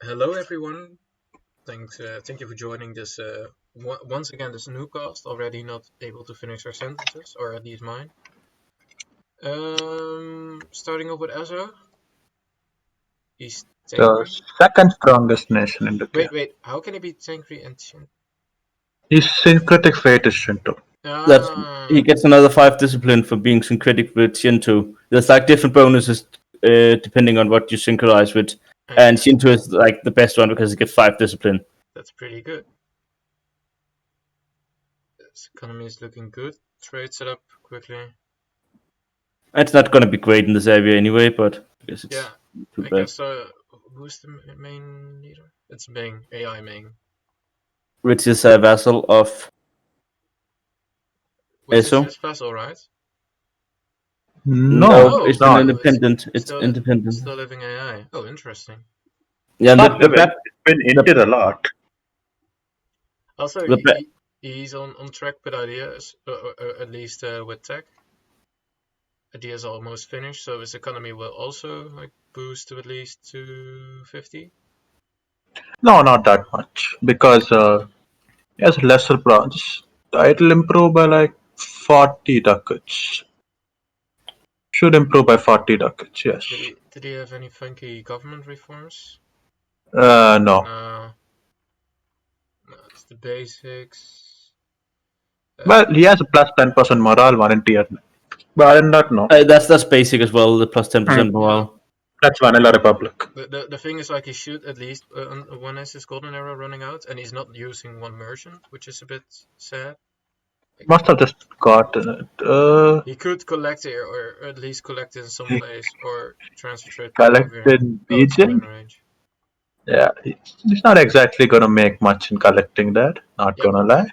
Hello, everyone. Thank you for joining this. Once again, this Noobcast. Already not able to finish our sentences, or at least mine. Starting off with Ezra. He's The Tangri. second strongest nation in the game. Wait. How can he be Tangri and Shin? His syncretic fate is Shinto. That's Ah, he gets another 5 discipline for being syncretic with Shinto. There's like different bonuses depending on what you synchronize with, and yeah, Shinto is like the best one because he gets 5 discipline. that's pretty good. This economy is looking good. Trade set up quickly. It's not gonna be great in this area anyway, but I guess it's Yeah, too I bad. guess. Who's the main leader? It's Bing, AI Ming. Which is a vassal of Which is Eso. his vessel, right? No, It's an No, it's independent. It's still independent. still living AI. Oh, interesting. Yeah, not the living. map. It's been injured a lot. Also, The map. he's on track with ideas, at least with tech. Ideas are almost finished, so his economy will also like boost to at least 250. No, not that much because he has lesser branches. It'll improve by like 40 ducats. Should improve by 40 ducats. Yes. Did he have any funky government reforms? No. No, it's the basics. Well, he has a plus 10% morale one in tier 9. But other than that, no. That's basic as well. The plus 10% Yeah. morale. That's Vanilla Republic. The thing is, like, he should at least when is his golden era running out, and he's not using one merchant, which is a bit sad. Must have just gotten it. He could collect it, or at least collect it in some place, or transfer trade back over here. Collected Oh, it's still in Beijing. range. Yeah, he's not exactly gonna make much in collecting that. Not Yeah, gonna lie.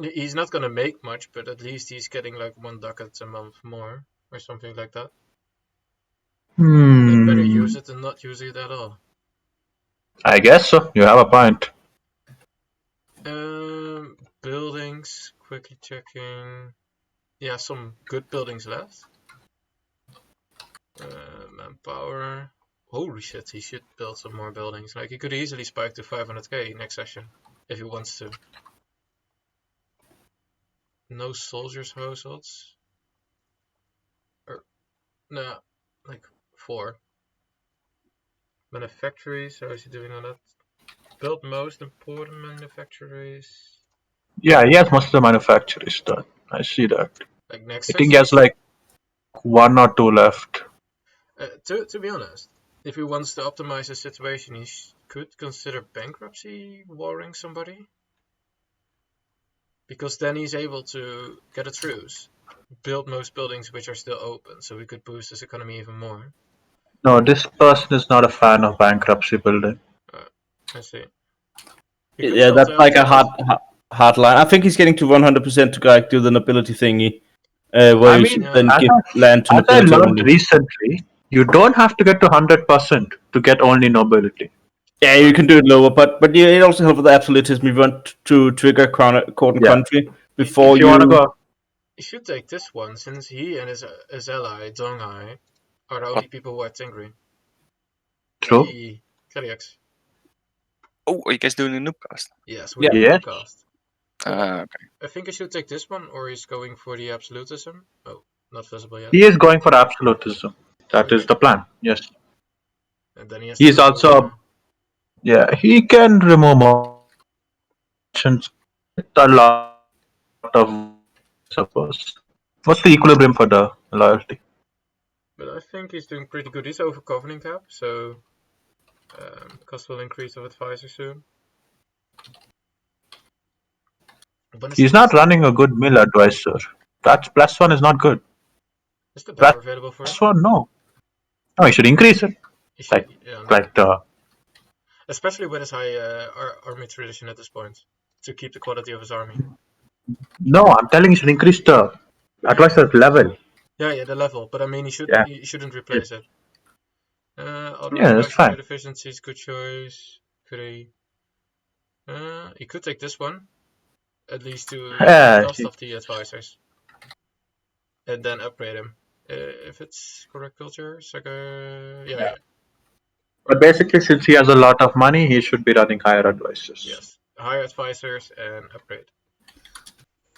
he's not gonna make much, but at least he's getting like 1 ducat a month more, or something like that. Then better use it than not use it at all. I guess so. You have a point. Buildings, quickly checking. Yeah, some good buildings left. Manpower. Holy shit, he should build some more buildings. Like, he could easily spike to 500k next session, if he wants to. No soldiers' households. No, like 4. Manufactories, how is he doing on that? Build most important manufactories. Yeah, he has most of the manufacturers done. I see that. Like next I think he session? has like 1 or 2 left. To be honest, if he wants to optimize his situation, he could consider bankruptcy warring somebody. Because then he's able to get a truce, build most buildings which are still open, so we could boost his economy even more. No, this person is not a fan of bankruptcy building. I see. Yeah, that's like a hard line. I think he's getting to 100% to like do the nobility thingy, where you should then give land to as I nobility learned only. recently, you don't have to get to 100% to get only nobility. Yeah, you can do it lower, but it also helps with the absolutism. You want to trigger court and country before if you want to go. He should take this one, since he and his ally, Donghai, are the only people who are angry. True. Hey, Kariax. Oh, are you guys doing a Noobcast? Yes, we're Yeah. doing a podcast. Okay. I think I should take this one, or he's going for the absolutism. Oh, not visible yet. He is going for absolutism. That is the plan. Yes. And then he has. He's also. Yeah, he can remove options. A lot of suppose. What's the equilibrium for the loyalty? But I think he's doing pretty good. He's over governing cap, so cost will increase of advisor soon. He's not running a good mill advisor. That's +1 is not good. Is the dollar available for him? +1, no. No, he should increase it. Like the. Especially with his high army tradition at this point, to keep the quality of his army. No, I'm telling you, should increase the advisor's level. Yeah, the level. But I mean, he shouldn't replace it. That's fine. Efficiencies, good choice. He could take this one, at least to the cost of the advisors, and then upgrade him. If it's correct culture, Saga, yeah. But basically, since he has a lot of money, he should be running higher advisors. Yes, hire advisors and upgrade.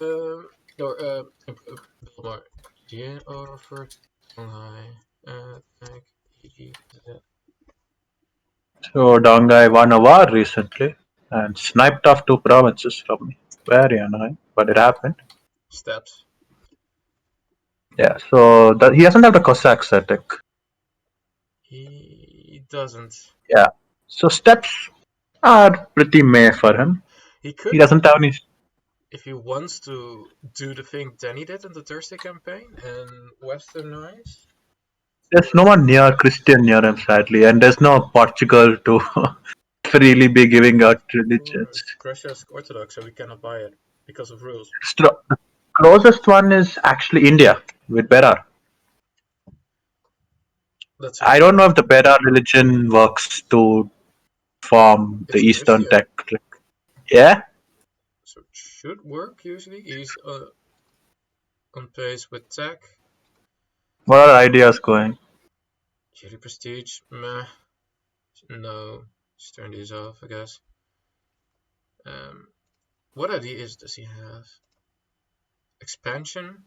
Or Belmar. Die over Shanghai. Like EG. So Dongai won a war recently and sniped off 2 provinces from me. Very annoying, but it happened. Steps. Yeah, so he doesn't have the Cossacks, I think. He doesn't. Yeah, so steps are pretty meh for him. He could. He doesn't have any. If he wants to do the thing Danny did in the Thursday campaign and westernize. There's no one near Christian near him, sadly, and there's no Portugal to freely be giving out religions. Russia's Orthodox, so we cannot buy it because of rules. The closest one is actually India with Berar. I don't know if the Berar religion works to form the Eastern Tech. Yeah? So it should work usually. He's on pace with tech. What are ideas going? Daily prestige, meh. No, just turn these off, I guess. What ideas does he have? Expansion?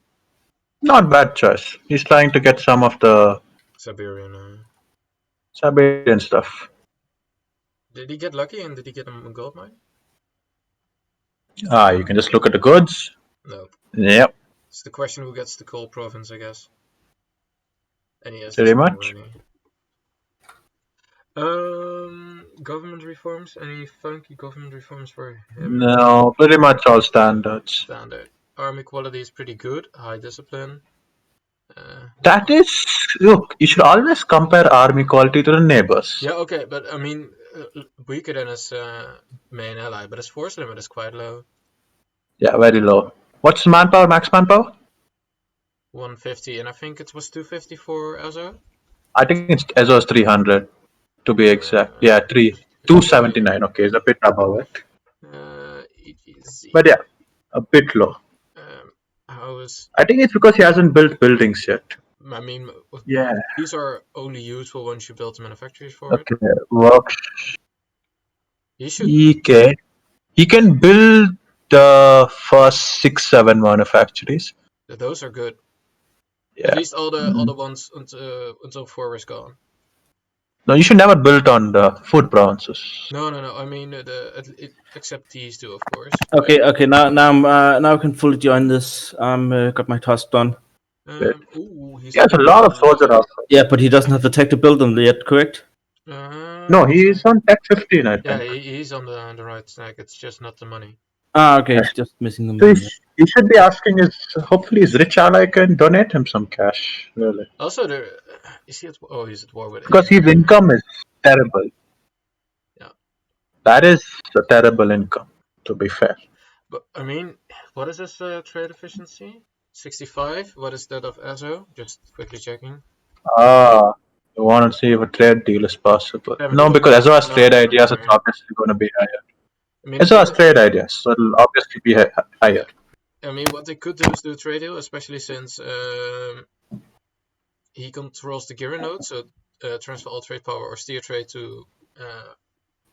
Not bad choice. He's trying to get some of the Siberian stuff. Did he get lucky and did he get a gold mine? You can just look at the goods. No. Yep. It's the question who gets the coal province, I guess. And he has pretty much. Government reforms? Any funky government reforms for him? No, pretty much all standards. Standard. Army quality is pretty good. High discipline. That is, look, you should always compare army quality to the neighbors. Yeah, okay, but I mean, weaker than his main ally, but his force limit is quite low. Yeah, very low. What's manpower, max manpower? 150, and I think it was 250 for Ezo? I think it's Ezo's 300, to be exact. Yeah, 279, okay, it's a bit above it. But yeah, a bit low. I think it's because he hasn't built buildings yet. I mean, yeah, these are only useful once you build the manufacturers for it. Okay, works. He can build the first 6-7 manufactories. Those are good. Yeah. At least all the ones until 4 is gone. No, you should never build on the food provinces. No. I mean, except these two, of course. Okay. Now I can fully join this. Got my task done. He has a lot of soldier also. Yeah, but he doesn't have the tech to build them yet, correct? No, he's on tech 15, I think. Yeah, he's on the right stack. It's just not the money. Okay, just missing the money. So he should be asking hopefully his rich ally can donate him some cash, really. Also, he's at war with because his income is terrible. Yeah. That is a terrible income, to be fair. But, I mean, what is his trade efficiency? 65? What is that of Ezo? Just quickly checking. You want to see if a trade deal is possible. No, because Ezo has trade ideas, it's obviously going to be higher. I mean, Ezo has trade ideas, so it'll obviously be higher. I mean, what they could do is do a trade deal, especially since he controls the Gira node, so transfer all trade power or steer trade to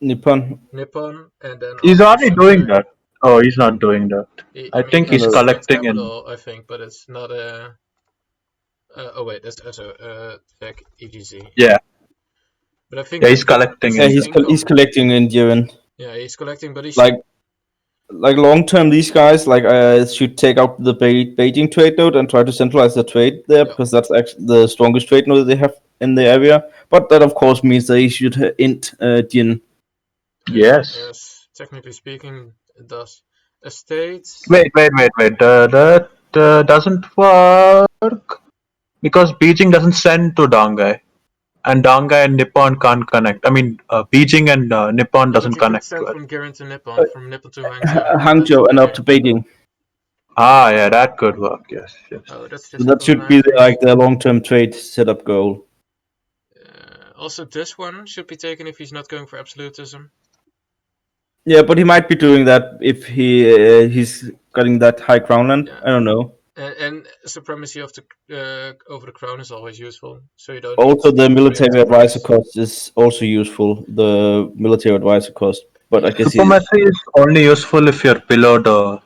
Nippon, and then he's already doing that. Oh, he's not doing that. I think he's collecting capital, I think, but it's not a. Oh wait, that's also tech EGZ. Yeah. But I think he's collecting. Yeah, he's collecting in Jiren. Yeah, he's collecting, but he's like long term. These guys should take out the Beijing trade node and try to centralize the trade there because that's actually the strongest trade node they have in the area. But that of course means they should int Jin. Yes. Technically speaking, it does. Estates. Wait. That doesn't work because Beijing doesn't send to Dongai. And Dongai and Nippon can't connect. I mean, Beijing and Nippon doesn't connect. Send from Girin to Nippon, from Nippon to Hangzhou. Hangzhou and up to Beijing. Yeah, that could work. Yes. Oh, that should be the long-term trade setup goal. Also, this one should be taken if he's not going for absolutism. Yeah, but he might be doing that if he's getting that high ground land. I don't know. And supremacy of the over the crown is always useful, so you don't Also, need the to military preempt advisor price. cost is also useful. The military advisor cost, but I Yeah. guess Supremacy is only useful if you're below the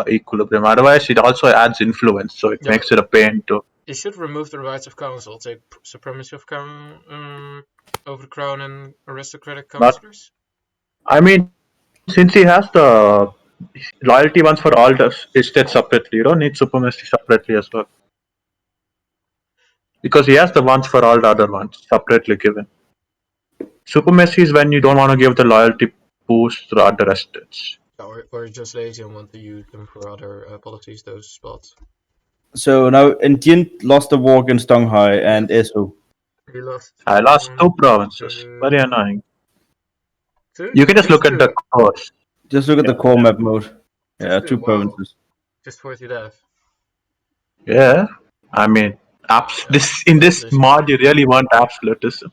equilibrium. Otherwise, it also adds influence, so it Yeah, makes but it a pain to. you should remove the rights of council. Take supremacy of over the crown and aristocratic But councillors. I mean, since he has the loyalty ones for all the estates separately, you don't need supremacy separately as well. Because he has the ones for all the other ones separately given. Supremacy is when you don't want to give the loyalty boost to the other estates. Or just lazy and want to use them for other policies, those spots. so. Now, Indian lost the war against Donghai and Yes. Esu. We lost I lost two one, provinces. two, Very annoying. two? You can just Just look at the two. course. Just look at the Yeah. core map mode. Yeah, Just two. two Wow. provinces. Just 40 death. Yeah. I mean, this in this Absolutism. mod, you really want absolutism.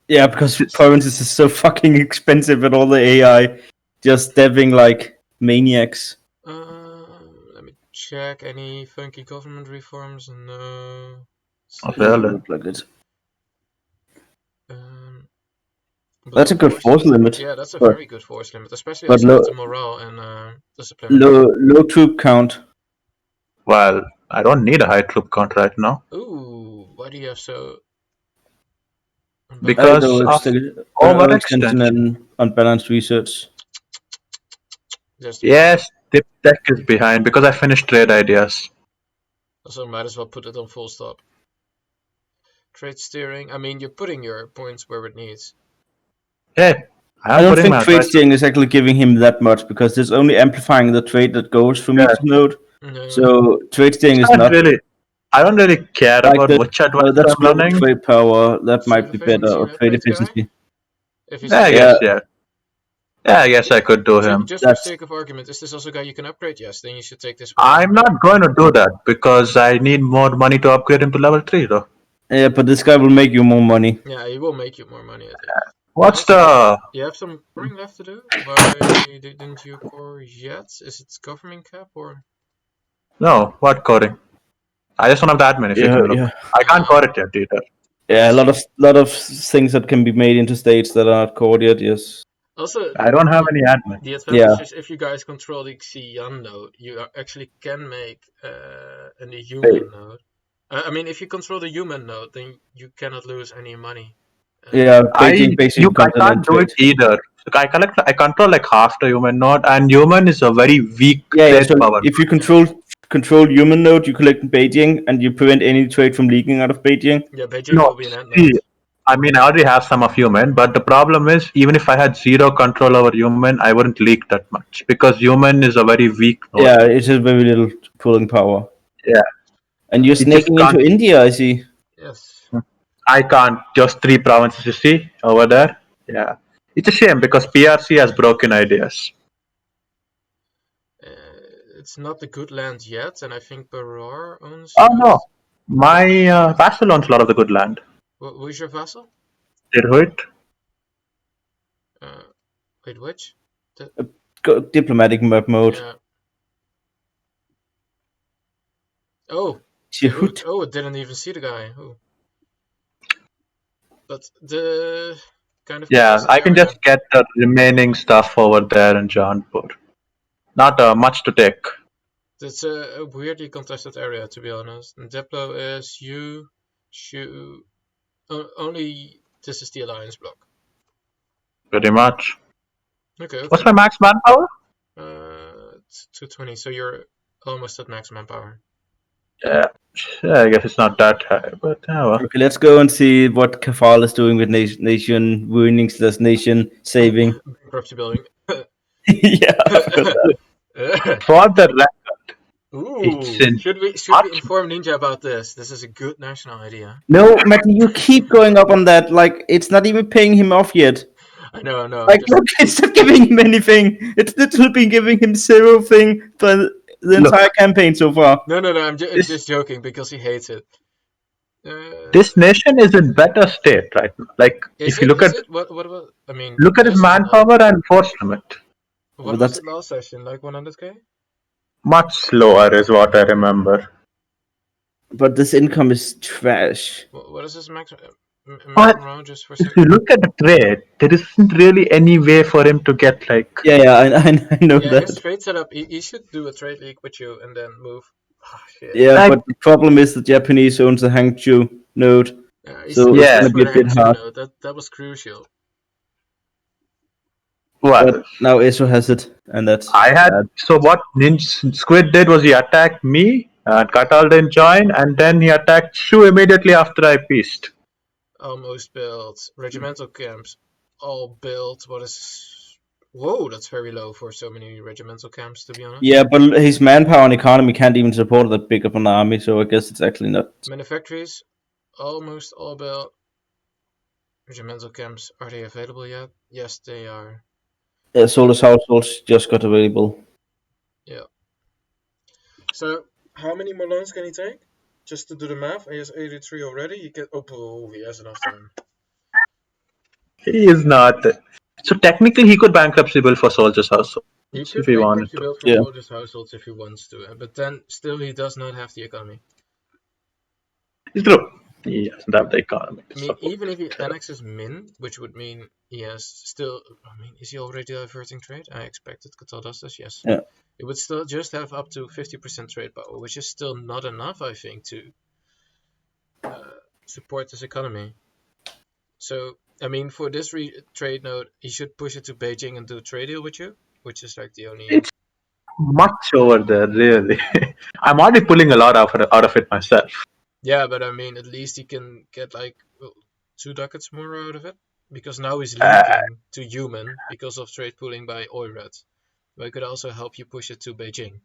Yeah, because Just- provinces is so fucking expensive and all the AI just stabbing like maniacs. Let me check any funky government reforms. No. Oh, Doesn't really? look like it. Um, That's a low good force limit. Yeah, that's a but, very good force limit, especially but also low, with the morale and discipline. low troop count. Well, I don't need a high troop count right now Ooh, why do you have so? because of Overextension overextension. and unbalanced research. Just Yes, Dip Tech is behind because I finished trade ideas. also might as well put it on full stop. Trade steering. I mean, you're putting your points where it needs. Hey, I I'm don't putting think my trade advice. steering is actually giving him that much because it's only amplifying the trade that goes from Yeah. each node. No. So trade steering It's is not not really. I don't really care like about the, which advice that's I'm global running. trade power. That might be better, Efficiency or and trade upgrades guy. efficiency. If he's Yeah, I Yeah, guess, yeah. Yeah, I guess I could do him. just for that's sake of argument, is this also a guy you can upgrade? Yes, then you should take this one. I'm not going to do that because I need more money to upgrade him to level 3 though. yeah, but this guy will make you more money. Yeah, he will make you more money at least. What's Also, the... you have some coring left to do? Why didn't you core yet? Is it government cap or? No, what coding? I just don't have the admin if you Yeah, can look. yeah, I can't code it yet either. yeah. A lot of things that can be made into states that are not coded yet. Yes. Also, I don't have any admin. the advantage is if you guys control the Xi'an node, you actually can make a human node. I mean, if you control the human node, then you cannot lose any money. Yeah, I Beijing basically comes in can't and do it trade. either. I control like half the human node, and human is a very weak Yeah, trade so power. if you control human node, you collect in Beijing, and you prevent any trade from leaking out of Beijing. Yeah, Beijing No, will be an end see, node. I mean, I already have some of human, but the problem is, even if I had zero control over human, I wouldn't leak that much because human is a very weak node. Yeah, it has very little pulling power. Yeah. And you're It just snaking into can't. India, I see. Yes. I can't. Just 3 provinces, you see, over there. Yeah. It's a shame because PRC has broken ideas. It's not the good land yet, and I think Barar owns. Oh, no. My vassal owns a lot of the good land. Who's your vassal? Dirhuit. Wait, which? Go diplomatic map mode. Yeah. Oh. Chihut. Oh, it didn't even see the guy. Oh. But the kind of Yeah, contested I can area. just get the remaining stuff over there in Jaunpur. Not much to take. It's a weirdly contested area, to be honest. And Diplo is you, Shu. Only this is the alliance block. Pretty much. Okay. What's my max manpower? It's 220, so you're almost at max manpower. Yeah, I guess it's not that high, but well. Okay, let's go and see what Kafal is doing with nation ruining / nation saving. Bankruptcy building. Yeah, I forgot that. For the record, Ooh, in should we inform Ninja about this? This is a good national idea. No, Matty, you keep going up on that. Like, it's not even paying him off yet. I know. Like, look, it's not giving him anything. It's literally been giving him 0 thing for the entire campaign so far. No, I'm just joking because he hates it. this nation is in better state right now. Like, if you look at what about? I mean, look at his manpower and force limit. What was it last session? Like 100k? Much slower is what I remember. But this income is trash. What is this maximum But round just for a if second? you look at the trade, there isn't really any way for him to get like. Yeah, I know Yeah, his that. trade setup, he should do a trade league with you and then move. Ah, shit. Yeah, Like- but the problem is the Japanese owns the Hangzhou node, He so still it's Yeah. gonna pushed be for a the bit Hangzhou hard. node. That was crucial. Well, But now ESO has it, and that's I had. bad. So what Ninja Squid did was he attacked me, and Katal didn't join, and then he attacked Shu immediately after I pieced. Almost built. Regimental camps. All built. What is... Whoa, that's very low for so many regimental camps, to be honest. Yeah, but his manpower and economy can't even support that big of an army, so I guess it's actually not. Manufactories. Almost all built. Regimental camps. Are they available yet? Yes, they are. Soldiers households just got available. So, how many Malons can he take? Just to do the math, he has 83 already. He can. Oh, he has enough time. He is not. So technically, he could bankruptcy bill for Soldier's House He if could he make wanted proxy to. build for Yeah. soldiers' households if he wants to, but then still he does not have the economy. It's true. He doesn't have the economy. I mean, even if he annexes Min, which would mean he has still. I mean, is he already diverting trade? I expected Qatar does this. Yes. Yeah. It would still just have up to 50% trade power, which is still not enough, I think, to support this economy. So, I mean, for this trade node, he should push it to Beijing and do a trade deal with you, which is like the only. It's much over there, really. I'm already pulling a lot out of it myself. Yeah, but I mean, at least he can get like 2 ducats more out of it, because now he's leaking to human because of trade pooling by Oirat. But it could also help you push it to Beijing.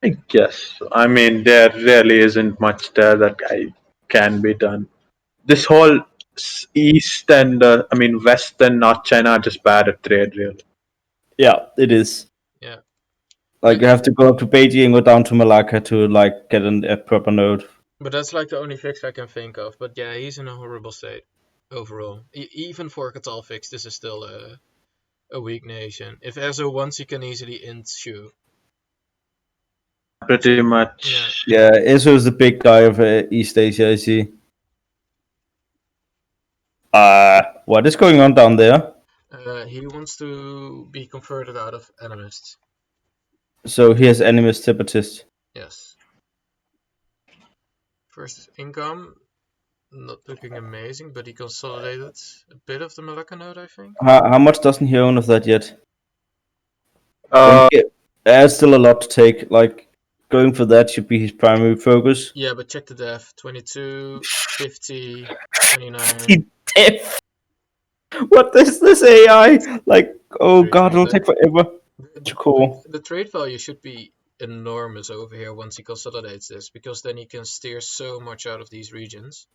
I guess. I mean, there really isn't much there that can be done. This whole east and west and North China are just bad at trade, really. Yeah, it is. Yeah. Like you have to go up to Beijing and go down to Malacca to like get a proper node. But that's like the only fix I can think of. But yeah, he's in a horrible state overall. Even for Qatar fix, this is still a weak nation. If Ezo wants, he can easily int Shu. Pretty much. Yeah, ESO is the big guy of East Asia, I see. What is going on down there? He wants to be converted out of animists. So he has animist separatist. Yes. First income, not looking amazing, but he consolidated a bit of the Malacca node, I think. How much doesn't he own of that yet? Uh, There's still a lot to take. Like going for that should be his primary focus. Yeah, but check the def. 22, 50, 29. Def. What is this AI? Like, oh god, it'll take forever. Cool. The trade value should be enormous over here once he consolidates this, because then he can steer so much out of these regions.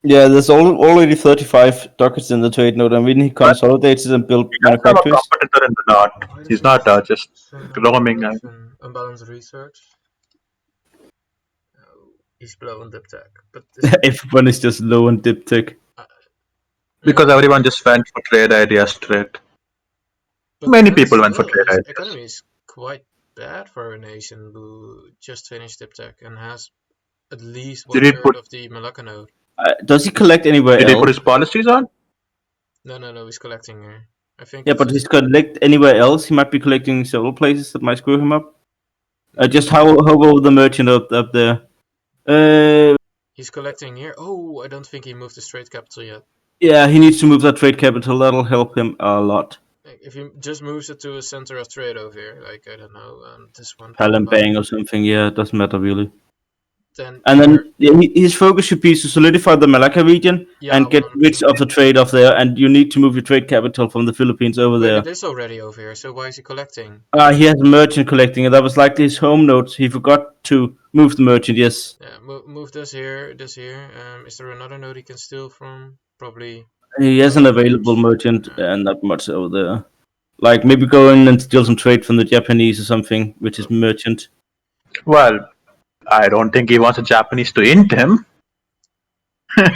Yeah, there's already 35 ducats in the trade node, and when he consolidates it and builds he doesn't have a manufactories. competitor in the north. He's not just roaming. Unbalanced research. Oh, he's low on dip tech, but Everyone is just low on dip tech. Because everyone just went for trade ideas straight. Many people went for trade his ideas. economy is quite bad for a nation who just finished dip tech and has at least Did he 1/3 of the Malacca node. Does he collect anywhere Did he put else? his policies on? No, he's collecting here. I think. Yeah, it's but just- he's collect anywhere else. He might be collecting several places that might screw him up. Just how about the merchant up there? He's collecting here. Oh, I don't think he moved his trade capital yet. Yeah, he needs to move that trade capital. That'll help him a lot. Like, if he just moves it to a center of trade over here, like I don't know, this one. Palembang or something. Yeah, it doesn't matter really. Then And then his focus should be to solidify the Malacca region and get rid of the trade off there. And you need to move your trade capital from the Philippines over there. It is already over here, so why is he collecting? He has a merchant collecting, and that was likely his home note. He forgot to move the merchant. Yes. Yeah, move this here, this here. Is there another node he can steal from? Probably. He has an available merchant and not much over there. Like maybe go in and steal some trade from the Japanese or something, which is merchant. Well, I don't think he wants a Japanese to int him. Yeah,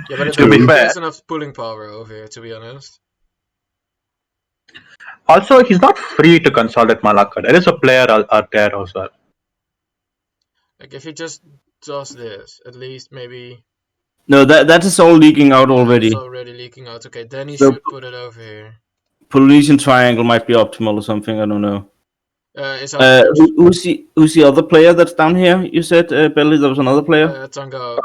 but To be fair. there's enough pulling power over here, to be honest. Also, he's not free to consolidate Malacca. There is a player out there also. Like if he just does this, at least maybe No, that is all leaking out it's already. already leaking out. Okay, then he So- should put it over here. Polynesian triangle might be optimal or something. I don't know. It's how Who's the other player that's down here? You said, Belly, there was another player? Tango,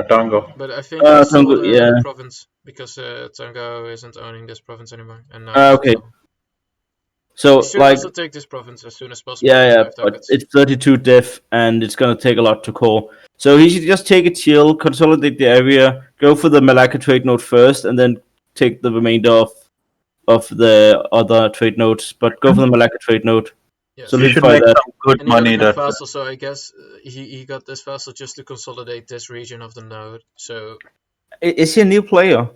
Tango. but I think he's still Tango, yeah. the province because Tango isn't owning this province anymore, and now Okay. he So, should like, also take this province as soon as possible. yeah, 5 but ducats. it's 32 def, and it's gonna take a lot to call. So he should just take a chill, consolidate the area, go for the Malacca trade node first, and then take the remainder of the other trade nodes. But go for the Malacca trade node. Yes. You should Solidify make that. some good And he got a money. good That vassal, so I guess he got this vassal just to consolidate this region of the node. So Is he a new player?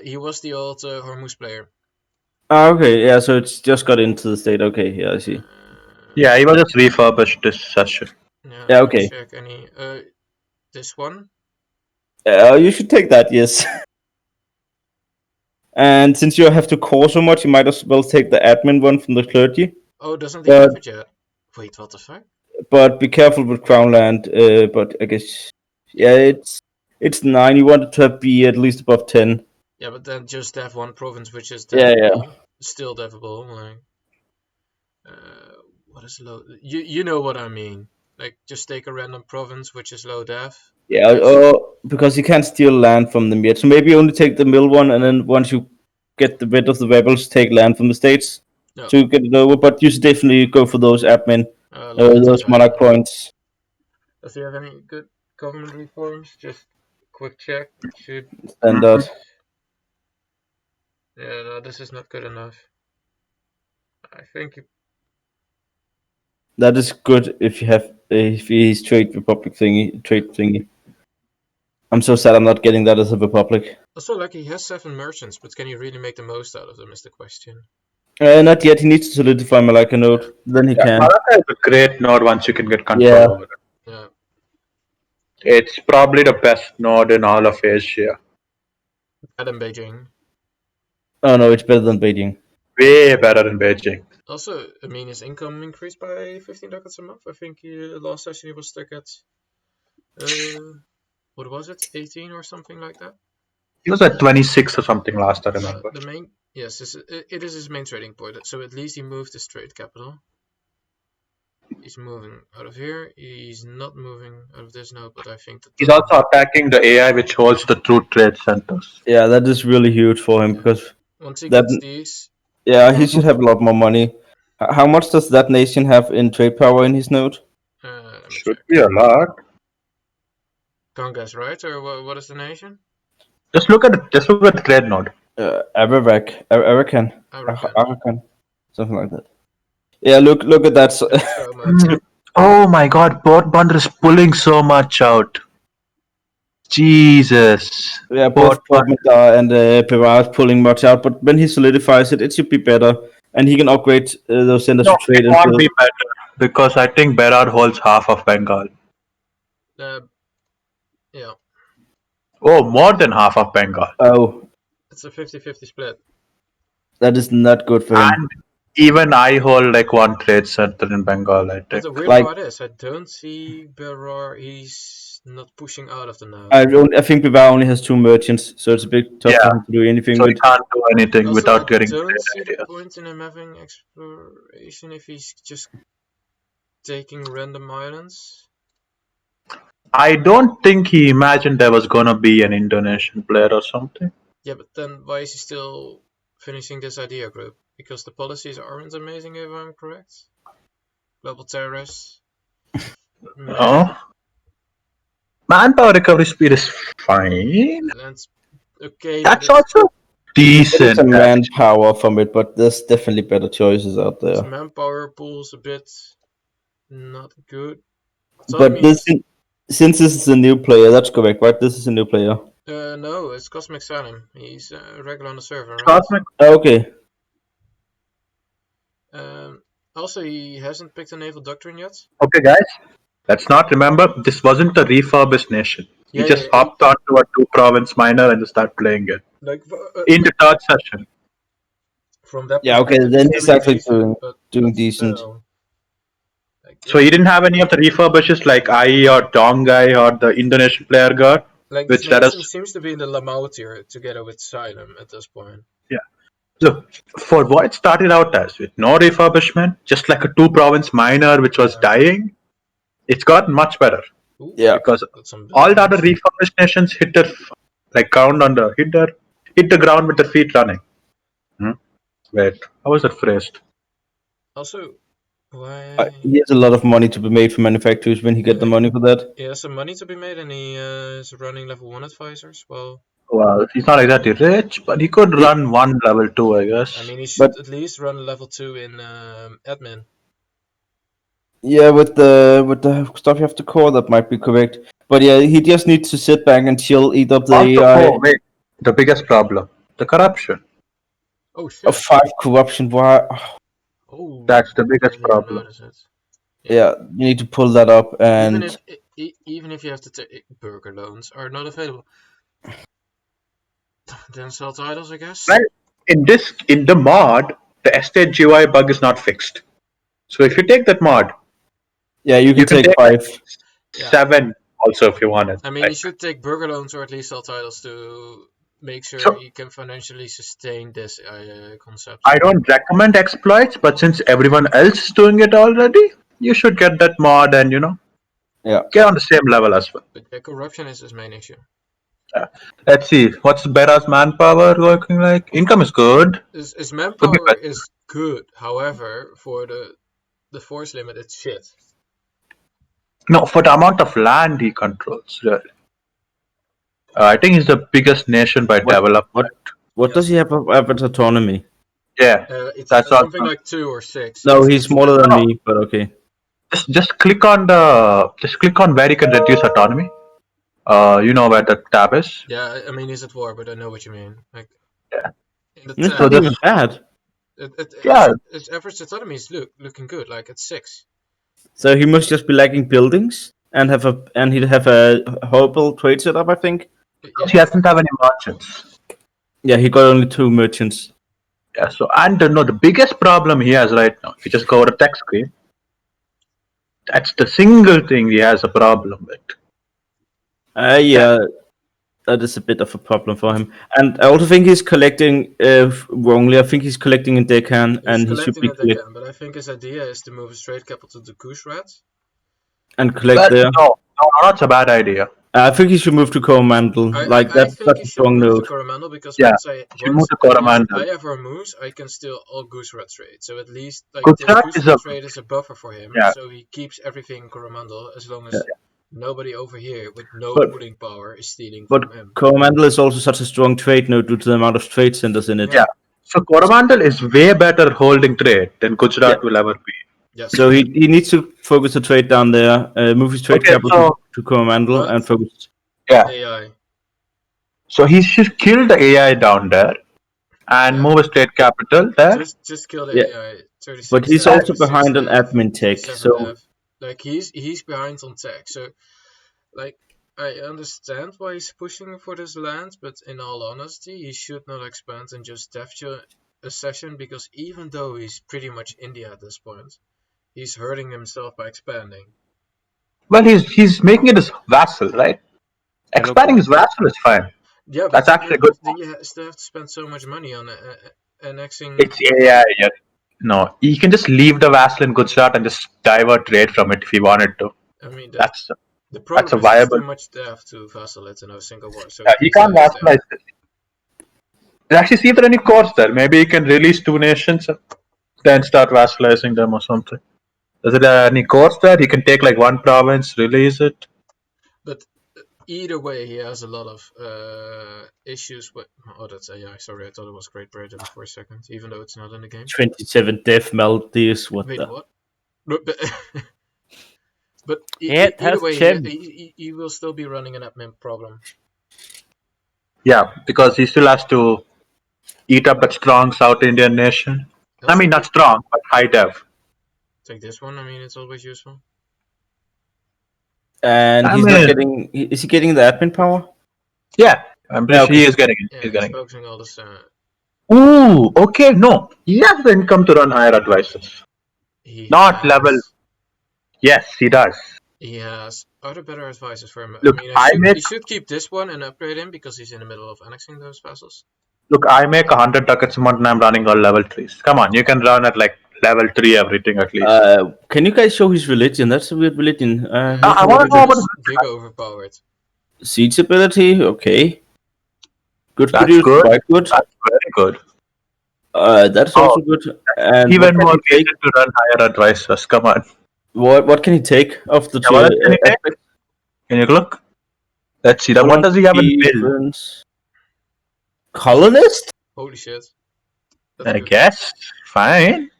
he was the old Hormuz player. Okay, yeah, so it's just got into the state. Okay, yeah, I see. yeah, he was just refurbished this session. Yeah, Yeah, let me okay. check any. This one? You should take that, yes. And since you have to core so much, you might as well take the admin one from the clergy. Oh, doesn't he have it yet? Wait, what the fuck? But be careful with crown land. But I guess, yeah, it's 9. You want it to be at least above 10. Yeah, but then just have one province which is Yeah, devable. Still devable. Like, what is low? You know what I mean. Like, just take a random province which is low dev. Yeah, because you can't steal land from them yet. So maybe only take the mill one, and then once you get rid of the rebels, take land from the states No. to get it over. But you should definitely go for those admin, those monarch points. Does he have any good government reforms? Just quick check. Should. Standard. Yeah, no, this is not good enough. I think That is good if you have if he's trade thingy. I'm so sad I'm not getting that as a republic. also like he has 7 merchants, but can you really make the most out of them? Is the question. Not yet. He needs to solidify Malacca node. Then he can. Malacca is a great node once you can get control Yeah. over it. Yeah. It's probably the best node in all of Asia. Better than Beijing. Oh no, it's better than Beijing. Way better than Beijing. Also, I mean, his income increased by 15 ducats a month. I think last session he was stuck at, what was it, 18 or something like that? He was at 26 or something last I remember. The main, yes, it is his main trading point. So at least he moved his trade capital. He's moving out of here. He's not moving out of this node, but I think that He's also attacking the AI which holds the true trade centers. Yeah, that is really huge for him because once he that- gets these, yeah, he should have a lot more money. How much does that nation have in trade power in his node? let me Should check. be a lot. Congas, right? Or what is the nation? Just look at the trade node. Arakan, Arakan. something like that. Yeah, look at that. So much. Oh my god, Port Bundle is pulling so much out. Jesus. Yeah, both Portmandar and Pevar is pulling much out, but when he solidifies it, it should be better, and he can upgrade those centers No, to trade. it won't be better because I think Berard holds half of Bengal. Yeah, Oh, more than half of Bengal. Oh, it's a 50-50 split. that is not good for him. And even I hold like one trade center in Bengal, I But think. the weird Like- part is, I don't see Berar. He's not pushing out of the node. I think Pevar only has 2 merchants, so it's a bit tough Yeah. for him to do anything. So he With. can't do anything Also, without I getting don't trade see the ideas. point in him having exploration if he's just taking random islands. I don't think he imagined there was gonna be an Indonesian player or something. Yeah, but then why is he still finishing this idea group? Because the policies aren't amazing, if I'm correct. Global terrorists. Oh. Manpower recovery speed is fine. Lands. Okay, That's but also There's decent. some manpower from it, but there's definitely better choices out his there. manpower pool's a bit not good. So But I mean, since this is a new player, that's correct, right? This is a new player. no, it's Cosmic Salim. He's regular on the server, right? Cosmic. Okay. Also, he hasn't picked a naval doctrine yet. Okay, guys. Let's not remember this wasn't a refurbished nation. He Yeah, just yeah, hopped onto a 2-province minor and just started playing it. Like In the third session. from that Yeah, okay, perspective, then it's he's really actually decent, doing but decent. still, like, So yeah, he didn't have any of the refurbishes like IE or Tongai or the Indonesian player got, like this which let us. nation seems to be in the Lamau tier together with Silem at this point. Yeah. Look, for what it started out as, with no refurbishment, just like a two province minor which was Yeah. dying, it's gotten much better. Ooh, Yeah. Because got some all the other buildings. refurbished nations hit their ground on the hit the ground with their feet running. Wait, how was that phrased? Also, why He has a lot of money to be made for manufacturers when he get the like money for that. he has some money to be made, and he is running level 1 advisors. Well, Well, he's not exactly rich, but he could He- run one level two, I I guess. mean, he But should at least run level 2 in admin. yeah, with the stuff you have to core, that might be correct. But yeah, he just needs to sit back and chill, eat up the Also, AI. oh wait, the biggest problem, the corruption. Oh Of shit! 5 corruption. Why? Oh, That's the biggest didn't even problem. notice it. Yeah, you need to pull that up. Even And if you have to take burger loans are not available, then sell titles, I guess. Well, in the mod, the estate GUI bug is not fixed. So if you take that mod, yeah, you can you can take take like 5. Yeah. 7 also if you want it. I mean, Like, you should take burger loans or at least sell titles to make sure so you can financially sustain this concept. I don't recommend exploits, but since everyone else is doing it already, you should get that mod and Yeah. get on the same level as well. But yeah, corruption is his main issue. Let's see, what's Bera's manpower working like? Income is good. His Could be manpower better. is good. However, for the force limit, it's shit. No, for the amount of land he controls, really. I think he's the biggest nation by What development. what does Yes. he have of autonomy? Yeah, It's that's something also. like 2 or 6. No, he's It's smaller than No, me, but okay. just click on where you can reduce autonomy. You know where the tab is. yeah. I mean, he's at war, but I know what you mean. Like Yeah. in the It's So not tab, even this, bad. yeah, its average autonomy is looking good. Like it's 6. So he must just be lacking buildings and he'd have a horrible trade setup, I think. he Yeah, doesn't have any merchants. Yeah, he got only 2 merchants. Yeah. So and no, the biggest problem he has right now, if you just go to tech screen, that's the single thing he has a problem with. Yeah, that is a bit of a problem for him. And I also think he's collecting wrongly. I think he's collecting in Deccan, he's and he should collecting be it again, but I think his idea is to move his trade capital to Kushrat. and collect Well, there. no, that's a bad idea. I think he should move to Coromandel. Like I that's think such he a should strong move to node. Coromandel because Yeah, should move once to at least Coromandel. I have Hormuz, I can steal all Gujarat trade. So at least like this Gujarat is Gujarat a trade is a buffer for him. yeah. So he keeps everything in Coromandel as long Yeah. as nobody over here with no But pooling power is stealing but from him. Coromandel is also such a strong trade node due to the amount of trade centers in it. Yeah. So Coromandel is way better holding trade than Gujarat Yeah. will ever be. Yes. So he needs to focus the trade down there, move his trade Okay, capital so to Coromandel, But and focus. yeah. AI. So he should kill the AI down there and Yeah. move his trade capital there. Just kill the Yeah. AI. 36 But he's dev, also 36 behind on dev, admin tech, 37 so dev. Like he's behind on tech. So like I understand why he's pushing for this land, but in all honesty, he should not expand and just dev a session because even though he's pretty much India at this point, he's hurting himself by expanding. Well, he's making it his vassal, right? Expanding his vassal is fine. Yeah, but That's actually a good. then you still have to spend so much money on annexing. It's AI. Yeah. No, he can just leave the vassal in Gujarat and just divert trade from it if he wanted to. I mean, That's the that's problem a is there's viable. too much dev to vassal it in a single war. So He needs can't to stay. vassalize it. Actually, see if there are any cores there. Maybe he can release 2 nations, then start vassalizing them or something. Is there any cores there? He can take like one province, release it. But either way, he has a lot of issues with. Oh, that's AI. Sorry, I thought it was Great Britain for a second, even though it's not in the game. 27 dev Maldives. What Wait, the? what? But It either has way, changed. he will still be running an admin problem. Yeah, because he still has to eat up that strong South Indian nation. I mean, not strong, but high dev. Take this one. I mean, it's always useful. And I he's not mean- getting. Is he getting the admin power? Yeah, I'm pretty Yeah, sure he okay. is getting it. Yeah, He's he's getting it. focusing all this. Ooh, okay, no. He has the income to run higher advisors. He Not has, level. Yes, he does. He has other better advisors for him. I Look, mean, I make he should keep this one and upgrade him because he's in the middle of annexing those vassals. look. I make 100 ducats a month, and I'm running all level 3s. Come on, you can run at like level 3 everything at least. Can you guys show his religion? That's a weird religion. I want to know about Big overpowered. Siege ability, okay. Good That's use, good. quite good. That's very good. That's also good. And Even what more can he take? reason to run higher advisors. Come on. What can he take of the Yeah, what else can he take? aspects? Can you look? Let's see. What does he have in build? Defense. Colonist? Holy shit. That's I good. guess. Fine.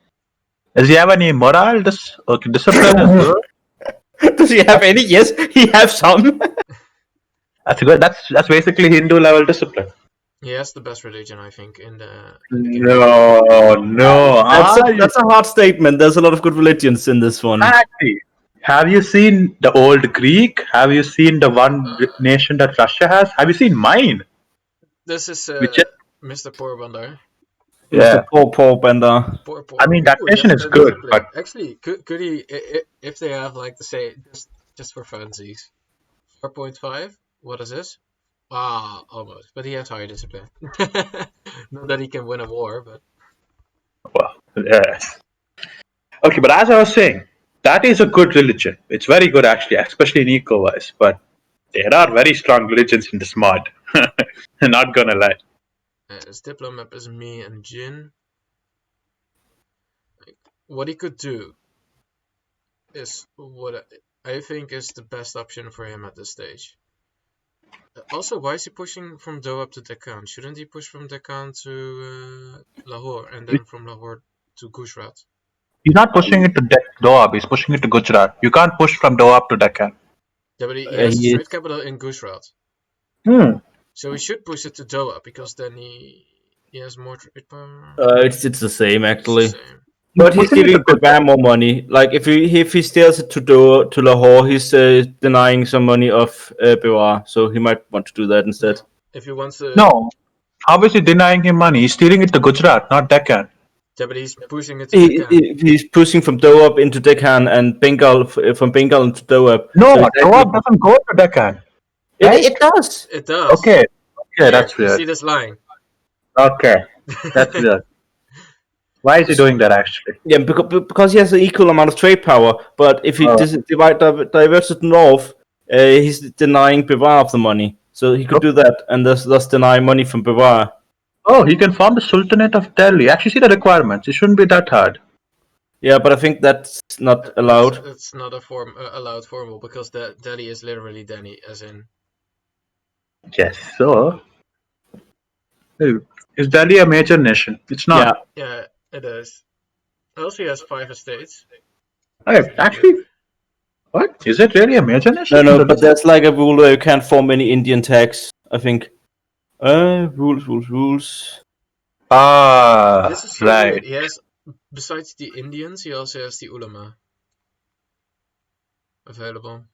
Does he have any morale? Okay, discipline is good. Does he have any? Yes, he has some. That's good. That's basically Hindu level discipline. He has the best religion, I think, in the game. No. That's a hard statement. There's a lot of good religions in this one. Exactly. Have you seen the old Greek? Have you seen the one nation that Russia has? Have you seen mine? This is Mr. Porbandar. Yeah. Mr. Paul Bender. Poor. I mean, that nation is that's good, discipline. but Actually, could he, if they have like to say just for funsies, 4.5? What is this? Ah, almost. But he has higher discipline. Not that he can win a war, but well, yes. Okay, but as I was saying, that is a good religion. It's very good actually, especially in eco-wise. But there are very strong religions in this mod. I'm not gonna lie. his diplomat is me and Jin. What he could do is what I think is the best option for him at this stage. Also, why is he pushing from Doab to Deccan? Shouldn't he push from Deccan to Lahore and then from Lahore to Gujarat? He's not pushing it to Doab. He's pushing it to Gujarat. You can't push from Doab to Deccan. Yeah, but he has a trade capital in Gujarat. So he should push it to Doab because then he has more trade power. It's the same actually. It's the same. But he's giving Bevar more money. Like if he steals it to Lahore, he's denying some money of Bevar, so he might want to do that instead. If he wants to. No, how is he denying him money? He's stealing it to Gujarat, not Deccan. Yeah, but he's pushing it to Deccan. He's pushing from Doab into Deccan and Bengal from Bengal into Doab. No, so Doab doesn't go to Deccan. Right? It does. It does. Okay, that's weird. You see this line? Okay, that's weird. Why is he doing that actually? Yeah, because he has an equal amount of trade power. But if he diverts it north, he's denying Bevar of the money. So he could do that and thus deny money from Bevar. Oh, he can form the Sultanate of Delhi. Actually, see the requirements. It shouldn't be that hard. Yeah, but I think that's not allowed. It's not a allowed formal because the Delhi is literally Delhi, as in. Yes, so. Is Delhi a major nation? It's not. Yeah, it is. Also, he has 5 estates. Okay, actually, what? Is it really a major nation? No, but there's like a rule where you can't form any Indian tax, I think. Rules. Ah, this is so right. weird. He has, besides the Indians, he also has the ulama available.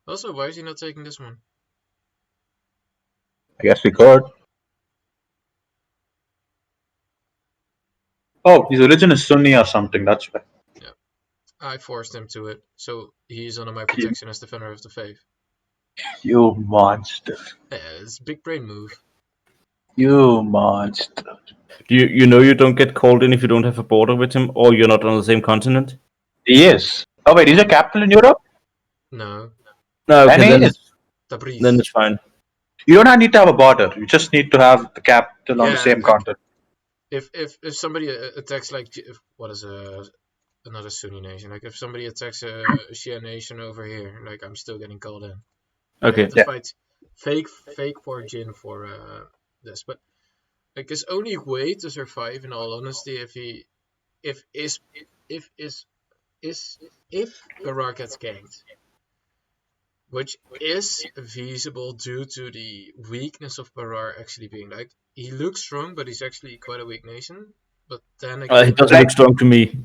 Also, why is he not taking this one? I guess we could. Oh, his religion is Sunni or something, that's why. Yeah. I forced him to it, so he's under my protection as defender of the faith. You monster. Yeah, it's a big brain move. You monster. You know you don't get called in if you don't have a border with him, or you're not on the same continent? He is. Oh wait, he's a capital in Europe? No. No, okay, then it's fine. You don't need to have a border. You just need to have the capital on the same continent. If somebody attacks like what is another Sunni nation, like if somebody attacks a Shia nation over here, like I'm still getting called in. Okay. I have to fight fake for Jin for this, but like his only way to survive, in all honesty, if Barar gets ganked, which is feasible due to the weakness of Barar actually being like he looks strong, but he's actually quite a weak nation. But then again, he doesn't look strong to me.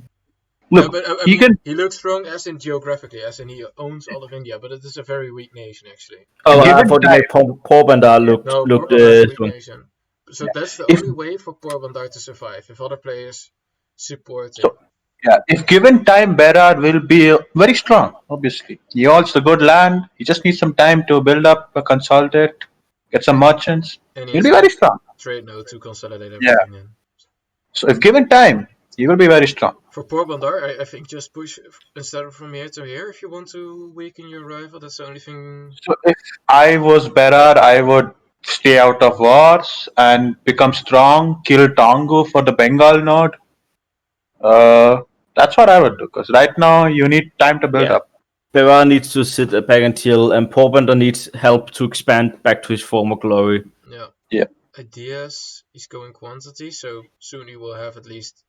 Look, but he looks strong as in geographically, as in he owns all of India, but it is a very weak nation actually. Oh, I thought you made Porbandar looked Porbandar is a weak strong. nation. So that's the If only way for poor Bandar to survive, if other players support it. so, yeah, if given time, Berard will be very strong. Obviously, he holds a good land. He just needs some time to build up, consolidate, get some merchants. And he He'll has be a very good strong. trade node to consolidate Yeah. everything in. So if given time, he will be very strong. For poor Bandar, I think just push instead of from here to here if you want to weaken your rival. That's the only thing. So if I was Berard, I would stay out of wars and become strong, kill Tongu for the Bengal node. That's what I would do, because right now you need time to build Yeah. up. Bera needs to sit back and chill, and Porbender needs help to expand back to his former glory. Yeah. Yeah. Ideas is going quantity, so soon you will have at least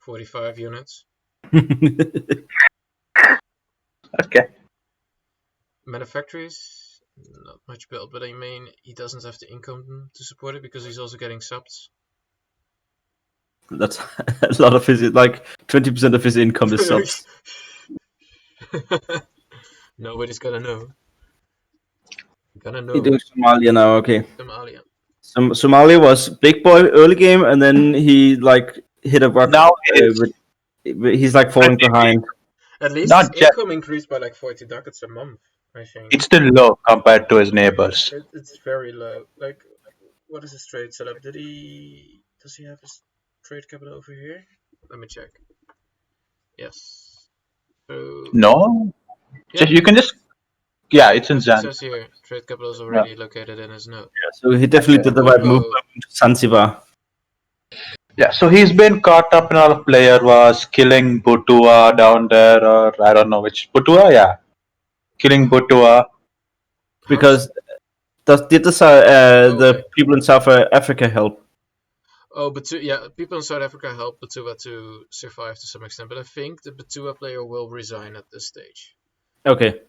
45 units. Okay. Manufactories, not much built, but I mean he doesn't have the income to support it because he's also getting subs. That's a lot of his, like 20% of his income is subs. Nobody's gonna know. Gonna He know. doing Somalia now, okay. Somalia. Somalia was big boy early game, and then he like hit a rock. Now it is He's like falling behind. At least Not his just- income increased by like 40 ducats a month, I think. it's still low compared to his neighbors. It's very low. Like, what is his trade setup? Does he have his trade capital over here? Let me check. Yes. So No, yeah, you can just it's in it Zan. says here trade capital is already located in his node. So he definitely did the right move to Zanzibar. Yeah, so he's been caught up in all of player was killing Butua down there, or I don't know which Butua. Yeah, killing Butua. Because did the people in South Africa help? Oh, people in South Africa help Batua to survive to some extent, but I think the Batua player will resign at this stage. Okay.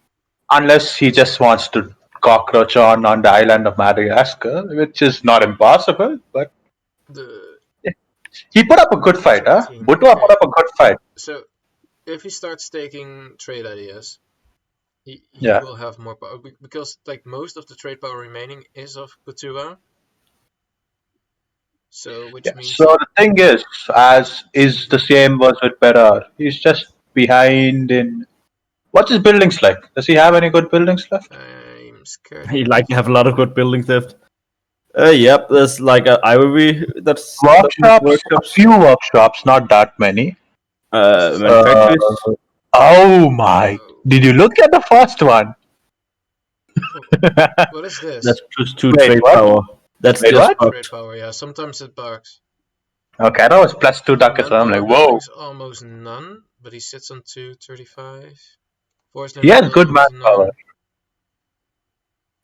Unless he just wants to cockroach on the island of Madagascar, which is not impossible, but he put up a good fight, huh? Butua put up a good fight. So, if he starts taking trade ideas, he will have more power, because like most of the trade power remaining is of Batua. So, which means. So the thing is, as is the same was with Berar, he's just behind in. What's his buildings like? Does he have any good buildings left? I'm scared. He like to have a lot of good buildings left. Yep, there's like a ivory. That's workshops. A few workshops, not that many. Manufacturers. Oh my! Did you look at the first one? What is this? That's +2 trade power. That's just trade power. Yeah, sometimes it bugs. Okay, that was +2 ducats. I'm like, whoa. Almost none, but he sits on 235. He has good manpower.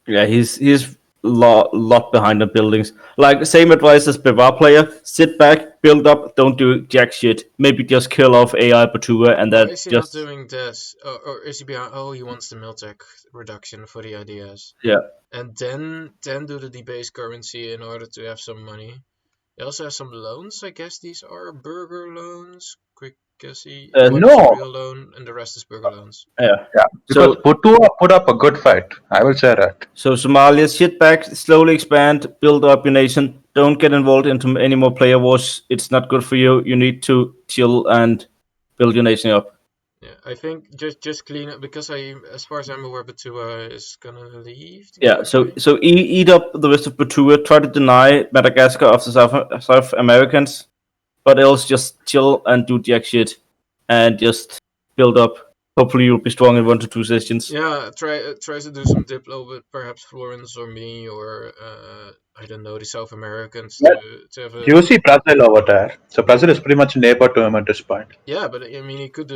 Yeah, he's lot behind the buildings. Like same advice as Bevar player: sit back, build up, don't do jack shit. Maybe just kill off AI Batua and that. Why is he not doing this? Or is he behind? Oh, he wants the Miltech reduction for the ideas. Yeah. And then do the debased currency in order to have some money. He also has some loans. I guess these are burger loans. Quick guessy. No. Real loan, and the rest is burger loans. Yeah. Because Batua put up a good fight. I will say that. So Somalia, sit back, slowly expand, build up your nation. Don't get involved into any more player wars. It's not good for you. You need to chill and build your nation up. Yeah, I think just clean up, because as far as I'm aware, Batua is gonna leave. Yeah, so eat up the rest of Batua. Try to deny Madagascar of the South Americans, but else just chill and do jack shit, and just build up. Hopefully, you'll be strong in 1 to 2 sessions. Yeah, try to do some Diplo with perhaps Florence or me, or I don't know, the South Americans to have a. You see Brazil over there, so Brazil is pretty much a neighbor to him at this point. Yeah, but I mean, he could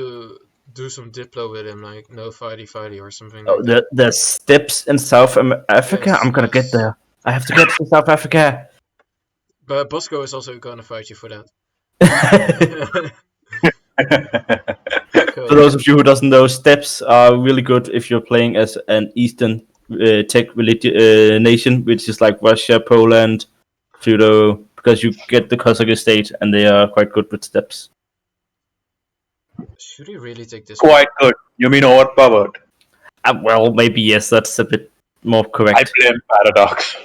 do some Diplo with him, like no fighty or something like that. The steps in South Africa. Yes, I'm gonna get there. I have to get to South Africa. But Bosco is also gonna fight you for that. For those of you who doesn't know, steps are really good if you're playing as an Eastern tech nation, which is like Russia, Poland, Pluto, because you get the Cossack state, and they are quite good with steps. Should he really take this? Quite good. You mean overpowered? Well, maybe yes. That's a bit more correct. I blame Paradox.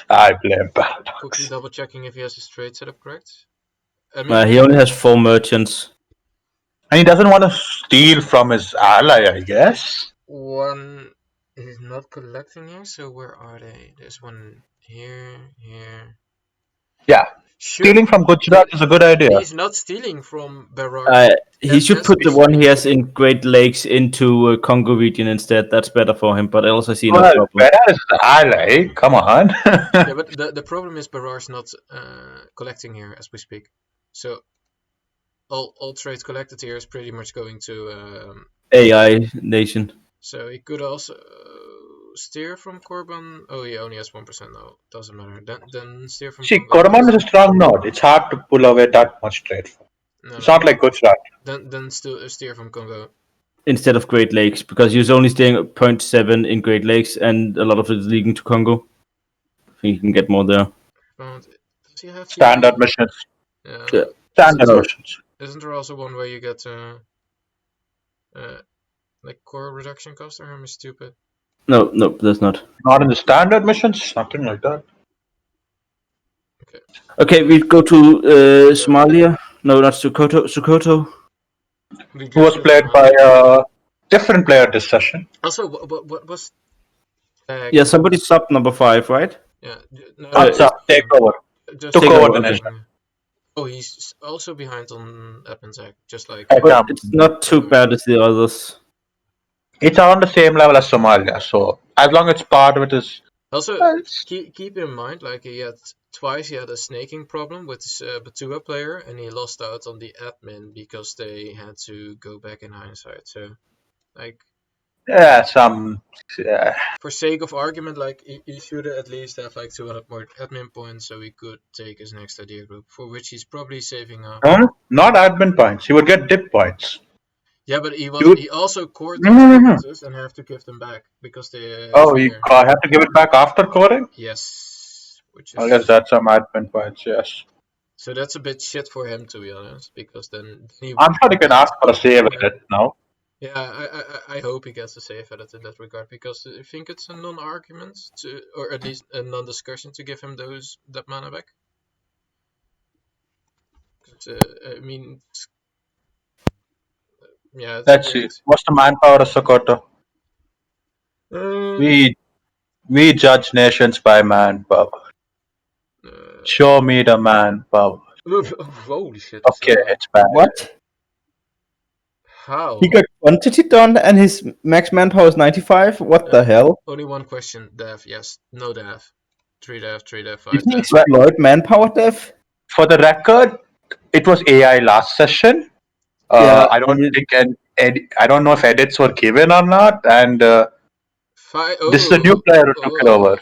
I blame Bad. Quickly double checking if he has his trade setup correct. I mean, He only has 4 merchants. And he doesn't want to steal from his ally, I guess. one is not collecting here, so where are they? There's one here. Yeah. Sure, Stealing from Gujarat is a good idea. he's not stealing from Berar. He should put the one he has in Great Lakes into Congo region instead. That's better for him, but else I see no Well, problem. Bad is the ally. Come on. Yeah, but the problem is Berar's not collecting here as we speak. So all trade collected here is pretty much going to AI nation. So he could also steer from Korban. Oh, he only has 1% now. Doesn't matter. Then steer from. See, Congo. Korban is a strong node. It's hard to pull away that much trade. It's not like Gujarat. Then still steer from Congo. Instead of Great Lakes, because you're only staying at 0.7 in Great Lakes, and a lot of it is leading to Congo. I think you can get more there. Does he have Standard missions. Yeah. Standard missions. Isn't there also one where you get like core reduction cost, or am I stupid? No, there's not. Not in the standard missions. Nothing like that. Okay, we go to Somalia. No, not Sokoto. Who was played by a different player this session. Also, what was? Yeah, somebody stopped number 5, right? Yeah. No, take over. Just Took over the nation. Oh, he's also behind on admin tech, just like. But it's not too bad as the others. It's on the same level as Somalia, so as long as part of it is. Also, keep in mind, like he had a snaking problem with his Batua player, and he lost out on the admin because they had to go back in hindsight. So, like. Yeah, for sake of argument, like he should at least have like 200 more admin points, so he could take his next idea group, for which he's probably saving up. No, not admin points. He would get dip points. Yeah, but he also cored those and have to give them back because they. You have to give it back after coring? Yes. Which is, I guess that's some admin points, yes. So that's a bit shit for him, to be honest, because then I'm sure he can ask for a save edit now. Yeah, I hope he gets a save edit in that regard, because I think it's a non-argument or at least a non-discussion to give him that mana back. I mean, yeah. Let's see. What's the manpower of Sokoto? We judge nations by manpower. Show me the manpower. Holy shit. Okay, it's bad. What? How? He got quantity done and his max manpower is 95? What the hell? Only one question, Dev. Yes. No Dev. 3 Dev, 5 Did he Dev. exploit manpower, Dev? For the record, it was AI last session. I don't think I don't know if edits were given or not, and this is a new player who took it over.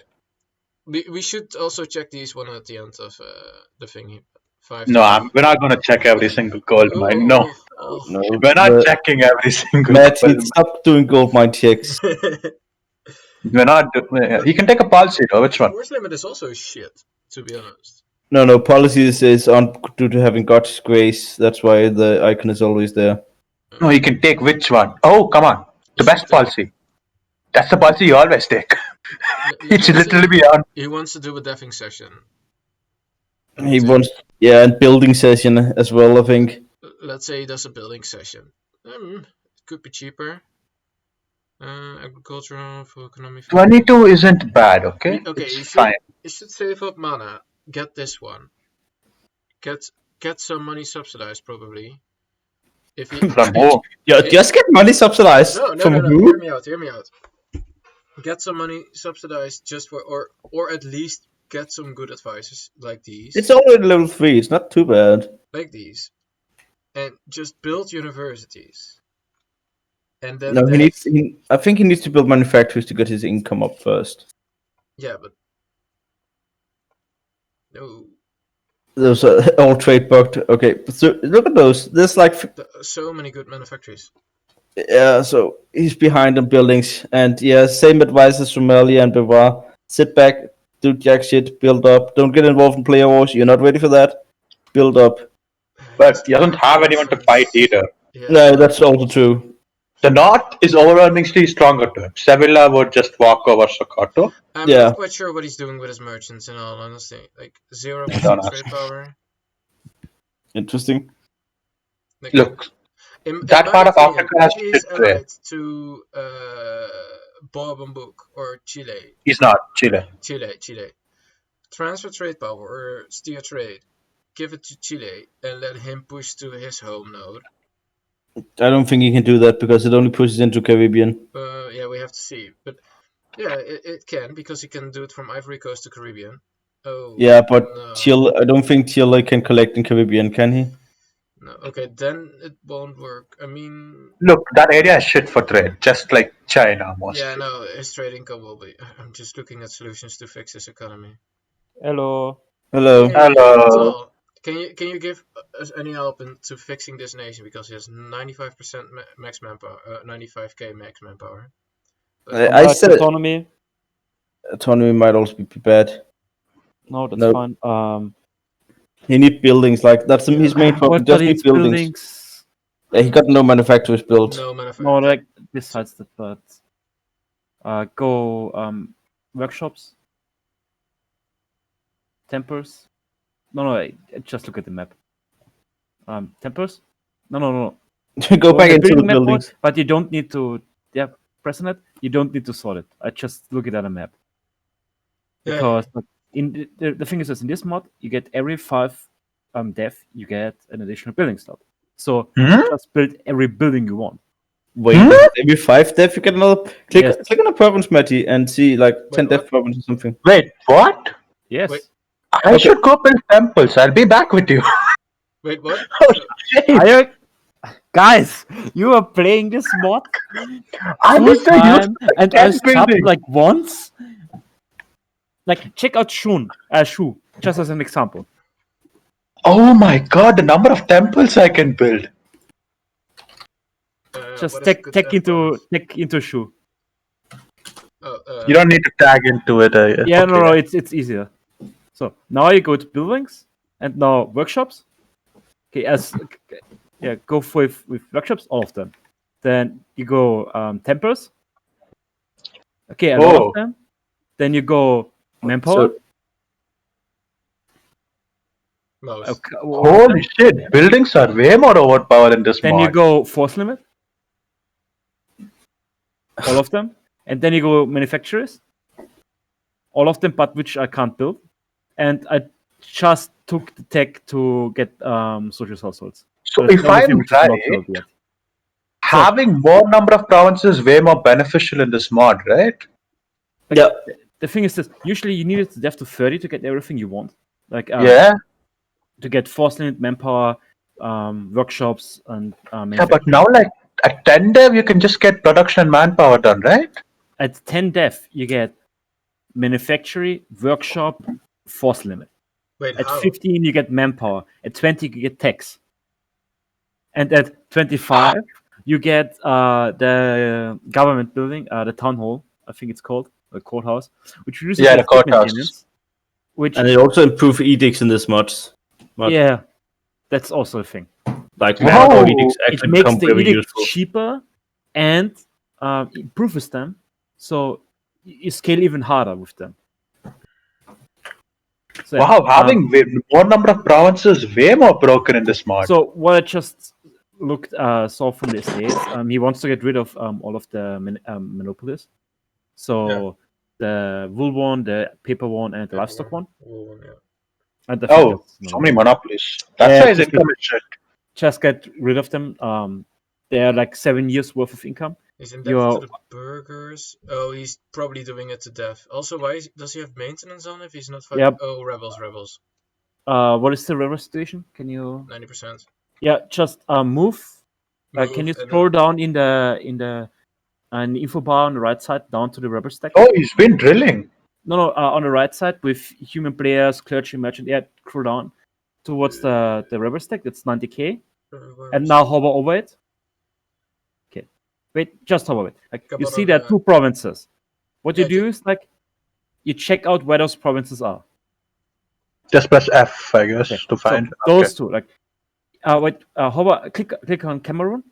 We should also check these one at the end of the thingy. We're not going to check every single gold mine. No, we're not checking every single. Matt, stop doing gold mine checks. We're not. He can take a policy though. Which one? Force limit is also shit, to be honest. No. Policy is on due to having God's grace. That's why the icon is always there. No, he can take which one? Oh, come on. The best policy. That's the policy you always take. It should literally be on. He wants to do a deving session. He wants, and building session as well, I think. Let's say he does a building session. It could be cheaper. Agricultural for economic. 22 isn't bad, okay? Okay, it's fine. You should save up mana. Get this one. Get some money subsidized, probably. If you from who? Just get money subsidized. No. Who? Hear me out. Get some money subsidized just for, or at least get some good advices like these. It's already level 3. It's not too bad. Like these, and just build universities. And then I think he needs to build manufacturers to get his income up first. Yeah, but no. Those are all trade bugged. Okay, so look at those. There's like so many good manufactories. Yeah, so he's behind on buildings, and same advice as Somalia and Bevar. Sit back, do jack shit, build up. Don't get involved in player wars. You're not ready for that. Build up. But he doesn't have anyone to fight either. Yeah. No, that's also true. The North is overwhelmingly stronger to him. Sevilla would just walk over Sokoto. I'm Yeah. not quite sure what he's doing with his merchants, in all honesty. Like, 0% Don't ask trade me. power. Interesting. Like, Look, in that my part of opinion, Africa has if he's shit trade. allied to Bourbon or Chile, He's not. Chile. transfer trade power or steer trade, give it to Chile and let him push to his home node. I don't think he can do that because it only pushes into Caribbean. Yeah, we have to see. But yeah, it can, because he can do it from Ivory Coast to Caribbean. Oh. Yeah, but no. Chile, I don't think Chile can collect in Caribbean, can he? No, okay, then it won't work. I mean, Look, that area is shit for trade, just like China mostly. yeah, no, his trade income will be. I'm just looking at solutions to fix this economy. Hello. Hello. Hey, Hello. Tal, can you give us any help to fixing this nation, because he has 95% max manpower, 95k max manpower. I said autonomy. autonomy might also be bad. No, that's No. fine. He need buildings, like that's his main problem. What Just are need these buildings. buildings? Yeah, he got no manufacturers built. No No, manufacturing. like besides that, but go workshops, tempers. No, just look at the map. Tempers. No. Go back the into the building map mode, buildings. but you don't need to. Yeah, press on it. You don't need to sort it. I just look at the map. Yeah, Because like, in the thing is this, in this mod you get every 5 def you get an additional building slot. So just build every building you want. Wait, every 5 def you get another. Click on a province, Matty, and see like 10 def what? province or something. Wait, what? Yes. Wait. I should go build temples. I'll be back with you. Wait, what? Oh, shit. Guys, you are playing this mod I full missed the time, use and I ten stopped buildings. like once. Like check out Shu, just as an example. Oh my god, the number of temples I can build. Just what is take good into Shu. You don't need to tag into it. Yeah, okay. no, it's easier. So now you go to buildings and now workshops. Okay, go with workshops, all of them. Then you go tempers. Okay, a lot of them. Then you go manpower. Most. Okay, Holy shit, buildings are way more overpowered in this then mod. you go force limit. All of them. And then you go manufacturers. All of them, but which I can't build. And I just took the tech to get social households. So that's if the only I'm thing which is not right, built yet. having more number of provinces is way more beneficial in this mod, right? Yeah. The thing is this: usually you need it to dev to 30 to get everything you want. Like Yeah. to get force limit, manpower, workshops, and Yeah, but now like at 10 dev you can just get production and manpower done, right? at 10 dev you get manufacturing, workshop, force limit. Wait, At how? 15 you get manpower. At 20 you get tax. And at 25 you get the government building, the town hall, I think it's called, the courthouse, which reduces Yeah, your the food courthouse. maintenance. Which And it also improve edicts in this mod. yeah, that's also a thing. Like Wow. manpower edicts It actually makes become the very edict useful. cheaper and improves them, so you scale even harder with them. So, Wow, having more number of provinces is way more broken in this mod. So what I just saw from the estates, he wants to get rid of all of the monopolies. So the wool one, the paper one, and the livestock one. Yeah. And I think that's so many monopolies. That's Yeah, why his income is shit. just get rid of them. They are like 7 years worth of income. He's indebted to the burgers. Oh, he's probably doing it to death. Also, does he have maintenance on if he's not fighting? Yep. Oh, rebels. What is the river situation? Can you? 90%. Yeah, just move. Can you scroll down in the info bar on the right side down to the rubber stack? Oh, he's been drilling. No, on the right side with human players, clergy, merchant. Yeah, scroll down towards the rubber stack. That's 90k. And now hover over it. Okay, wait, just hover it. Like you see, there are 2 provinces. What you do is like you check out where those provinces are. Just press F, I guess, to find those 2. Like, hover. Click on Cameroon,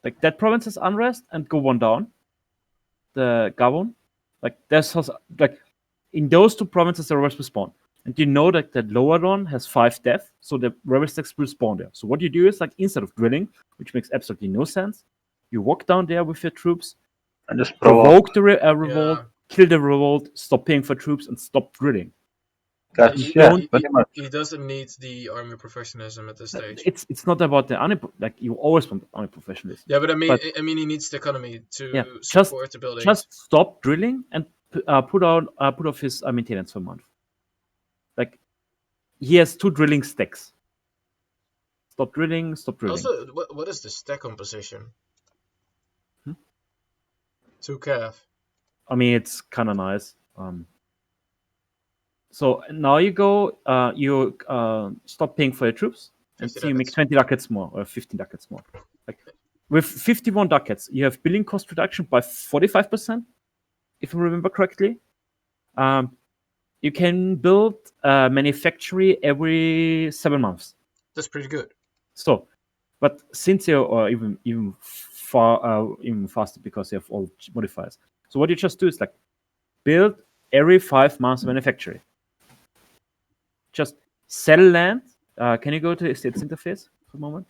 Like that province is unrest and go one down. The Gabon, like in those two provinces the rebels will spawn. And you know that the lower one has 5 death, so the rebel stacks will spawn there. So what you do is like instead of drilling, which makes absolutely no sense, you walk down there with your troops, And just provoke the revolt, Yeah. kill the revolt, stop paying for troops, and stop drilling. That's He, pretty much. he doesn't need the army professionalism at this stage. It's not about the like you always want army professionalism. Yeah, but I mean, he needs the economy to support the buildings. Just stop drilling and put off his maintenance for a month. Like he has 2 drilling stacks. Stop drilling. Also, what is the stack composition? 2 cav. I mean, it's kind of nice. So now you go, you stop paying for your troops, and so you make 20 ducats more or 15 ducats more. Like with 51 ducats, you have building cost reduction by 45%, if I remember correctly. You can build a manufactory every 7 months. That's pretty good. So, but since you're or even faster because you have all modifiers. So what you just do is like build every 5 months manufactory. Just sell land. Can you go to the estates interface for a moment?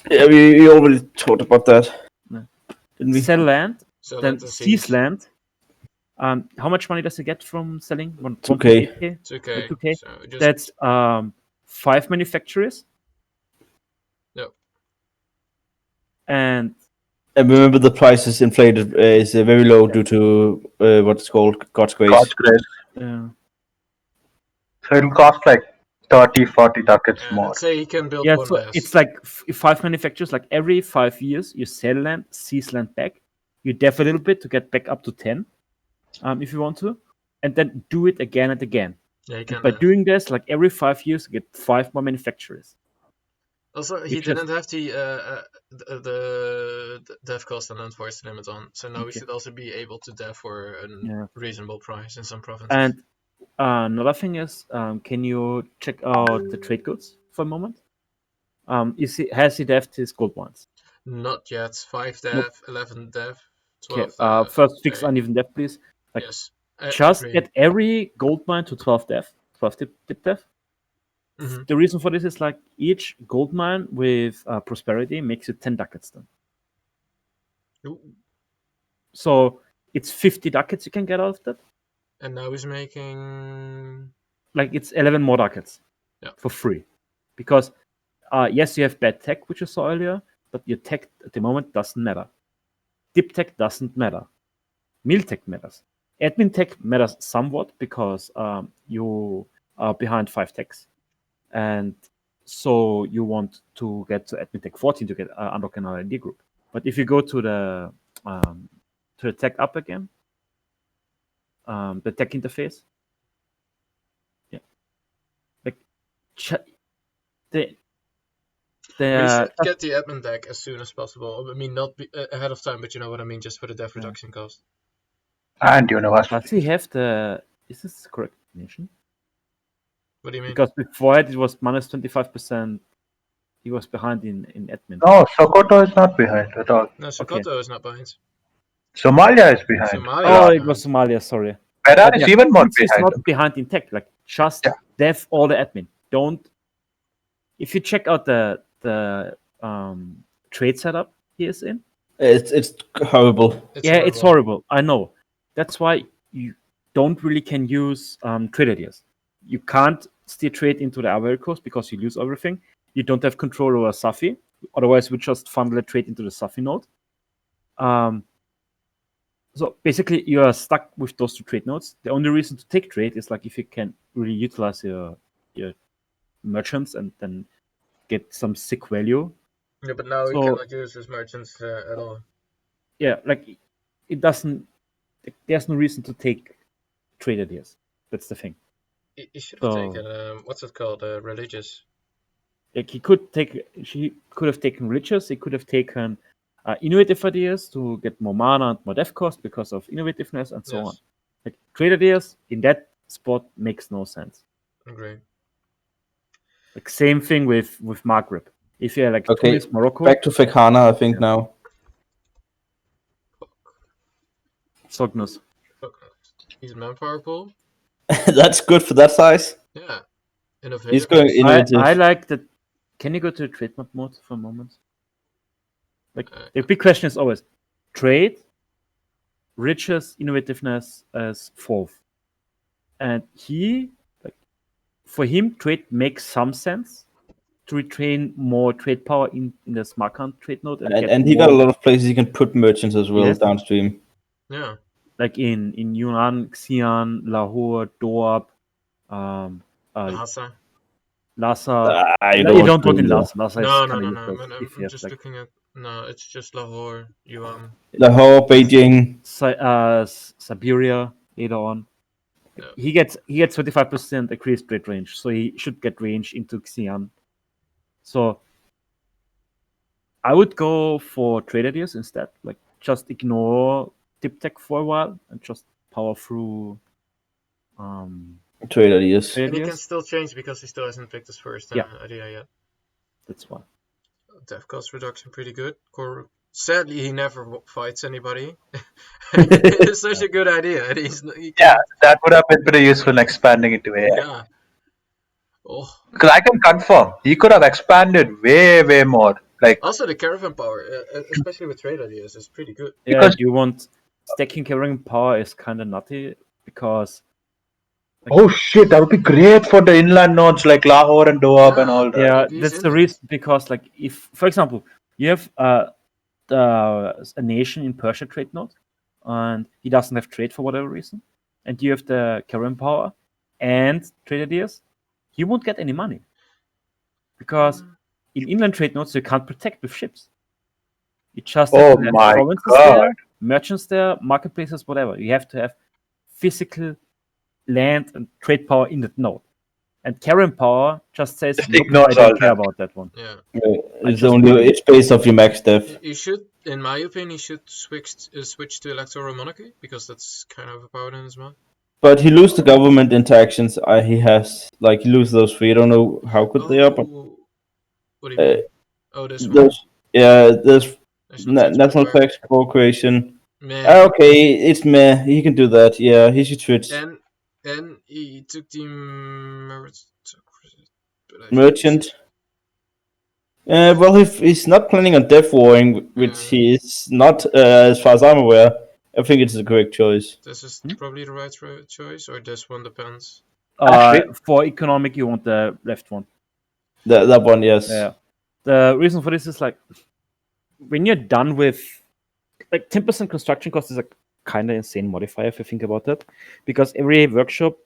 Yeah, we already talked about that. No. Sell land, So then seize land. How much money does he get from selling? 2K. 2K. So just... That's 5 manufacturers. Yep. And remember the price is inflated, is very low due to what's called God's Grace. God's Grace. Yeah. So it'll cost like 30-40 ducats more. Let's say he can build one so less. It's like 5 manufacturers. Like every 5 years, you sell land, seize land back. You dev a little bit to get back up to 10, if you want to, and then do it again and again. Yeah, you can. By doing this, like every 5 years, you get 5 more manufacturers. Also, he didn't have the dev cost and enforce limit on, so now we should also be able to dev for a reasonable price in some provinces. And another thing is, can you check out the trade goods for a moment? Has he dev'd his gold ones? Not yet. 5 dev, 11 dev, 12 dev. First fix uneven dev, please. Like, yes. Just get every gold mine to 12 dev, 12 tip dev. Mm-hmm. The reason for this is like each gold mine with prosperity makes you 10 ducats then. Ooh. So it's 50 ducats you can get out of that. And now he's making... Like it's 11 more ducats for free. Because yes, you have bad tech, which you saw earlier, but your tech at the moment doesn't matter. Dip tech doesn't matter. Mill tech matters. Admin tech matters somewhat because you are behind 5 techs. And so you want to get to admin tech 14 to get unlock an R&D group. But if you go to the tech up again, the tech interface, like we should get the admin deck as soon as possible. I mean, not ahead of time, but you know what I mean, just for the dev reduction cost. And university. Does he have the... Is this the correct nation? What do you mean? Because before it was minus 25%. He was behind in admin. No, Sokoto is not behind at all. No, Sokoto is not behind. Somalia is behind. It was Somalia, sorry. Perak is even more behind. It's not behind in tech. Like, just dev all the admin. Don't... If you check out the trade setup he is in... It's horrible. It's horrible. I know. That's why you don't really can use trade ideas. You can't steer trade into the Ivory Coast because you lose everything. You don't have control over Safi. Otherwise, we just funnel the trade into the Safi node. So basically, you are stuck with those 2 trade nodes. The only reason to take trade is like if you can really utilize your merchants and then get some sick value. Yeah, but now you cannot use his merchants at all. Yeah, like it doesn't. There's no reason to take trade ideas. That's the thing. He should have taken what's it called? Religious. Like he could have taken religious. He could have taken innovative ideas to get more mana and more dev cost because of innovativeness and so on. Like trade ideas in that spot makes no sense. Agree. Like same thing with Maghreb. If you're like Tunis, Morocco. Back to Fekana, I think now. Sognus. He's manpower pool. That's good for that size. Yeah. He's going Innovative. innovative. I like that. Can you go to trade map mode for a moment? Like the big question is always trade, riches, innovativeness as fourth, and for him, trade makes some sense to retain more trade power in the smart contract trade node, And he got a lot of places he can put merchants as well downstream. Yeah. Like in Yunnan, Xi'an, Lahore, Doab, Lhasa. Lhasa. You don't put in Lhasa. Lhasa No. is kind of I'm just looking at. No, it's just Lahore, Yuan. Lahore, Beijing, Siberia later on. Yeah. He gets 35% increased trade range, so he should get range into Xi'an. So I would go for trade ideas instead. Like just ignore tip tech for a while and just power through trade ideas. And he can still change because he still hasn't picked his first idea yet. That's why. Dev cost reduction pretty good. Sadly, he never fights anybody. It's such a good idea. And that would have been pretty useful in expanding into AI. Yeah. Oh. Because I can confirm, he could have expanded way more. Like also, the caravan power, especially with trade ideas, is pretty good. Yeah, because you want stacking caravan power is kind of nutty because. Oh shit, that would be great for the inland nodes like Lahore and Doab and all that. Yeah, that's the reason because, like, if, for example, you have a nation in Persia trade node, and he doesn't have trade for whatever reason, and you have the caravan power and trade ideas, he won't get any money because in inland trade nodes you can't protect with ships. You just have to have provinces there, merchants there, marketplaces, whatever. You have to have physical land and trade power in that node. And caravan power just says, nope, I don't care about that one. Yeah. It's based off your max dev. You should, in my opinion, you should switch to electoral monarchy because that's kind of a power in as well. But he loses the government interactions. He has he loses those three. I don't know how good they are. But what do you mean? This one. There's national tax procreation. Okay, it's meh. He can do that. Yeah, he should switch. And he took the merchant. Well, if he's not planning on death warring, which he is not, as far as I'm aware, I think it's the correct choice. This is probably the right choice, or this one depends. For economic, you want the left one. That one, yes. Yeah. The reason for this is when you're done with 10% construction cost is a kind of insane modifier if you think about it, because every workshop,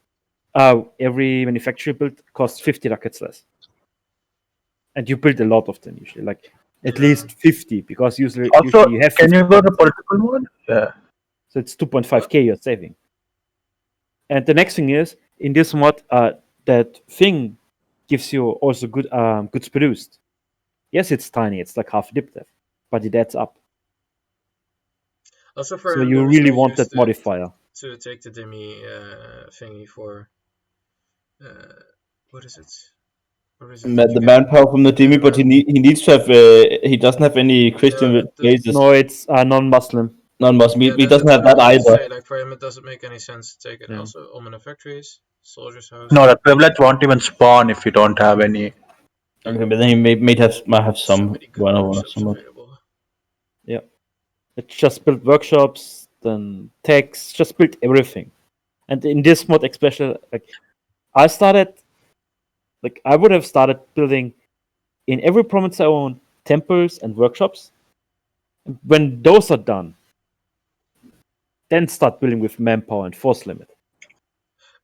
every manufacturer built costs 50 ducats less, and you build a lot of them usually, at least 50, because usually you have. Can you go to political mode? Yeah. So it's 2.5k you're saving. And the next thing is in this mod, that thing gives you also goods produced. Yes, it's tiny. It's like half dip dev, but it adds up. Also so you really want that modifier to take the Demi thingy for what is it? The manpower from the Demi, but he needs to have. He doesn't have any Christian bases. No, it's non-Muslim. Non-Muslim. He doesn't have that either. For him, it doesn't make any sense to take it. Yeah. Also, Omen factories, soldiers' house. No, the privilege won't even spawn if you don't have any. Okay, but then he might have some one or some. Yeah. It's just built workshops, then techs, just built everything. And in this mod especially, I would have started building in every province I own temples and workshops. When those are done, then start building with manpower and force limit.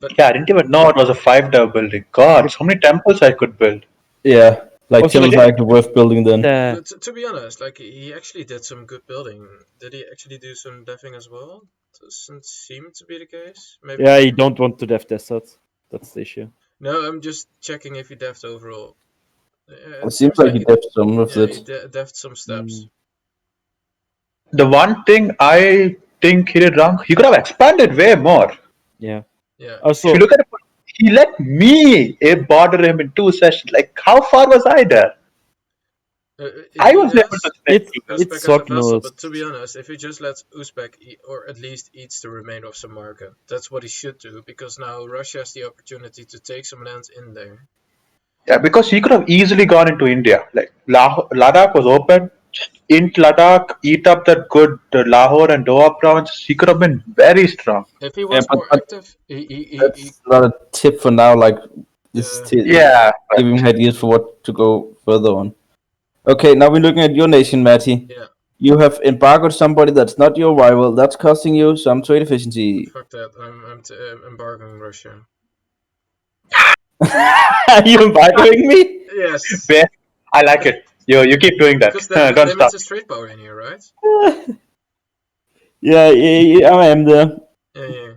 I didn't even know it was a 5-dev building. God, so many temples I could build. Yeah. Temples worth building then. To be honest, he actually did some good building. Did he actually do some deving as well? Doesn't seem to be the case. Maybe. Yeah, you don't want to dev deserts. That's the issue. No, I'm just checking if he deved overall. It seems like he deved some of it. He deved some steps. The one thing I think he did wrong, he could have expanded way more. Yeah. Yeah. Also, if you look at it, he let me border him in 2 sessions. How far was I there? I was able to split. It's Uzbek as a vassal, Sognos. but to be honest, if he just lets Uzbek eat, or at least eats the remainder of Samarkand, that's what he should do, because now Russia has the opportunity to take some lands in there. Yeah, because he could have easily gone into India. Like Ladakh was open. In Ladakh, eat up that good Lahore and Doha provinces. He could have been very strong. If he was more but active, that's not a tip for now. Like this, Yeah, but giving ideas for what to go further on. Okay, now we're looking at your nation, Matty. yeah, You have embargoed somebody that's not your rival. That's costing you some trade efficiency. fuck that. I'm embargoing Russia. Are you embargoing me? Yes, yeah, I like it. You keep doing that. because that Don't limits stop. his trade power in here, right? Yeah, I am there. Yeah.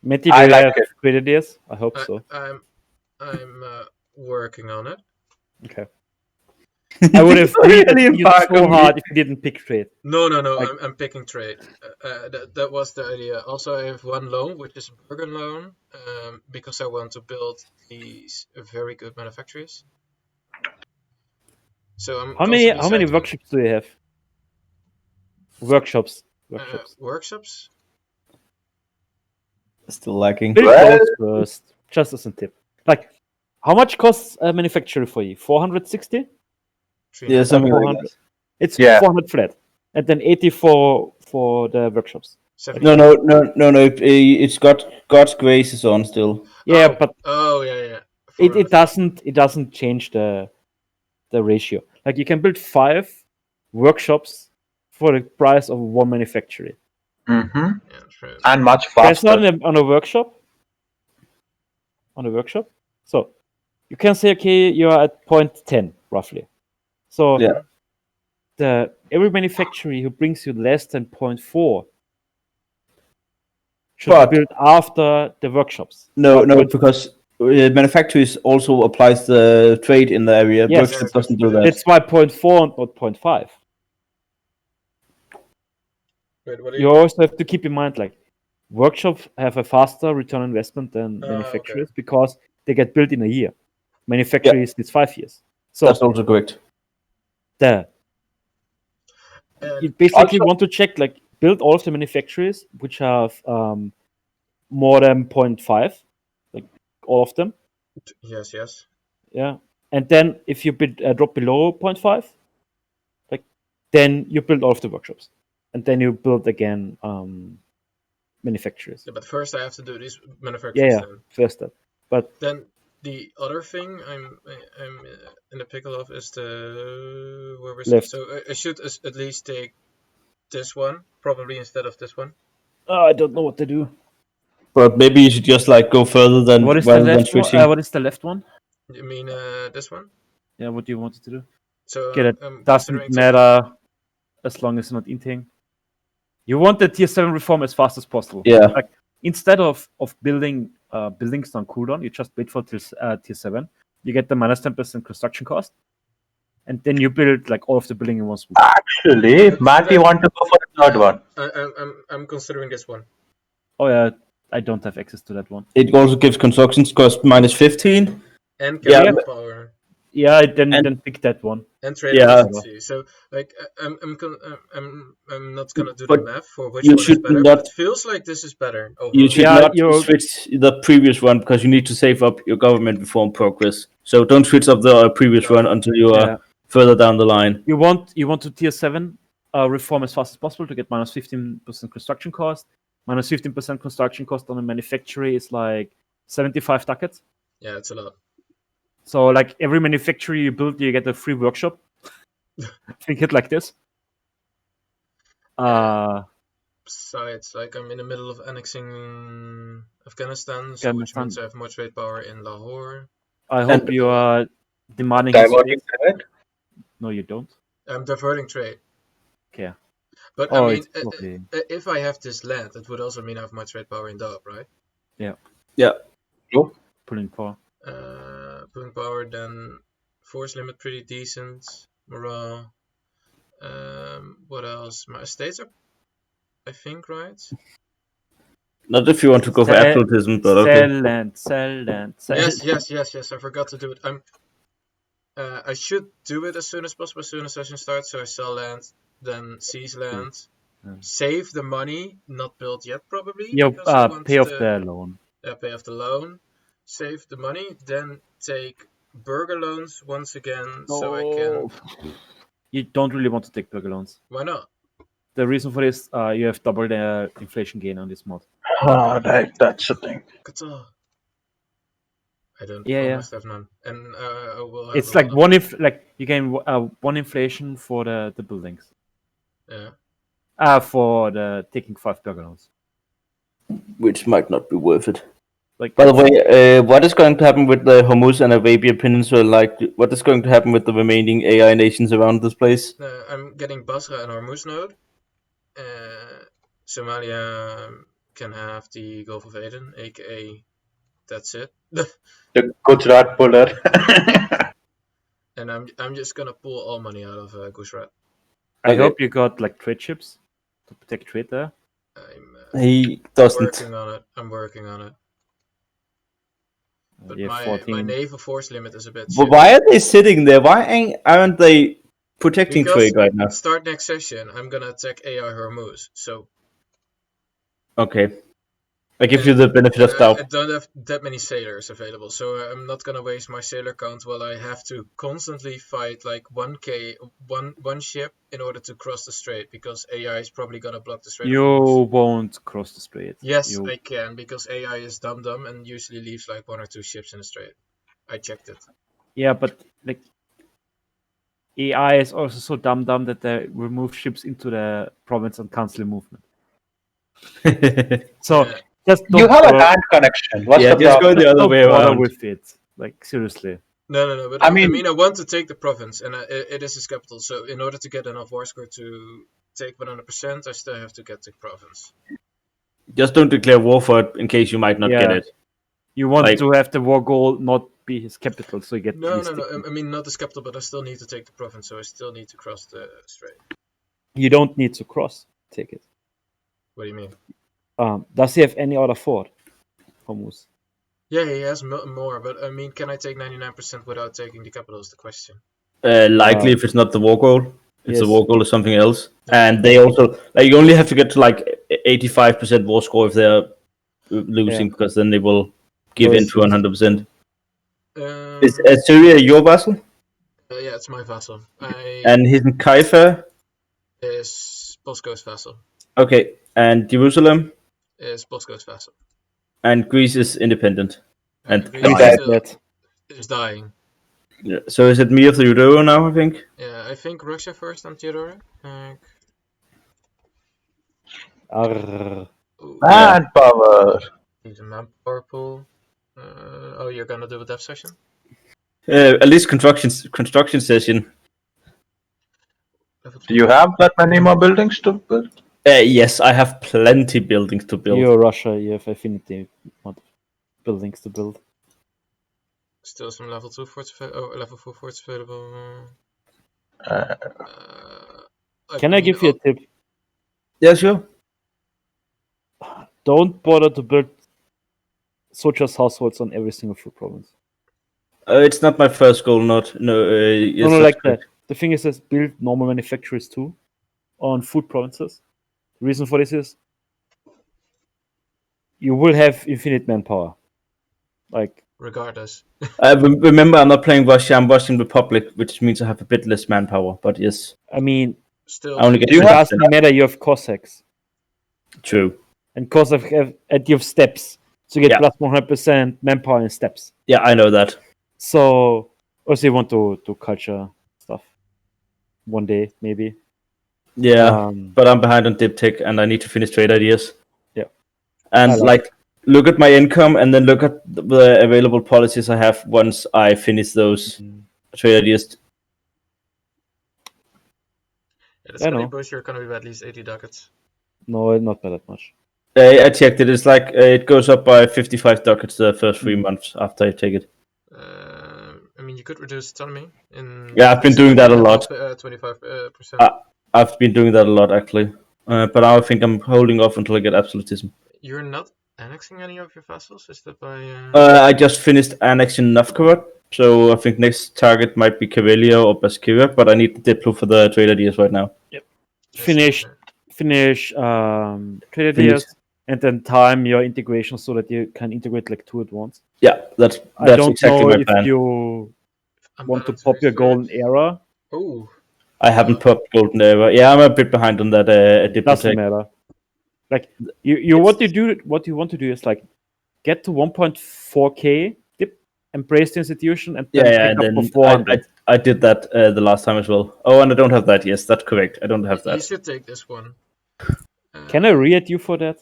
Matty, do I you like have it. great ideas? I hope so. I'm working on it. Okay. I would have Really beaten you so embargoing me. hard if you didn't pick trade. No. Like- I'm picking trade. That was the idea. Also, I have one loan, which is a Bergen loan, because I want to build these very good manufacturers. So I'm How many constantly cycling. workshops do you have? Workshops. Workshops? Still lacking. Build Well- those first, just as a tip. Like, how much costs a manufacturer for you? 460? Yeah, something like 400. that. It's Yeah. 400 flat, and then 80 for the workshops. 70. No. It's got God's grace is on still. Yeah, Oh, but yeah. it doesn't change the ratio. Like, you can build 5 workshops for the price of one manufacturer. Mm-hmm. Yeah, true. And much That's not faster. on a workshop. So you can say, okay, you are at 0.10 roughly. So Yeah. every manufacturer who brings you less than 0.4 should But- be built after the workshops. No, because manufacturers also applies the trade in the area. Yes. Workshop doesn't do that. That's why 0.4 and not 0.5. Wait, what do You also have to keep in mind, like, workshops have a faster return on investment than okay. manufacturers because they get built in a year. Manufacturers needs 5 years. So That's also correct. you And basically Also- want to check, like, build all of the manufacturers which have more than 0.5, like all of them. yes. Yeah, and then if you drop below 0.5, like, then you build all of the workshops, and then you build again manufacturers. Yeah, but first I have to do these manufacturers. Yeah, Then. first step. But Then the other thing I'm in the pickle of is the where was it? Left. So I should at least take this one probably instead of this one. I don't know what to do. But maybe you should just like go further than What is the rather than left one? switching. What is the left one? You mean this one? Yeah, what do you want it to do? So Okay, that I'm doesn't considering matter as long as it's not inting. You want the tier 7 reform as fast as possible. Yeah. Like, instead of building buildings on cooldown, you just wait for tier 7. You get the minus 10% construction cost, and then you build like all of the building in one swoop. Actually, Matty want to go for the third one. I'm considering this one. Oh yeah, I don't have access to that one. It also gives construction cost minus 15. And Yeah, capital power Yeah, then And- pick that one. and trade Yeah. efficiency. So like I'm not gonna do the But math for which you one is should better, not- but it feels like this is better. Overall. You should Yeah, not you're- switch the previous one because you need to save up your government reform progress. So don't switch up the previous one until you are Yeah. further down the line. You want to tier 7 reform as fast as possible to get minus 15% construction cost. Minus 15% construction cost on a manufacturer is like 75 ducats. Yeah, it's a lot. So like every manufacturer you build, you get a free workshop. Think it like this. Besides, like I'm in the middle of annexing Afghanistan, so which Afghanistan. means I have more trade power in Lahore. I hope you are demanding his Diverting trade. it. No, you don't. I'm diverting trade. Okay. But Oh, I mean, it's probably... if I have this land, it would also mean I have more trade power in Dub, right? pulling power. Pulling power, then force limit pretty decent. Morale. What else? My estates are, I think, right? Not if you want to go for Sell- absolutism, but okay. Sell land. Yes. I forgot to do it. I should do it as soon as possible, as soon as session starts. So I sell land, then seize land, save the money, not build yet probably. You because I want pay off to, the loan. pay off the loan, save the money, then take burger loans once again, so I can. You don't really want to take burger loans. Why not? The reason for this, you have double the inflation gain on this mod. That's the thing. Qatar. I don't. Yeah, yeah. Almost have none, and I will have It's a like lot of- one if like you gain one inflation for the buildings. Yeah. For the taking 5 burger loans. Which might not be worth it. Like, By the way, what is going to happen with the Hormuz and Arabia Peninsula? Like, what is going to happen with the remaining AI nations around this place? I'm getting Basra and Hormuz node. Somalia can have the Gulf of Aden, aka that's it. The Gujarat puller. And I'm just gonna pull all money out of Gujarat. I Okay. hope you got like trade ships to protect trade there. I'm He doesn't. working on it. I'm working on it. But You have my 14. naval force limit is a bit. But shit. why are they sitting there? Why aren't they protecting Because trade right now? Start next session. I'm gonna attack AI Hormuz. So Okay. I give you the benefit of I doubt. don't have that many sailors available, so I'm not gonna waste my sailor count while I have to constantly fight like one ship in order to cross the strait, because AI is probably gonna block the strait. of You Hormuz. won't cross the strait. Yes, You- I can, because AI is dumb and usually leaves like 1 or 2 ships in the strait. I checked it. Yeah, but like AI is also so dumb that they remove ships into the province and cancel movement. So Yeah. just don't You have a bother- land connection. What's Yeah, the just go problem? the other don't way bother around. with it. Like seriously. No, but I I mean- mean, I want to take the province, and it is its capital. So in order to get enough war score to take 100%, I still have to get the province. Just don't declare war for it in case you might not get Yeah. it. You want Like- to have the war goal not be his capital, so you get No. least victims. I mean, not its capital, but I still need to take the province, so I still need to cross the strait. You don't need to cross. Take it. What do you mean? Does he have any other fort? Hormuz. Yeah, he has more, but I mean, can I take 99% without taking the capital is the question. Likely, if it's not the war goal. If the Yes. war goal is something else. And they also, like, you only have to get to like 85% war score if they're losing, Yeah. because then they will give in Yes. to 100%. Um, Is Syria your vassal? yeah, it's my vassal. And isn't Kaifa? Is Bosco's vassal. Okay. And Jerusalem? Is Bosco's vassal. And Greece is independent. And Greece dying. is dying. Yeah. So is it me of the Euro now, I think? Yeah, I think Russia first and Theodora. Arrgh. Manpower. Need a manpower pool. Oh, you're gonna do a dev session? At least construction session. Do you have that many more buildings to build? Yes, I have plenty buildings to build. You're Russia, you have affinity mod buildings to build. Still some level 2 forts level 4 forts available. Can I give you a tip? Yeah, sure. Don't bother to build soldiers' households on every single food province. It's not my first goal, yes, No, that's like correct. that. The thing is, build normal manufacturers too on food provinces. The reason for this is you will have infinite manpower. Like, Regardless. Remember, I'm not playing Russia, I'm Russian Republic, which means I have a bit less manpower, but yes. I mean, Still. I only get it 20%. doesn't matter. You have Cossacks, True. and Cossacks have you have steps, so you get Yeah. plus 100% manpower in steps. Yeah, I know that. So, also, you want to do culture stuff one day, maybe. Yeah, but I'm behind on Dip Tech and I need to finish trade ideas. Yeah. And I like look at my income and then look at the available policies I have once I finish those trade ideas. Yeah, that's I gonna know. be bush, you're gonna be at least 80 ducats. No, not by that much. I checked it. It's like it goes up by 55 ducats the first 3 months after I take it. I mean, you could reduce autonomy. Yeah, I've been doing that a lot. 25%. I've been doing that a lot actually, but now I think I'm holding off until I get absolutism. You're not annexing any of your vassals? Is that by... I just finished annexing Novgorod, So I think next target might be Cavellia or Basquiat, but I need the Diplo for the trade ideas right now. Finish trade ideas, and then time your integration so that you can integrate like 2 at once. Yeah, that's I don't exactly know my if plan. you I'm want to about pop your refresh. golden era. Oh, I haven't popped Golden Era. Yeah, I'm a bit behind on that Diplo Doesn't tech. matter. Like you what you want to do is like get to 1.4k dip, embrace the institution, and then Yeah, pick and up then for 400. I did that the last time as well. Oh, and I don't have that. Yes, that's correct. I don't have you that. should take this one. Can I re-add you for that?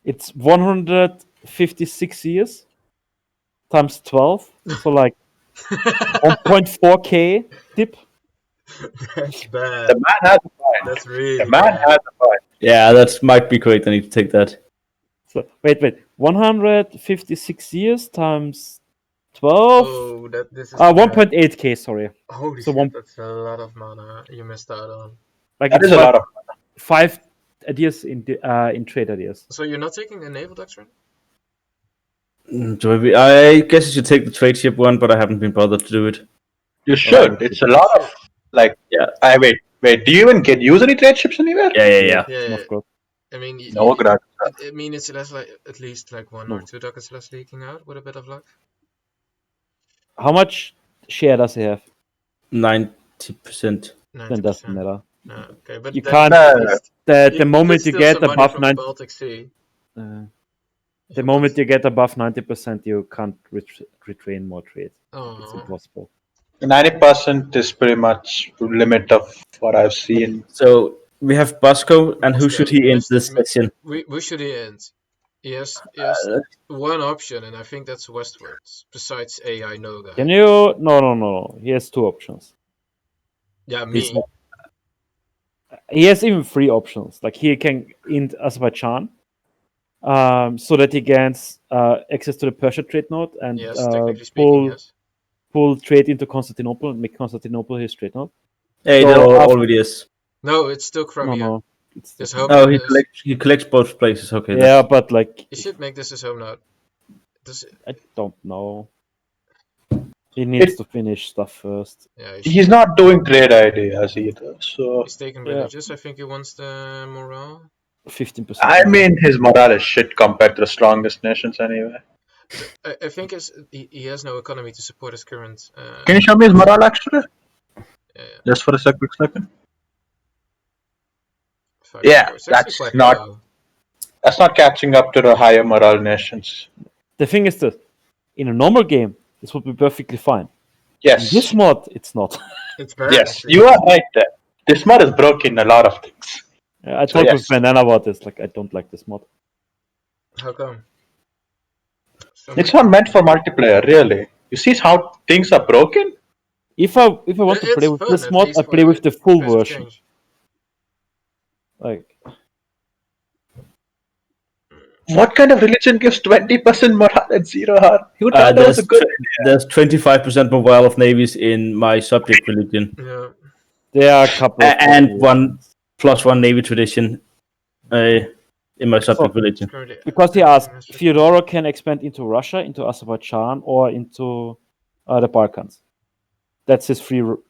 It's 156 years times 12, so like 1.4k dip. That's bad. The man has a point. That's really The man bad. has a point. Yeah, that might be correct. I need to take that. So wait, 156 years times 12. Oh, this is bad. 1.8k. Sorry, Holy so shit, that's a lot of mana you missed out on. like That it's is a lot of. 5 ideas in trade ideas. So you're not taking a naval doctrine? I guess I should take the trade ship one, but I haven't been bothered to do it. You should. It's a lot of like. Yeah. Wait. Do you even use any trade ships anywhere? Yeah. Yeah, Of course. I mean, No, God. I mean, it's less like at least like 1 or 2 ducats less leaking out with a bit of luck. How much share does he have? 90%. 90%. Then doesn't matter. Okay, but You then can't- at least The moment you steal get some money above from 90, Baltic Sea. the moment you get above 90%, you can't retrain more trade. It's Oh, impossible. 90% is pretty much the limit of what I've seen. So we have Bosco, and who should he end Mr. this session? we should he end? Yes, one option, and I think that's westwards. Besides AI no guy. Can you? No. He has 2 options. Yeah, He's me. not- He has even 3 options. Like he can end Azerbaijan, so that he gains access to the Persia trade node and Yes, technically speaking, yes. pull trade into Constantinople and make Constantinople his trade node. Hey, So that after- already is. No, it's still Crimea. No. It's Just different. hope Oh, it is. he collects both places. Okay. Yeah, but like You should make this his home node. I don't know. He needs to finish stuff first. Yeah, He's not doing trade ideas either. So he's taking Yeah. religious. I think he wants the morale. 15%. I mean, his morale is shit compared to the strongest nations anyway. I think he has no economy to support his current. Can you show me his morale actually? Yeah, Just for a quick second. 5 Yeah, scores. It's actually that's quite not- low. That's not catching up to the higher morale nations. The thing is that in a normal game, this would be perfectly fine. Yes. In this mod, it's not. It's bad. Yes, actually. you are right there. This mod is broken a lot of things. I talked yes. with Banana about this. Like, I don't like this mod. How come? It's not meant for multiplayer, really. You see how things are broken? If I want to It's play with fun, this at mod, least I for play with the full pace of version. change. Like, What kind of religion gives 20% morale at 0 heart? Who thought that was a good idea? There's 25% mobile of navies in my subject religion, Yeah. there are a couple of and ways. 1+1 navy tradition in my subject religion. Currently, Because he asked, Fyodoro can expand into Russia, into Azerbaijan, or into the Balkans. That's his free route.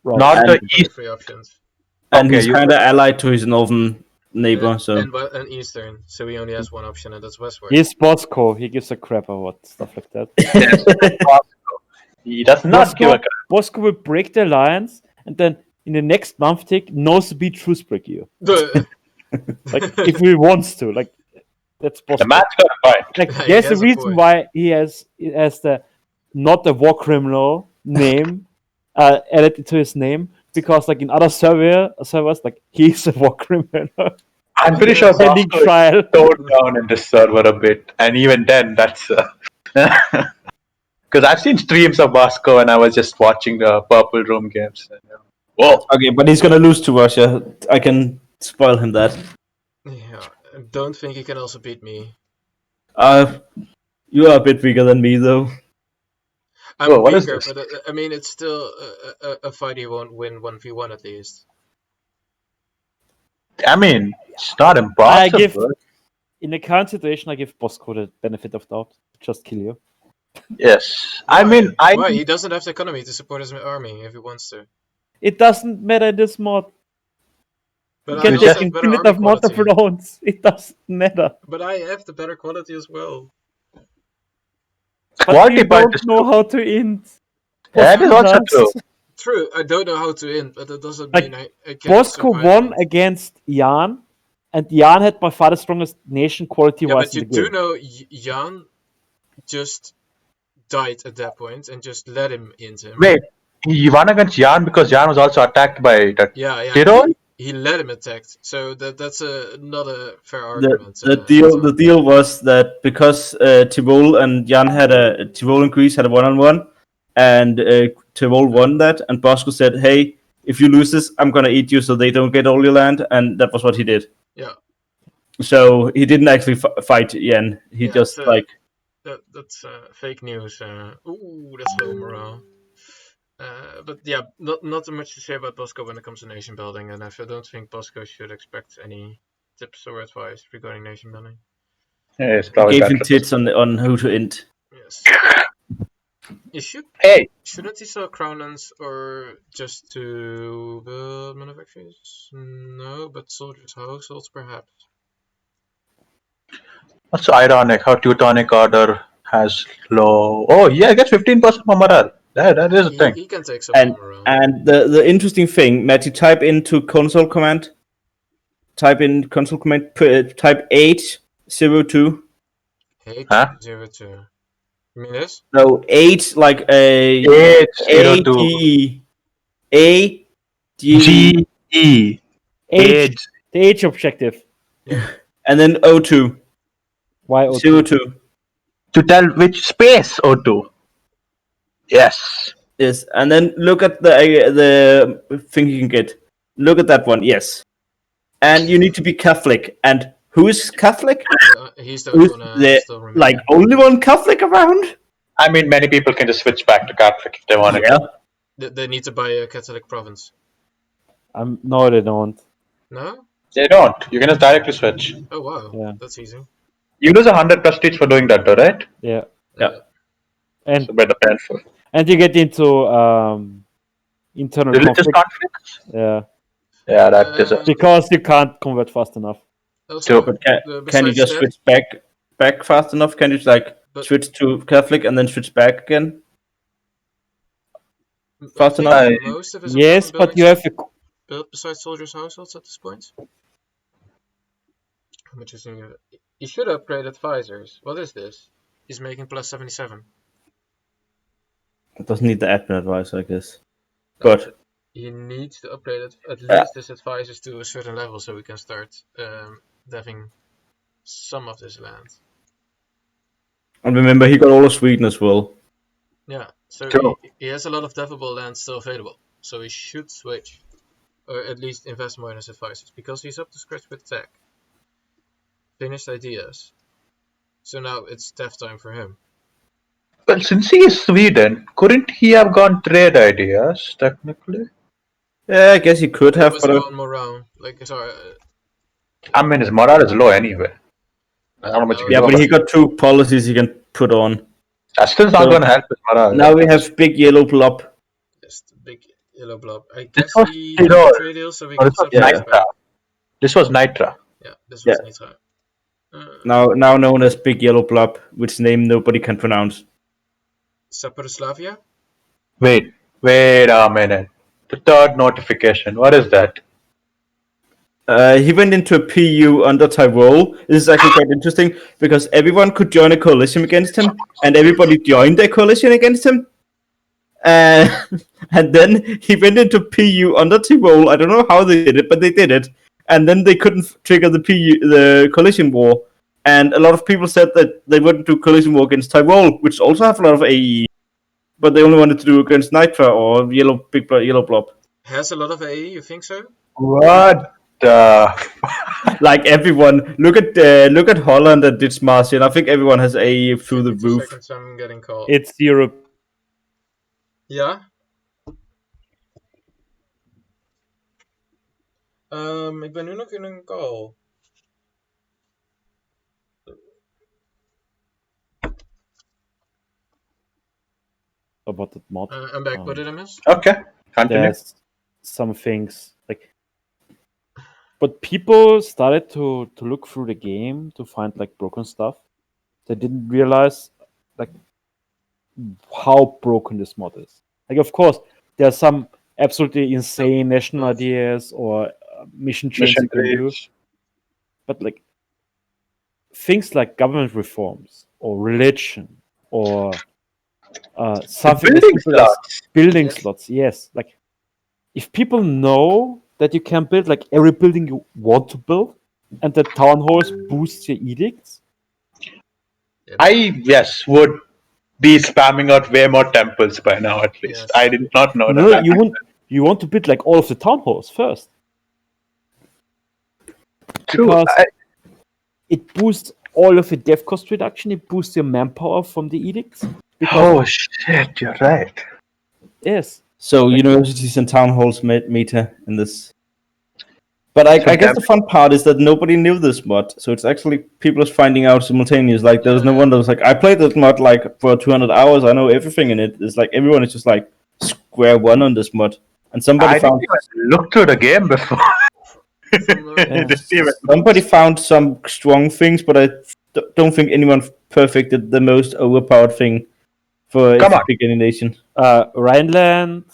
Not And- the East. East. 3 options. And Okay, he's you- kind of allied to his northern neighbor, so And Eastern, so he only has one option, and that's westward. He's Bosco. He gives a crap about stuff like that. He does not give a Bosco will break the alliance, and then in the next month tick, no speed truce break you. Like, if he wants to. Like, that's The Bosco. man's got a point. Like, He there's a has a reason point. why he has the not a war criminal name added to his name, because like in other servers, like he's a war criminal. I'm pretty sure Pending Bosco is trial. toned down in this server a bit, and even then, that's because I've seen streams of Bosco, and I was just watching the Purple Room games. And, whoa! okay, but he's gonna lose to Russia. I can spoil him that. Yeah, I don't think he can also beat me. You are a bit weaker than me, though. I'm Whoa, what is weaker, this? but I mean, it's still a fight he won't win 1v1 at least. I mean, it's not impossible. In the current situation, I give Bosco the benefit of doubt. Just kill you. Yes. Why? I mean, Why? He doesn't have the economy to support his army if he wants to. It doesn't matter this mod. But You I get also the have better infinite army amount of quality. drones. It doesn't matter. But I have the better quality as well. But quality you part don't is know true. how to int. That is Bosco also does. true. True, I don't know how to int, but that doesn't Like, mean I cannot Bosco survive won int. against Jan, and Jan had by far the strongest nation quality Yeah, wise but in you the game. do know Jan just died at that point and just let him int him. Wait, he won against Jan because Jan was also attacked by that Yeah, hero? he let him attacked. So that's not a fair The argument. the at deal all. the deal was that because Tivol and Jan had Tivol and Greece had a 1-on-1, and Tivol won that, and Bosco said, "Hey, if you lose this, I'm gonna eat you, so they don't get all your land," and that was what he did. Yeah. So he didn't actually fight Jan. He Yeah, just so like that's fake news. Ooh, that's low morale. But yeah, not too much to say about Bosco when it comes to nation building, and I don't think Bosco should expect any tips or advice regarding nation building. Yeah, it's probably gave better. him tits on who to int. Yes. You Hey, shouldn't he sell crown lands or just to build manufacturers? No, but soldiers' households perhaps. what's so ironic how Teutonic Order has low. Oh, yeah, I gets 15% more morale. That is a thing. He can take some And more around. and the interesting thing, Matt, you type into console command. Type in console command. Type 802. Huh? 802. You mean this? No, 8 like a 802 A G GE. Age, AIDS. the age objective. Yeah. and then O2. Why 02. To tell which space O2. Yes. Yes, and then look at the thing you can get. Look at that one. Yes, and you need to be Catholic. And who is Catholic? He's the Who's only one the still remaining. like only one Catholic around? I mean, many people can just switch back to Catholic if they wanted Yeah. to. They need to buy a Catholic province. No, they don't. No? They don't. You can just directly switch. Oh wow, Yeah. that's easy. You lose 100 prestige for doing that, though, right? Yeah, Yeah. and So better painful. you get into internal Religious conflict. conflicts? Yeah, Yeah, that is a. because you can't convert fast enough. Also, But can you besides just that, switch back fast enough? Can you like But- switch to Catholic and then switch back again? I Fast think enough? most of his Yes, important but you buildings have a built besides soldiers' households at this point. How much is he? He should upgrade advisors. What is this? He's making plus 77. It doesn't need the admin advice, I guess. But He needs to upgrade at least his advisors to a certain level so we can start deving some of this land. and remember, he got all of Sweden as well. Yeah, so True. he has a lot of devable land still available. So he should switch, or at least invest more in his advisors, because he's up to scratch with tech. Finished ideas. So now it's dev time for him. Well, since he is Sweden, couldn't he have gone trade ideas, technically? Yeah, I guess he could It have, was but one more round. Like, sorry. I mean, his morale is low anyway. I don't know how much you can yeah, do but about he it. got 2 policies he can put on. That's still not So- going to help his morale. Now we have big yellow blob. Just big yellow blob. I guess was he Tirol. did the trade deal so we Oh, can this was separate Yeah. it Nitra. back. This was Nitra. Yeah, this was Yeah. Nitra. Now known as big yellow blob, which name nobody can pronounce. Saporoslavia? Wait a minute. The third notification. What is that? He went into a PU under Tyrol. This is actually quite interesting because everyone could join a coalition against him, and everybody joined a coalition against him. And then he went into PU under Tyrol. I don't know how they did it, but they did it. And then they couldn't trigger the coalition war. And a lot of people said that they wouldn't do coalition war against Tyrol, which also have a lot of AE, but they only wanted to do against Nitra or yellow blob. Has a lot of AE, you think so? What the? Like everyone, look at Holland and its Martian. I think everyone has AE through the Give me 2 roof. seconds, I'm getting called. it's Europe. Ja? Ik ben nu nog in een call. about that mod. I'm back. What did I miss? Okay, continue. There's some things like, but people started to look through the game to find like broken stuff. They didn't realize like how broken this mod is. Like, of course, there are some absolutely insane national ideas or mission chains you can do, but like things like government reforms or religion or something as building simple as slots. building Yes. slots. Yes, like if people know that you can build like every building you want to build, and the town halls boost your edicts. I would be spamming out way more temples by now. At least Yes. I did not know No, that. you want to build like all of the town halls first. True. Because it boosts all of your dev cost reduction. It boosts your manpower from the edicts. Oh shit! You're right. Yes. So universities and town halls meta in this. But I guess the fun part is that nobody knew this mod, so it's actually people are finding out simultaneous. Like there was no one that was like, I played this mod like for 200 hours. I know everything in it. It's like everyone is just like square one on this mod, and somebody found. Didn't even look through the game before. Somebody found some strong things, but I don't think anyone perfected the most overpowered thing for a beginning nation. Rhineland.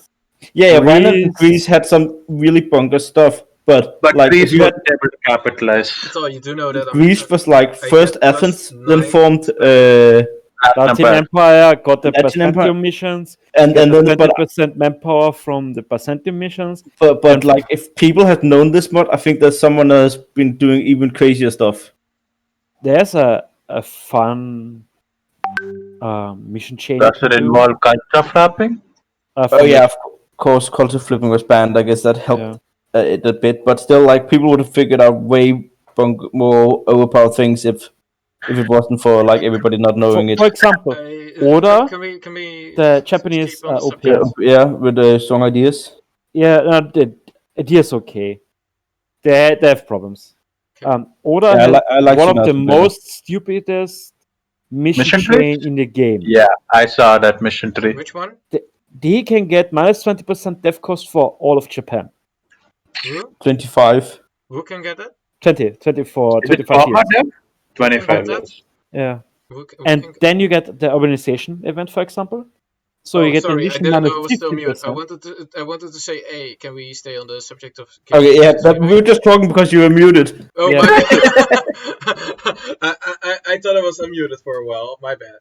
Yeah, Rhineland and Greece had some really bonkers stuff. But like, Greece wasn't able to capitalize. So you do know that Greece was like first Athens, then formed Latin Empire, got the Latin Empire. Byzantium missions, and then 20% manpower from the Byzantium missions. But like, if people had known this mod, I think that someone has been doing even crazier stuff. There's a fun mission chain. Does it involve culture flapping? Oh yeah, of course, culture flipping was banned. I guess that helped it a bit, but still, like, people would have figured out way more overpowered things if it wasn't for like everybody not knowing it. For example, Oda, can we the Japanese OP. Yeah, with the strong ideas. Yeah, the ideas okay. They have problems. Oda has I like one of the most stupidest mission chain in the game. Yeah, I saw that mission tree. Which one? They can get minus 20% dev cost for all of Japan. Who? 25. Who can get that? 20 for 25 years. 25 years. Yeah. Who then you get the urbanization event, for example. So you get the mission minus 50%. I wanted to say, hey, can we stay on the subject of... Okay, yeah, but we were just talking because you were muted. Oh, Yeah. my bad. I thought I was unmuted for a while. My bad.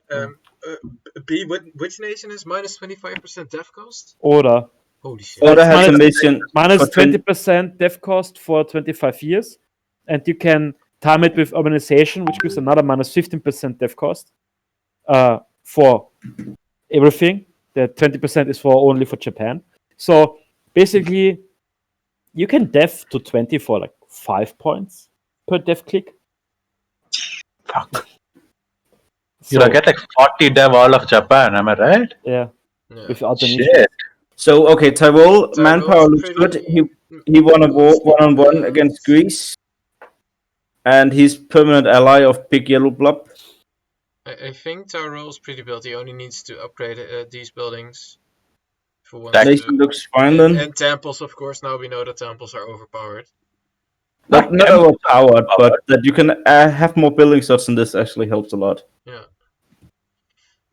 B, which nation is minus 25% dev cost? Oda. Holy shit. Oda has a mission. Minus 20% dev cost for 25 years. And you can time it with urbanization, which gives another minus 15% dev cost for everything. The 20% is only for Japan. So basically, you can dev to 20 for like 5 points per dev click. Fuck. You'll get like 40 dev all of Japan, am I right? Yeah. Without the Shit. So, okay, Tyrol, manpower looks good. He won a war one-on-one against Greece. And he's permanent ally of Big Yellow Blob. I think Tyrol's pretty built. He only needs to upgrade these buildings. Nation looks fine then. And temples, of course. Now we know that temples are overpowered. Not overpowered, but that you can have more building slots, and this actually helps a lot. Yeah.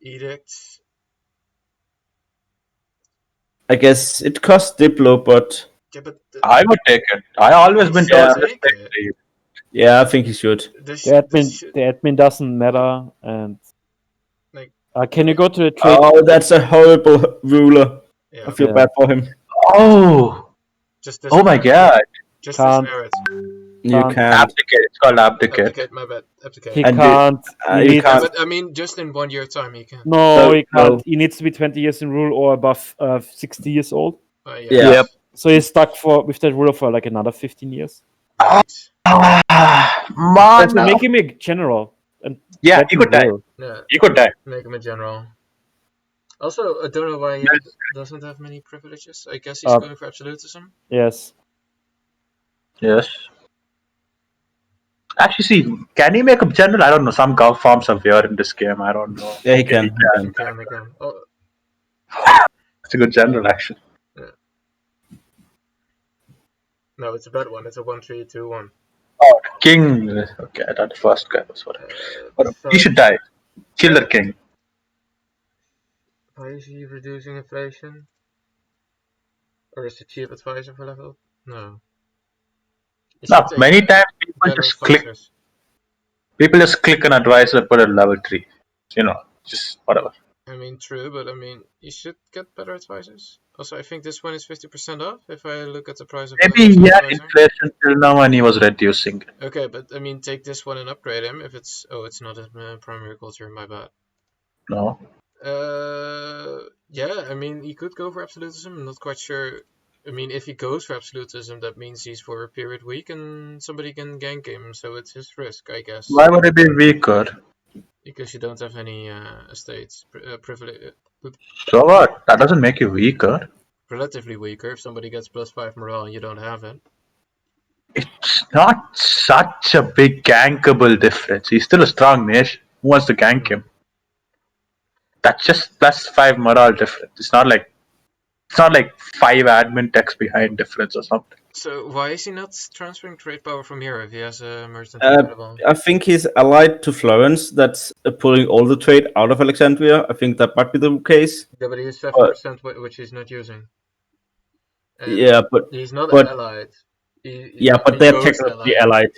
Edicts. I guess it costs Diplo, but... Yeah, but I would take it. I always been told to take it. Yeah, I think he should. The admin doesn't matter, and can you go to the trade? Oh, that's a horrible ruler. Yeah. I feel bad for him. Oh! Oh my god. Just can't. You can't. Abdicate. It's called abdicate. My bad. Abdicate. He can't. You can't. But I mean, just in 1 year time, he can. No, he can't. No. He needs to be 20 years in rule or above 60 years old. Yeah. Yep. So he's stuck with that ruler for like another 15 years. Man, so make him a general. And yeah, he could die. Yeah. He could die. Make him a general. Also, I don't know why he doesn't have many privileges. I guess he's going for absolutism. Yes. Yes. Actually, see, can he make a general? I don't know. Some gov forms are weird in this game. I don't know. Yeah, he can. He can. Oh. It's a good general, actually. No, it's a bad one. It's a 1-3-2-1. Oh, king. Okay, I thought the first guy was whatever. He should die. Killer king. Why is he reducing inflation? Or is the chief advisor for level? No. No, many times people just click. Advisors. People just click an advisor and put it at level 3. Just whatever. I mean, true, but I mean, you should get better advisors. Also, I think this one is 50% off if I look at the price of Maybe he had advisor. inflation till now and he was reducing. Okay, but I mean, take this one and upgrade him if it's... Oh, it's not a primary culture, my bad. No. Yeah, I mean, he could go for absolutism. I'm not quite sure. I mean, if he goes for absolutism, that means he's for a period weak and somebody can gank him, so it's his risk, I guess. Why would it be weaker? Because you don't have any estates. Privilege. So what? That doesn't make you weaker. Relatively weaker if somebody gets +5 morale and you don't have it. It's not such a big gankable difference. He's still a strong nation. Who wants to gank him? That's just +5 morale difference. It's not like 5 admin text behind difference or something. So why is he not transferring trade power from here if he has a merchant available? I think he's allied to Florence. That's pulling all the trade out of Alexandria. I think that might be the case. Yeah, but he has 7% which he's not using. And Yeah, but he's not but- allied. but they're technically allied.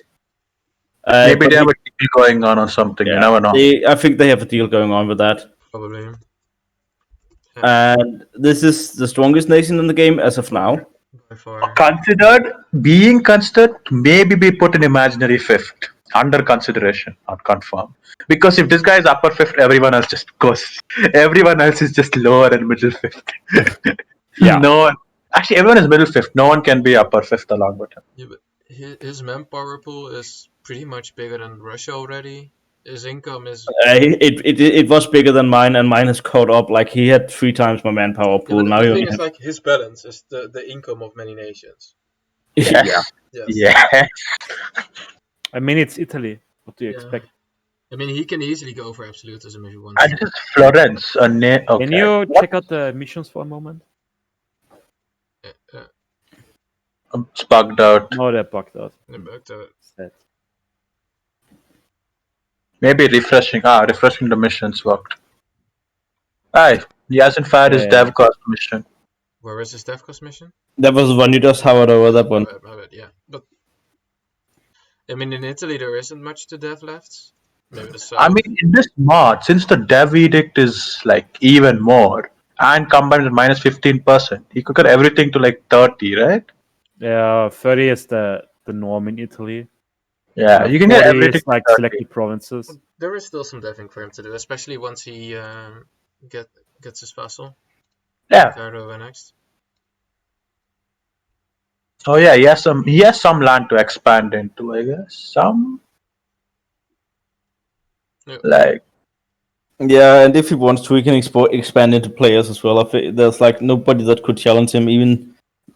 Maybe but they have a deal going on or something. You never know. I think they have a deal going on with that. Probably. And this is the strongest nation in the game as of now. By far. Being considered, maybe be put in imaginary 5th. Under consideration, not confirmed. Because if this guy is upper 5th, everyone else just goes. Everyone else is just lower and middle 5th. Yeah. No one. Actually, everyone is middle 5th. No one can be upper 5th along with him. Yeah, but his manpower pool is pretty much bigger than Russia already. His income is... It was bigger than mine, and mine has caught up. Like, he had 3 times my manpower Yeah, pool. but Now the you thing only is, like, his balance is the income of many nations. have... Yeah. Yes. Yeah. I mean, it's Italy. What do you Yeah. expect? I mean, he can easily go for absolutism if he wants And to. this is Florence. Okay. Can you What? check out the missions for a moment? It's bugged out. No, they're bugged out. Sad. Maybe refreshing. Refreshing the missions worked. Aye, he hasn't fired his Yeah. dev cost mission. Where is his dev cost mission? That was the one you just hovered over, that one. My bad, yeah. But I mean, in Italy there isn't much to dev left. Maybe the south. I mean, in this mod, since the dev edict is like even more and combined with minus 15%, he could get everything to like 30, right? Yeah, 30 is the norm in Italy. Yeah, you can get 40 everything is like to 30. selected provinces. There is still some deving for him to do, especially once he gets his vassal. Yeah. Cairo next. Oh yeah, he has some land to expand into, I guess. Some Yeah. like Yeah, and if he wants to, he can expand into players as well. I think there's like nobody that could challenge him. Even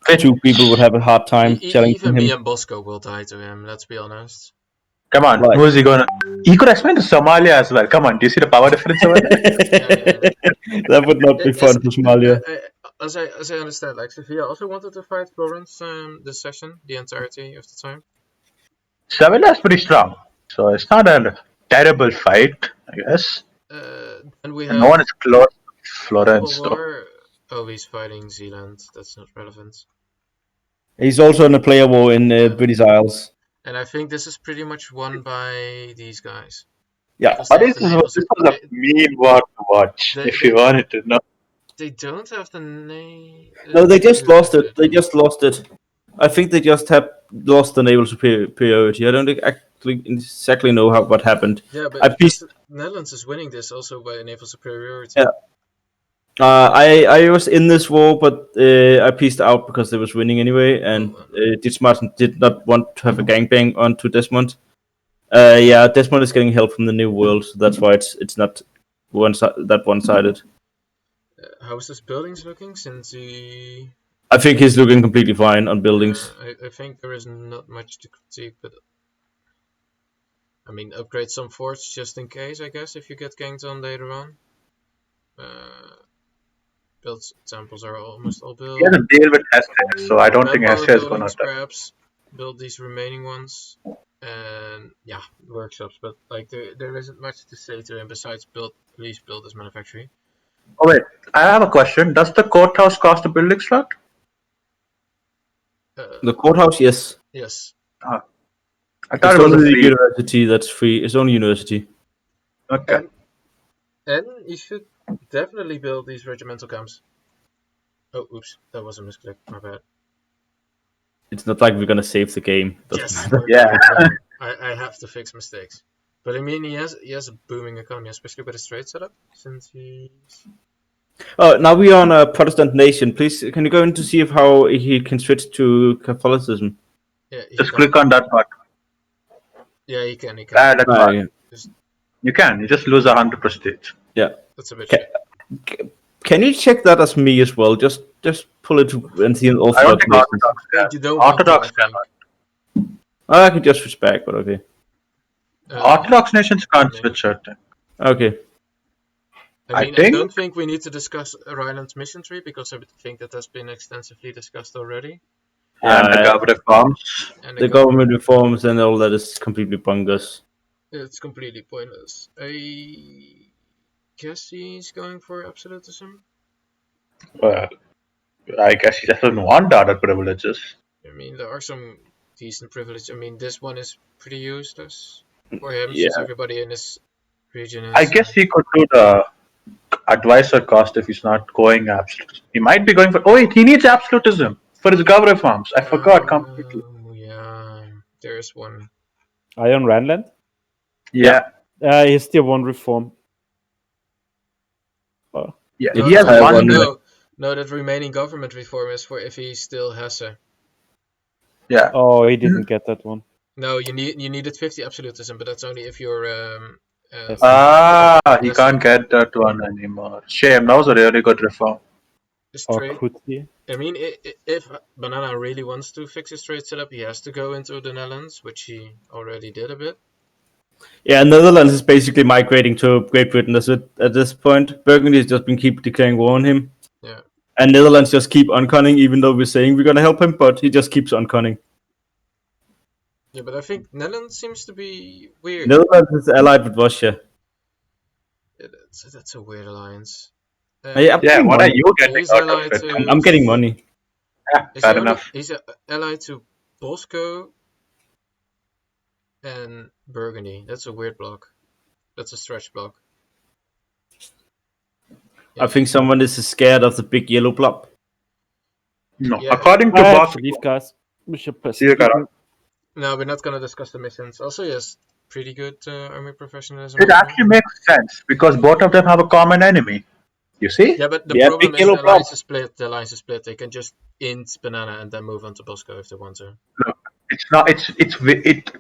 2 people would have a hard time challenging Even him. me and Bosco will die to him. Let's be honest. come on, Right. who is he gonna? He could expand to Somalia as well. Come on, do you see the power difference over there? That would not be fun for Somalia. As I understand, like Sevilla also wanted to fight Florence this session, the entirety of the time. Sevilla is pretty strong, so it's not a terrible fight, I guess. And we have No one is close to Florence, though. war. Oh, he's fighting Zealand. That's not relevant. He's also in a player war in British Isles. And I think this is pretty much won by these guys. Yeah. Because But they have this the was navals- a mean war to watch, They- if you wanted to know. They don't have the name. No, they just lost it. They just lost it. I think they just have lost the naval superiority. I don't actually exactly know what happened. Yeah, but I because the Netherlands is winning this also by naval superiority. Yeah. I was in this war, but I pieced out because they was winning anyway, and Ditsmarten did not want to have a gangbang onto Desmond. Yeah, Desmond is getting help from the New World, so that's why it's not one-sided. How's his buildings looking since he... I think he's looking completely fine on buildings. I think there is not much to critique, but... I mean, upgrade some forts just in case, I guess, if you get ganked on later on. build temples are almost all built. He has a deal with Hesse, so I don't think Manpower Hesse is buildings, gonna. perhaps build these remaining ones, and yeah, workshops. But like there isn't much to say to him besides please build this manufactory. Oh wait, I have a question. Does the courthouse cost a building slot? The courthouse, yes. Yes. I It's thought it was a only the free. university that's free. It's only university. Okay. And you should definitely build these regimental camps. Oh, oops, that was a misclick. My bad. It's not like we're gonna save the game. Doesn't Yes, matter. Yeah. I have to fix mistakes. But I mean, he has a booming economy, especially with his trade setup, since he's... Oh, now we are on a Protestant nation. Please, can you go in to see if how he can switch to Catholicism? Yeah, he Just can. click on that part. Yeah, he can. That part. yeah. You can. You just lose 100 prestige. Yeah. That's a bit Okay. shit. Can you check that as me as well? Just pull it and see an I don't Orthodox think nations. Orthodox can. You don't Orthodox want to, I think. I could just switch back, but okay. Orthodox nations can't maybe. switch it. Okay. I mean, I think- don't think we need to discuss Ryland's mission tree because I think that has been extensively discussed already. And the government farms. And The government reforms and all that is completely bungus. it's completely pointless. I guess he's going for absolutism. Well, I guess he doesn't want other privileges. I mean, there are some decent privileges. I mean, this one is pretty useless for him Yeah. since everybody in this region is. I guess he could do the advisor cost if he's not going absolute. He might be going for. Oh wait, he needs absolutism for his gov reforms. I forgot completely. Yeah, there's one. Iron Randland? Yeah, He's still one reform. yeah. No, He has no, one. no, that remaining government reform is for if he still has a. Yeah. Oh, he didn't get that one. No, you needed 50 absolutism, but that's only if you're Yes. He can't get that one anymore. Shame. That was a really good reform. Or trade. could he? I mean, if Banana really wants to fix his trade setup, he has to go into the Netherlands, which he already did a bit. Yeah, Netherlands is basically migrating to Great Britain at this point. Burgundy has just been keep declaring war on him. Yeah. And Netherlands just keep unconning, even though we're saying we're gonna help him, but he just keeps unconning. Yeah, but I think Netherlands seems to be weird. Netherlands is allied with Russia. Yeah, that's a weird alliance. I'm Yeah, getting what are money. you getting He's out of allied it? to- I'm getting money. Yeah, fair enough. He's allied to Bosco and Burgundy. That's a weird block. That's a stretch block. I think someone is scared of the big yellow blob. No, Yeah. according to I have Boss, to leave, guys. We should press. See you, Karan. No, we're not gonna discuss the missions. Also, yes, pretty good army professionalism. it actually makes sense because both of them have a common enemy. You see? Yeah, but the Yeah, problem big is yellow the blob. alliance is split. The alliance is split. They can just int Banana and then move on to Bosco if they want to. Look, it's not.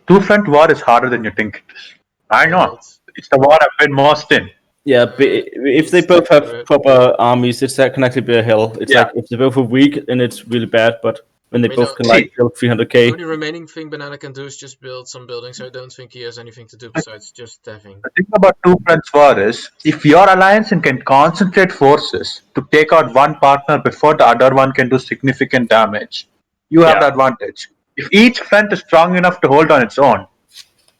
Two front war is harder than you think it is. I know. It's the war I've been most in. Yeah, but if they both have proper armies, that can actually be a hell. It's Yeah. like if they both are weak, then it's really bad. But when they We both don't- can like build The 300k, only remaining thing Banana can do is just build some buildings. I don't think he has anything to do besides just staffing. The thing about two fronts war is if your alliance can concentrate forces to take out one partner before the other one can do significant damage, you have the advantage. If each front is strong enough to hold on its own,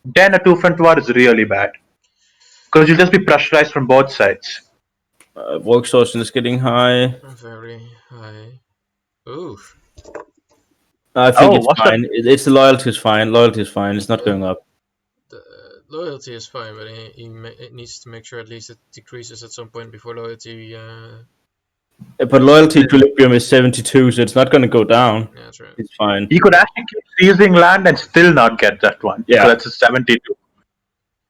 then a two front war is really bad. Because you'll just be pressurized from both sides. work exhaustion is getting high. Very high. Ooh. I think Oh, it's what's that? fine. It's the loyalty is fine. Loyalty is fine. It's not going up. The loyalty is fine, but it needs to make sure at least it decreases at some point before loyalty. But loyalty equilibrium is 72, so it's not going to go down. Yeah, that's right. It's fine. He could actually keep seizing land and still not get that one. Yeah. So that's a 72.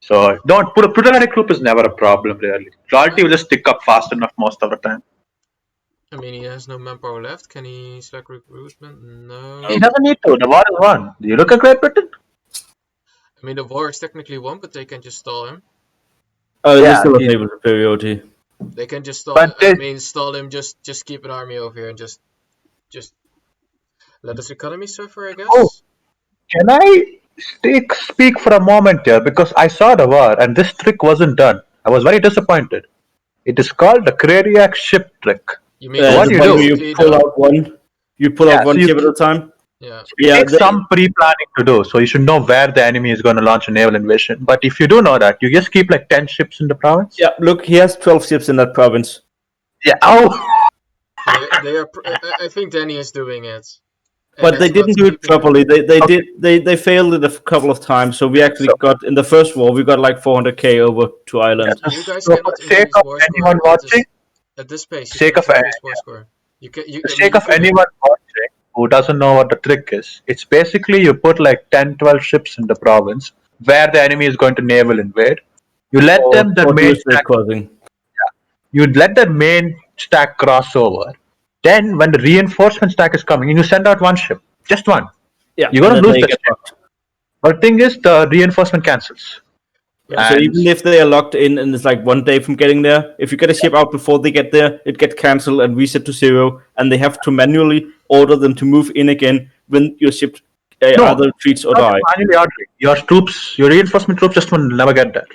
So don't put a plutonic group is never a problem really. Loyalty will just stick up fast enough most of the time. I mean, he has no manpower left. Can he select recruitment? No. He doesn't need to. The war is won. Do you look at Great Britain? I mean, the war is technically won, but they can just stall him. Oh, Yeah, there's still a he- naval superiority. They can just stall. But I they- mean, stall him. Just keep an army over here and just let his economy suffer. I guess. Oh. Can I speak for a moment here? Because I saw the war and this trick wasn't done. I was very disappointed. It is called the Kreriak ship trick. You mean what the you one do? where basically you pull out one, Yeah, so one you ship at a time. Yeah. Yeah, take some pre-planning to do, so you should know where the enemy is going to launch a naval invasion. But if you do know that, you just keep like 10 ships in the province. yeah. Look, he has 12 ships in that province. Yeah. Oh. They are. I think Danny is doing it. And But they it's not didn't do it keeping him. properly. They Okay. they failed it a couple of times. So we actually So- got in the first war we got like 400k over to Ireland. Yeah, You guys so for cannot the sake increase of war anyone score watching, at this pace. You sake cannot of increase war score. You can. the I mean, sake you of could. anyone watching who doesn't know what the trick is, it's basically you put like 10, 12 ships in the province where the enemy is going to naval invade. You let them their Or do main a straight stack. crossing. You let their main stack cross over. Then when the reinforcement stack is coming, you send out one ship, just one. Yeah, You're and gonna then lose they the get ship. fucked. But the thing is, the reinforcement cancels. Yeah, so And even if they are locked in and it's like one day from getting there, if you get a ship out before they get there, it gets cancelled and reset to 0, and they have to manually order them to move in again when your ship no, either retreats or not die. manually ordering. Your troops, your reinforcement troops just will never get there.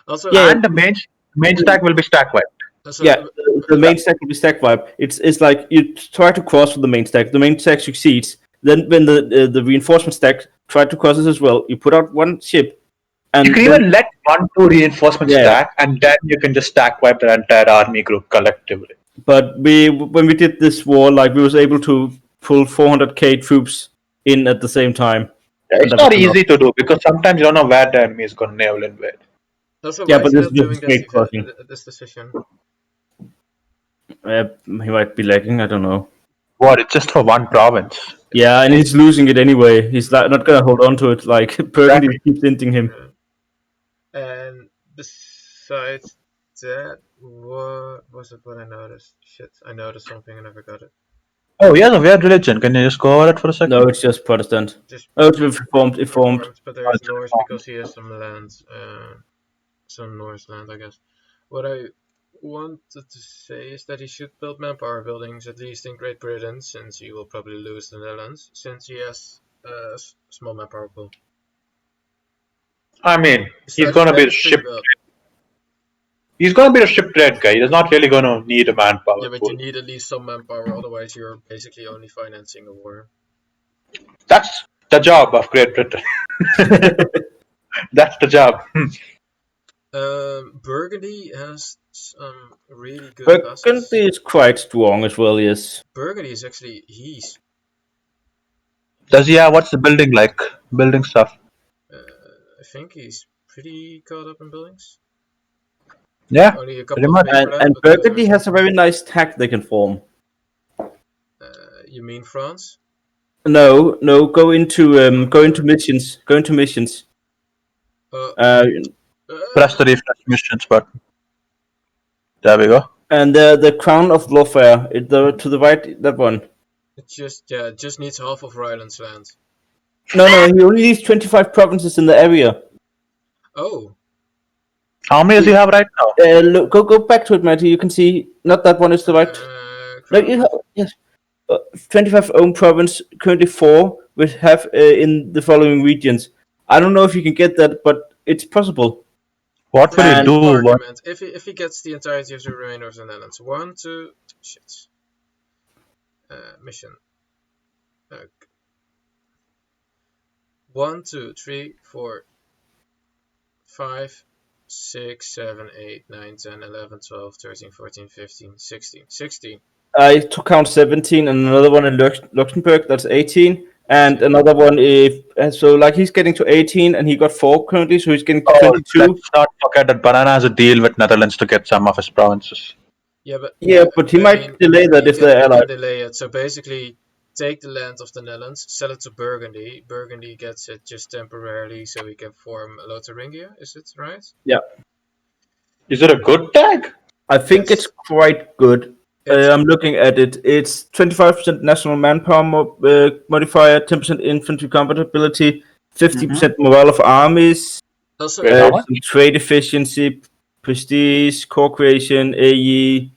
Also, Yeah, And the main stack will be stack wiped. also, Yeah, the main stack will be stack wipe. It's like you try to cross with the main stack. The main stack succeeds. Then when the reinforcement stack try to cross it as well, you put out one ship, and You can then even let 1, 2 reinforcement Yeah. stack, and then you can just stack wipe the entire army group collectively. but when we did this war, like we was able to pull 400k troops in at the same time. Yeah, And it's that not was enough. easy to do because sometimes you don't know where the enemy is going to naval invade. also, Yeah, why is but he this not is just doing straight crossing. this decision? He might be lagging. I don't know. What? It's just for one province. Yeah, and he's losing it anyway. He's not gonna hold on to it. Like Burgundy Exactly. keeps hinting him. And besides that, what was it? What I noticed? Shit, I noticed something and I forgot it. Oh, he has a weird religion. Can you just go over it for a second? No, it's just Protestant. Just Oh, it's reformed. but there is it's Norse reformed. because he has some land, some Norse land, I guess. What I wanted to say is that he should build manpower buildings, at least in Great Britain, since he will probably lose the Netherlands, since he has a small manpower pool. I mean, he's Besides going to be that, the it's pretty ship. good. He's going to be the ship trade guy. He's not really going to need a manpower Yeah, but pool. you need at least some manpower, otherwise you're basically only financing a war. That's the job of Great Britain. That's the job. Burgundy has some really good castles. Burgundy is quite strong as well. Yes. Burgundy is actually he's. Does he have what's the building like? Building stuff. I think he's pretty caught up in buildings. Yeah, Only a pretty couple of much. paper land, And but those Burgundy are has a very nice tack they can form. You mean France? No, go into missions. Go into missions. Press the refresh missions button. There we go. And the crown of Lawfare, to the right, that one. It just needs half of Ryland's land. No, he only needs 25 provinces in the area. Oh, How many does he have right now? Look, go back to it, Matty. You can see not that one is the right. No, yes. 25 own province, currently 4, which have in the following regions. I don't know if you can get that, but it's possible. What will he And- do? What? argument. If he gets the entirety of the remainder of the Netherlands, 1, 2, shit. Mission. 1, 2, 3, 4, 5, 6, 7, 8, 9, 10, 11, 12, 13, 14, 15, 16. 16. I took count 17, and another one in Luxembourg, that's 18. And another one, so like he's getting to 18, and he got 4 currently, so he's getting to 22. Let's not forget that Banana has a deal with Netherlands to get some of his provinces. Yeah, but He might delay that if they're he allied. can delay it. So basically, take the land of the Netherlands, sell it to Burgundy. Burgundy gets it just temporarily, so he can form Lotharingia. Is it right? Yeah. Is it a good tag? I think Yes. it's quite good. It's- I'm looking at it. It's 25% national manpower modifier, 10% infantry compatibility, 50% morale of armies, Also, Wait, how much? some trade efficiency, prestige, core creation, AE.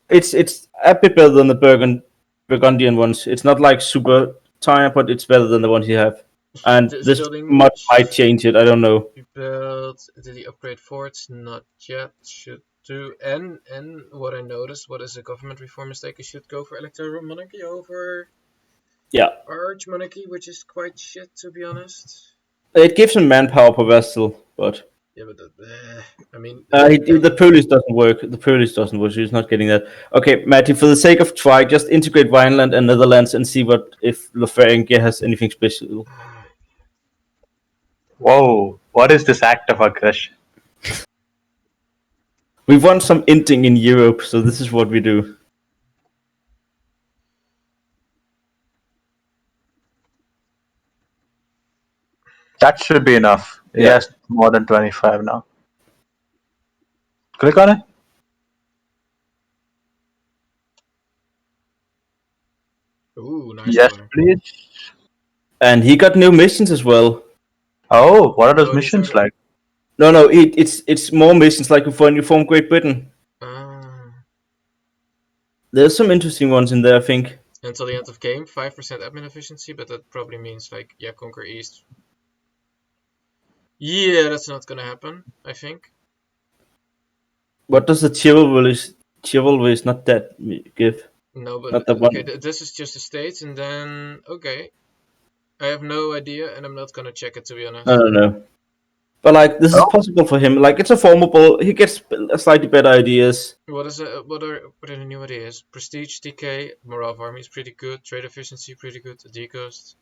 It's a bit better than the Burgundian ones. It's not like super tired, but it's better than the ones you have. And Just this building- much might change it. I don't know. we built. Did he upgrade forts? Not yet. Should And what I noticed, what is a government reform mistake? You should go for electoral monarchy over arch monarchy, which is quite shit, to be honest. It gives him manpower per vessel, but yeah, but I mean, the Polish doesn't work. The Polish doesn't work. So he's not getting that. Okay, Matty, for the sake of try, just integrate Vineland and Netherlands and see what if Lotharingia has anything special. Whoa, what is this act of aggression? We want some inting in Europe, so this is what we do. That should be enough. He Yeah. has more than 25 now. Click on it. Ooh, nice Yes, color. please. And he got new missions as well. Oh, what are those Oh, these missions are- like? No, it's more missions like before you form Great Britain. There's some interesting ones in there, I think. Until the end of game, 5% admin efficiency, but that probably means like, yeah, conquer east. Yeah, that's not gonna happen, I think. What does the chivalry is not that give? No, but Not that okay, one. this is just the states, and then okay, I have no idea, and I'm not gonna check it, to be honest. I don't know. But like this is possible for him. Like it's a formable. He gets slightly better ideas. What are the new ideas? Prestige, TK, morale of army is pretty good. Trade efficiency pretty good. Decost.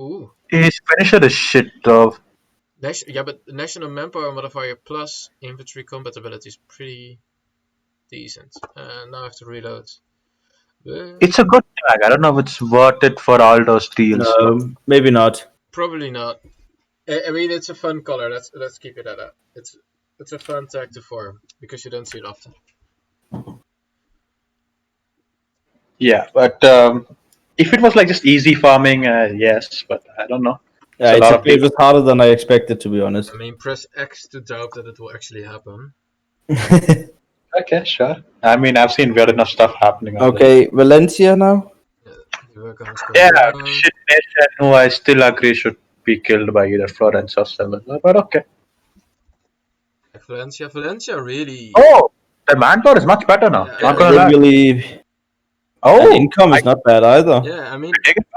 Ooh. His finisher is shit though. Yeah, but national manpower modifier plus infantry combat ability is pretty decent. Now I have to reload. It's a good tag. I don't know if it's worth it for all those deals. No, maybe not. Probably not. I mean, it's a fun color. Let's keep it at that. It's a fun tag to form because you don't see it often. Yeah, but if it was like just easy farming, yes, but I don't know. Yeah, it was harder than I expected, to be honest. I mean, press X to doubt that it will actually happen. Okay, sure. I mean, I've seen weird enough stuff happening. Okay, Valencia now. Yeah, shit nation who I still agree should be killed by either Florence or Sevilla, but okay. Valencia really. Oh, the manpower is much better now. Yeah, Not gonna lie. Really. Oh, and income is not bad either. Yeah, I mean,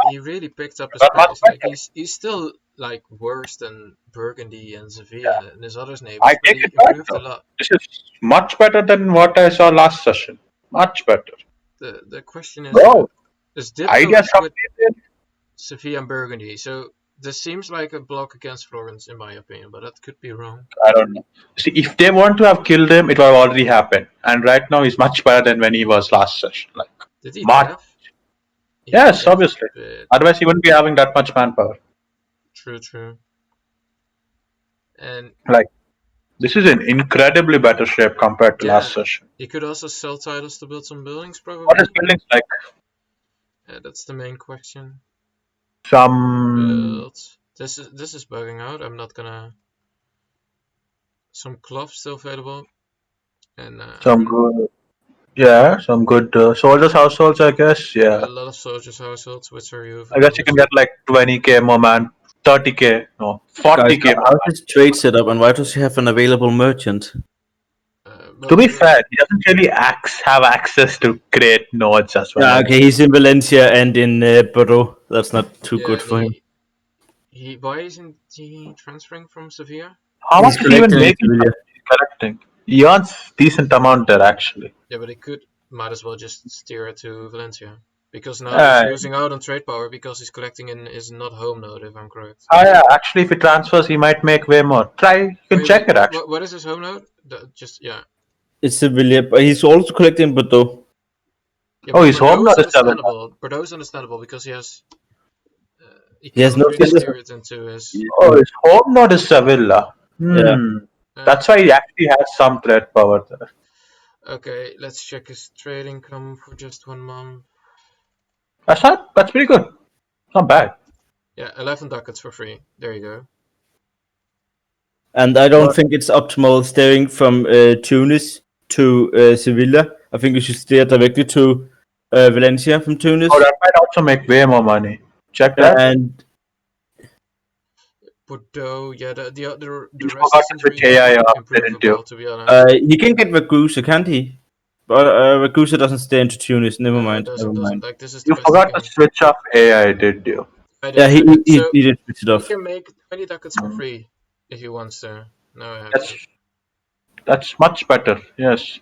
he really picked up his But pace. Like he's still like worse than Burgundy and Sevilla and his other neighbors, I but take he it back, improved a though. lot. This is much better than what I saw last session. Much better. The question is, Bro, is Diplo ideas with completed. Sevilla and Burgundy? So this seems like a block against Florence, in my opinion, but that could be wrong. I don't know. See, if they want to have killed him, it would have already happened. And right now, he's much better than when he was last session. Like, Did he much. dev? He Yes, dev, obviously. but Otherwise, he wouldn't be having that much manpower. True. And Like, this is in incredibly better shape compared to last session. he could also sell titles to build some buildings, probably. What is buildings like? Yeah, that's the main question. Some. This is bugging out. I'm not gonna. Some cloth still available, and Some good. Yeah, some good soldiers' households, I guess. Yeah. a lot of soldiers' households, which are you? I guess you can get like 20k more man. 30k. No. 40k more. How is his trade set up and why does he have an available merchant? To be fair, he doesn't really have access to create nodes as well. Yeah, okay, he's in Valencia and in Bordeaux. That's not too good for him. Why isn't he transferring from Sevilla? How much is he even collecting in making? Sevilla. He's collecting. He earns decent amount there actually. Yeah, but he might as well just steer it to Valencia. Because now he's losing out on trade power because he's collecting in his not home node, if I'm correct. Oh yeah, actually if he transfers he might make way more. You can check it actually. What is his home node? It's Sevilla, but he's also collecting in Bordeaux. Yeah, his home node is understandable. Bordeaux's understandable because he has no really steer it into his... Oh, his home node is Sevilla. Yeah. That's why he actually has some trade power there. Okay, let's check his trade income for just 1 month. That's pretty good. Not bad. Yeah, 11 ducats for free. There you go. And I don't think it's optimal steering from Tunis to Sevilla. I think you should steer directly to Valencia from Tunis. Oh, that might also make way more money. Check that. And Bordeaux, yeah, the You rest forgot to isn't switch really AI off, didn't you? improvable, to be honest. He can get Ragusa, can't he? But Ragusa doesn't stay into Tunis. Never No, it mind. Never doesn't. mind. Like, this is the You best he forgot to can. switch off AI, did you? I Yeah, did, I did. So he did switch it he off. can make 20 ducats for free if he wants to. No, I have to. That's much better. Yes.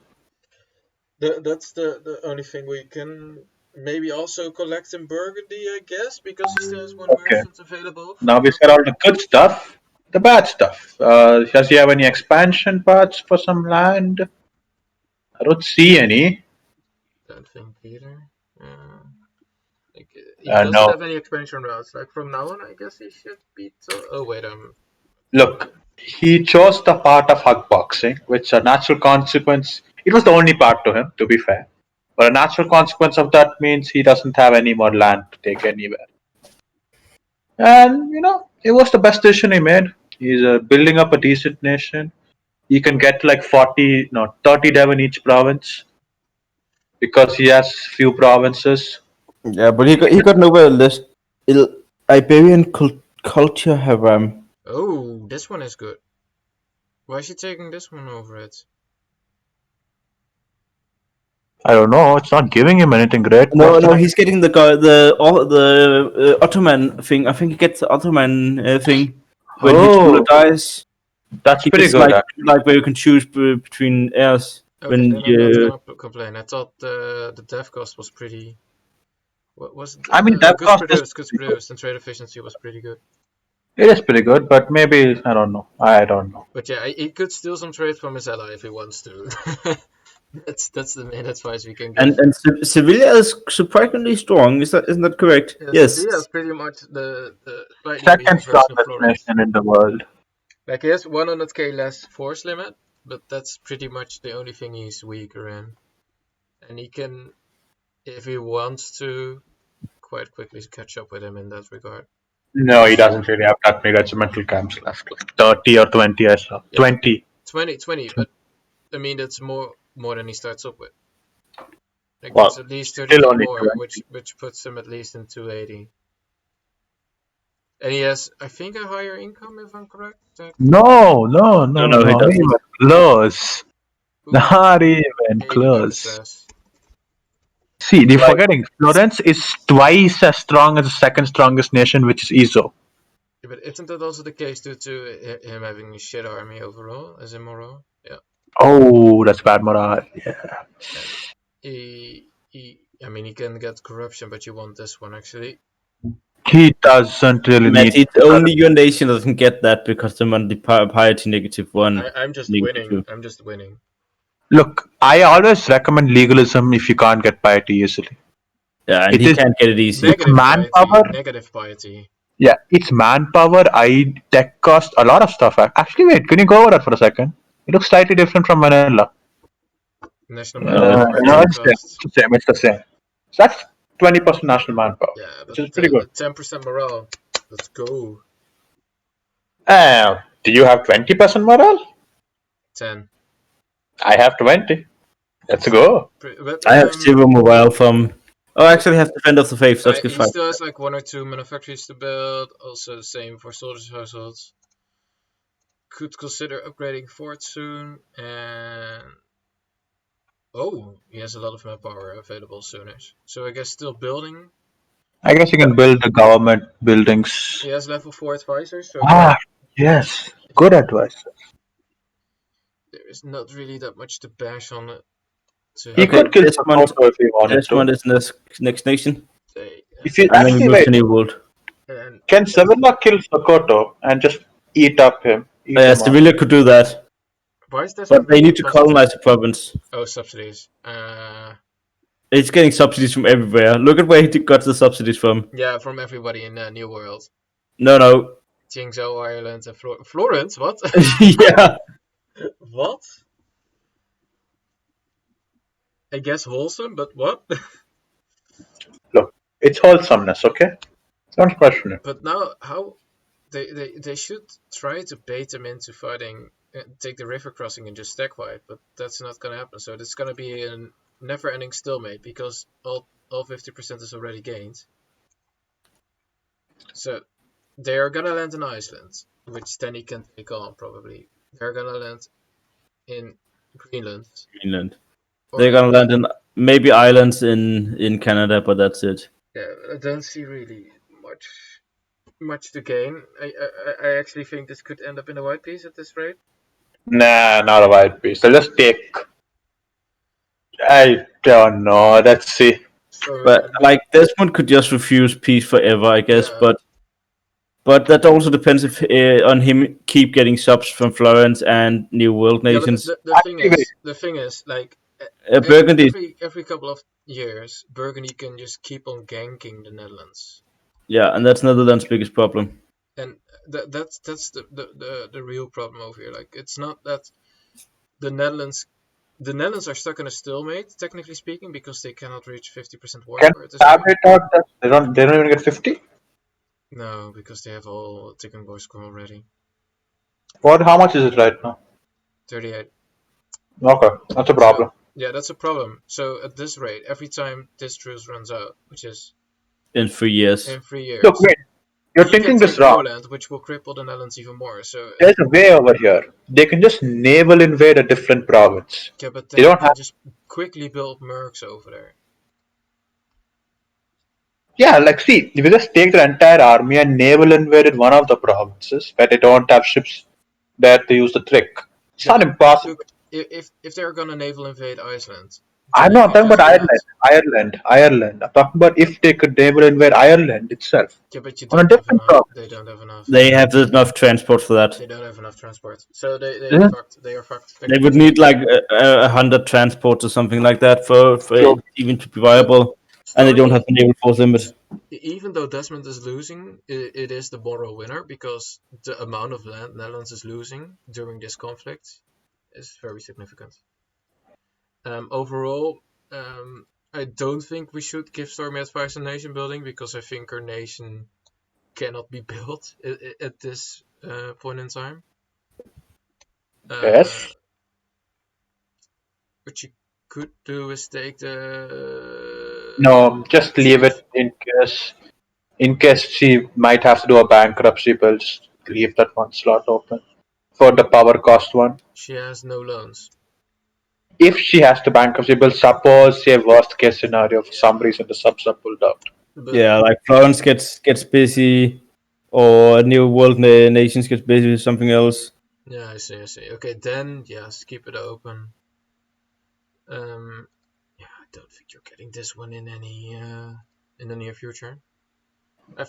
That's the only thing we can maybe also collect in Burgundy, I guess, because he still has one Okay. merchant available Now for we said all the good stuff. The bad stuff. Does he have any expansion parts for some land? I don't see any. Don't think either. Like, he doesn't No. have any expansion routes. Like, from now on, I guess he should be. Oh wait, Look, he chose the part of hug boxing, which a natural consequence. It was the only part to him, to be fair. But a natural consequence of that means he doesn't have any more land to take anywhere. And it was the best decision he made. He's building up a decent nation. He can get like 40, no, 30 dev in each province because he has few provinces. Yeah, but he got nowhere list. Iberian culture haram. Oh, this one is good. Why is he taking this one over it? I don't know. It's not giving him anything great. No, he's getting the Ottoman thing. I think he gets the Ottoman thing when his ruler Oh, dies. that's He pretty gets good. like where you can choose between heirs. Okay, When then I'm not gonna complain. I thought the dev cost was pretty. What was it? I mean, dev Goods cost is produced, pretty good. and trade efficiency was pretty good. It is pretty good, but maybe I don't know. I don't know. But yeah, he could steal some trade from his ally if he wants to. that's the main advice we can give. and Sevilla is surprisingly strong. Isn't that correct? Yeah, Yes. Sevilla is pretty much the slightly Second weaker version of strongest Florence. nation in the world. Like, he has 100k less force limit, but that's pretty much the only thing he's weaker in. And he can, if he wants to, quite quickly catch up with him in that regard. No, he doesn't really have that many regimental camps left. Like 30 or 20, I saw. Yeah. 20. 20, but I mean, that's more than he starts up with. Like, Well, it's at least still 30k only more, 20. which puts him at least in 280. And he has, I think, a higher income, if I'm correct. No, he not doesn't. even close. Ooh, Not even 80 close. less. See, you're forgetting. Florence is twice as strong as the second strongest nation, which is Izo. Yeah, but isn't that also the case due to him having a shit army overall, as in morale? Yeah. Oh, that's bad morale. Yeah. And I mean, he can get corruption, but you want this one, actually. He doesn't really Matt, need. it's only your nation doesn't get that because I'm on the piety -1. I'm just winning. I'm just winning. Look, I always recommend legalism if you can't get piety easily. Yeah, and It he is can't get it easy. Negative manpower. piety. Negative piety. Yeah, it's manpower, tech cost, a lot of stuff. Actually, wait, can you go over that for a second? It looks slightly different from Manila. National manpower. No, it's the same. It's the same. So that's 20% national manpower, Yeah, which but is pretty good. 10% morale. Let's go. Do you have 20% morale? 10. I have 20. Let's go. But, I have 0 mobile from. Oh, I actually have Defend of the Faith. That's good he fight. still has like 1 or 2 manufactories to build. Also the same for soldiers' households. Could consider upgrading fort soon. And oh, he has a lot of manpower available soonish. So I guess still building. I guess you can build the government buildings. He has level 4 advisors. So Yes. Good advice. there is not really that much to bash on it. He could kill Sokoto if he wanted This to. one is next nation. If you I'm actually in wait, New World. can Sevilla kill Sokoto and just eat up him? Sevilla could do that. Why is this But they need to colonize the province. Oh, subsidies. It's getting subsidies from everywhere. Look at where he got the subsidies from. Yeah, from everybody in New World. No. Qingzhou, Ireland, and Florence. What? Yeah. What? I guess wholesome, but what? Look, it's wholesomeness, okay? Don't question it. But now, how they should try to bait them into fighting, take the river crossing and just stack wipe, but that's not gonna happen. So it's gonna be a never-ending stalemate because all 50% is already gained. So they are gonna land in Iceland. which then he can take on probably. They're gonna land in Greenland. Greenland. Or They're gonna land in maybe islands in Canada, but that's it. Yeah, I don't see really much to gain. I actually think this could end up in a white piece at this rate. Nah, not a white piece. I'll just take. I don't know. Let's see. So, But like Desmond could just refuse peace forever, I guess. Yeah. But that also depends if on him keep getting subs from Florence and New World yeah, but Nations. the thing is, like Burgundy. every couple of years, Burgundy can just keep on ganking the Netherlands, Yeah, and that's Netherlands' biggest problem. and that's the real problem over here. Like, it's not that the Netherlands are stuck in a stalemate, technically speaking, because they cannot reach 50% war Can score at this point. tablet out that they don't even get 50? No, because they have all ticking war score already. How much is it right now? 38. Okay, that's a problem. Yeah, that's a problem. So at this rate, every time this truce runs out, which is In 3 years. in 3 years, Look, wait. You're he thinking can this take wrong. Poland, which will cripple the Netherlands even more. So There's a way over here. They can just naval invade a different province. yeah, but They then don't you can have. just quickly build mercs over there. Yeah, like see, if you just take the entire army and naval invaded one of the provinces where they don't have ships there to use the trick, it's Yeah, not but impossible. look, if they're gonna naval invade Iceland, I'm then not you talking just about land. Ireland. I'm talking about if they could naval invade Ireland itself Yeah, but you on a don't have different enough. province. They don't have enough. They have enough transport for that. They don't have enough transport. So they Yeah. fucked. They are fucked. They would need like 100 transports or something like that for Sure. it even to be viable, and they don't have the naval force limit. Even though Desmond is losing, it is the moral winner because the amount of land Netherlands is losing during this conflict is very significant. Overall, I don't think we should give Stormy advice on nation building because I think her nation cannot be built at this point in time. Yes. What you could do is take the No, just leave it in case. In case she might have to do a bankruptcy bill, just leave that one slot open for the power cost one. She has no loans. If she has to bankruptcy bill, suppose say worst case scenario for some reason the subs are pulled out. But Yeah, like Florence gets busy, or New World Nations gets busy with something else. yeah, I see. Okay, then yes, keep it open. Yeah, I don't think you're getting this one in any in the near future. I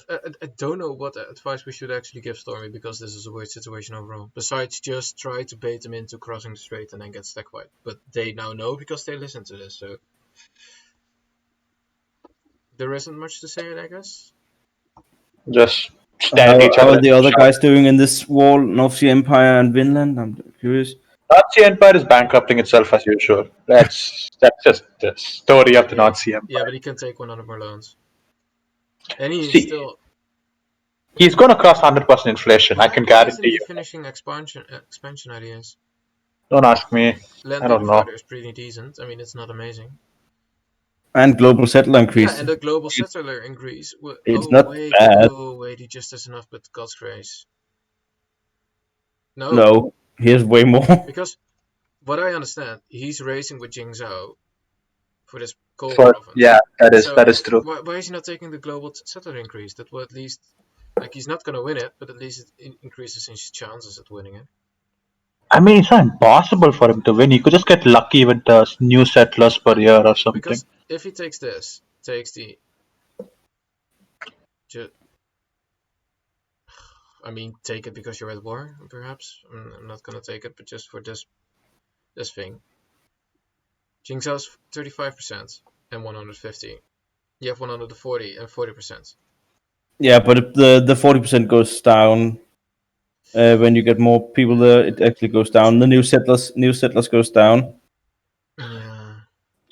don't know what advice we should actually give Stormy because this is a weird situation overall. Besides just try to bait them into crossing the strait and then get stack wiped. But they now know because they listen to this, so there isn't much to say, I guess. Just stand each How other. are the other guys doing in this war? North Sea Empire and Vinland? I'm curious. Nazi Empire is bankrupting itself as usual. That's just the story of the Nazi Empire. Yeah, but he can take 100 more loans. And he's See, still. he's gonna cross 100% inflation. I can Why isn't guarantee he you. finishing expansion ideas? Don't ask me. Land I don't know. Divider is pretty decent. I mean, it's not amazing. And global settler increase. Yeah, and the global settler increase. It's not bad. Oh wait, he just has enough, but God's grace. No, he has way more. Because what I understand, he's racing with Jingzhou for this coal For, province. yeah, that is So, true. Why is he not taking the global settler increase? That will at least, like, he's not gonna win it, but at least it increases his chances at winning it. I mean, it's not impossible for him to win. He could just get lucky with the new settlers per year or something. Because if he takes this, I mean, take it because you're at war, perhaps. I'm not gonna take it, but just for this thing. Jingzhou's 35% and 150. You have 140 and 40%. Yeah, but if the 40% goes down when you get more people there, it actually goes down. The new settlers goes down. Yeah.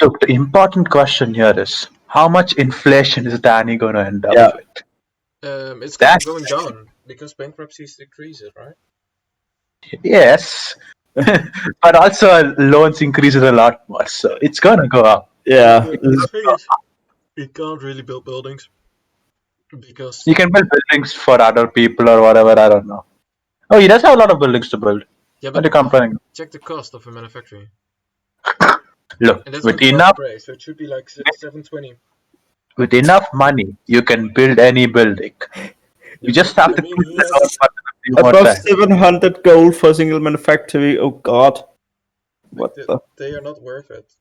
Look, the important question here is how much inflation is Danny going to end up Yeah. with? It's That's- going down because bankruptcies decrease it, right? Yes, but also loans increases a lot more, so it's gonna go up. Yeah. The thing is, you can't really build buildings because You can build buildings for other people or whatever. I don't know. Oh, he does have a lot of buildings to build. Yeah, What but are you complaining? check the cost of a manufactory. Look, And that's with on cost enough price, so it should be like 720. money, you can build any building. You just have to I mean, push he the has. down button a few more Above times. 700 gold for a single manufactory. Oh god. What Like, the? they are not worth it.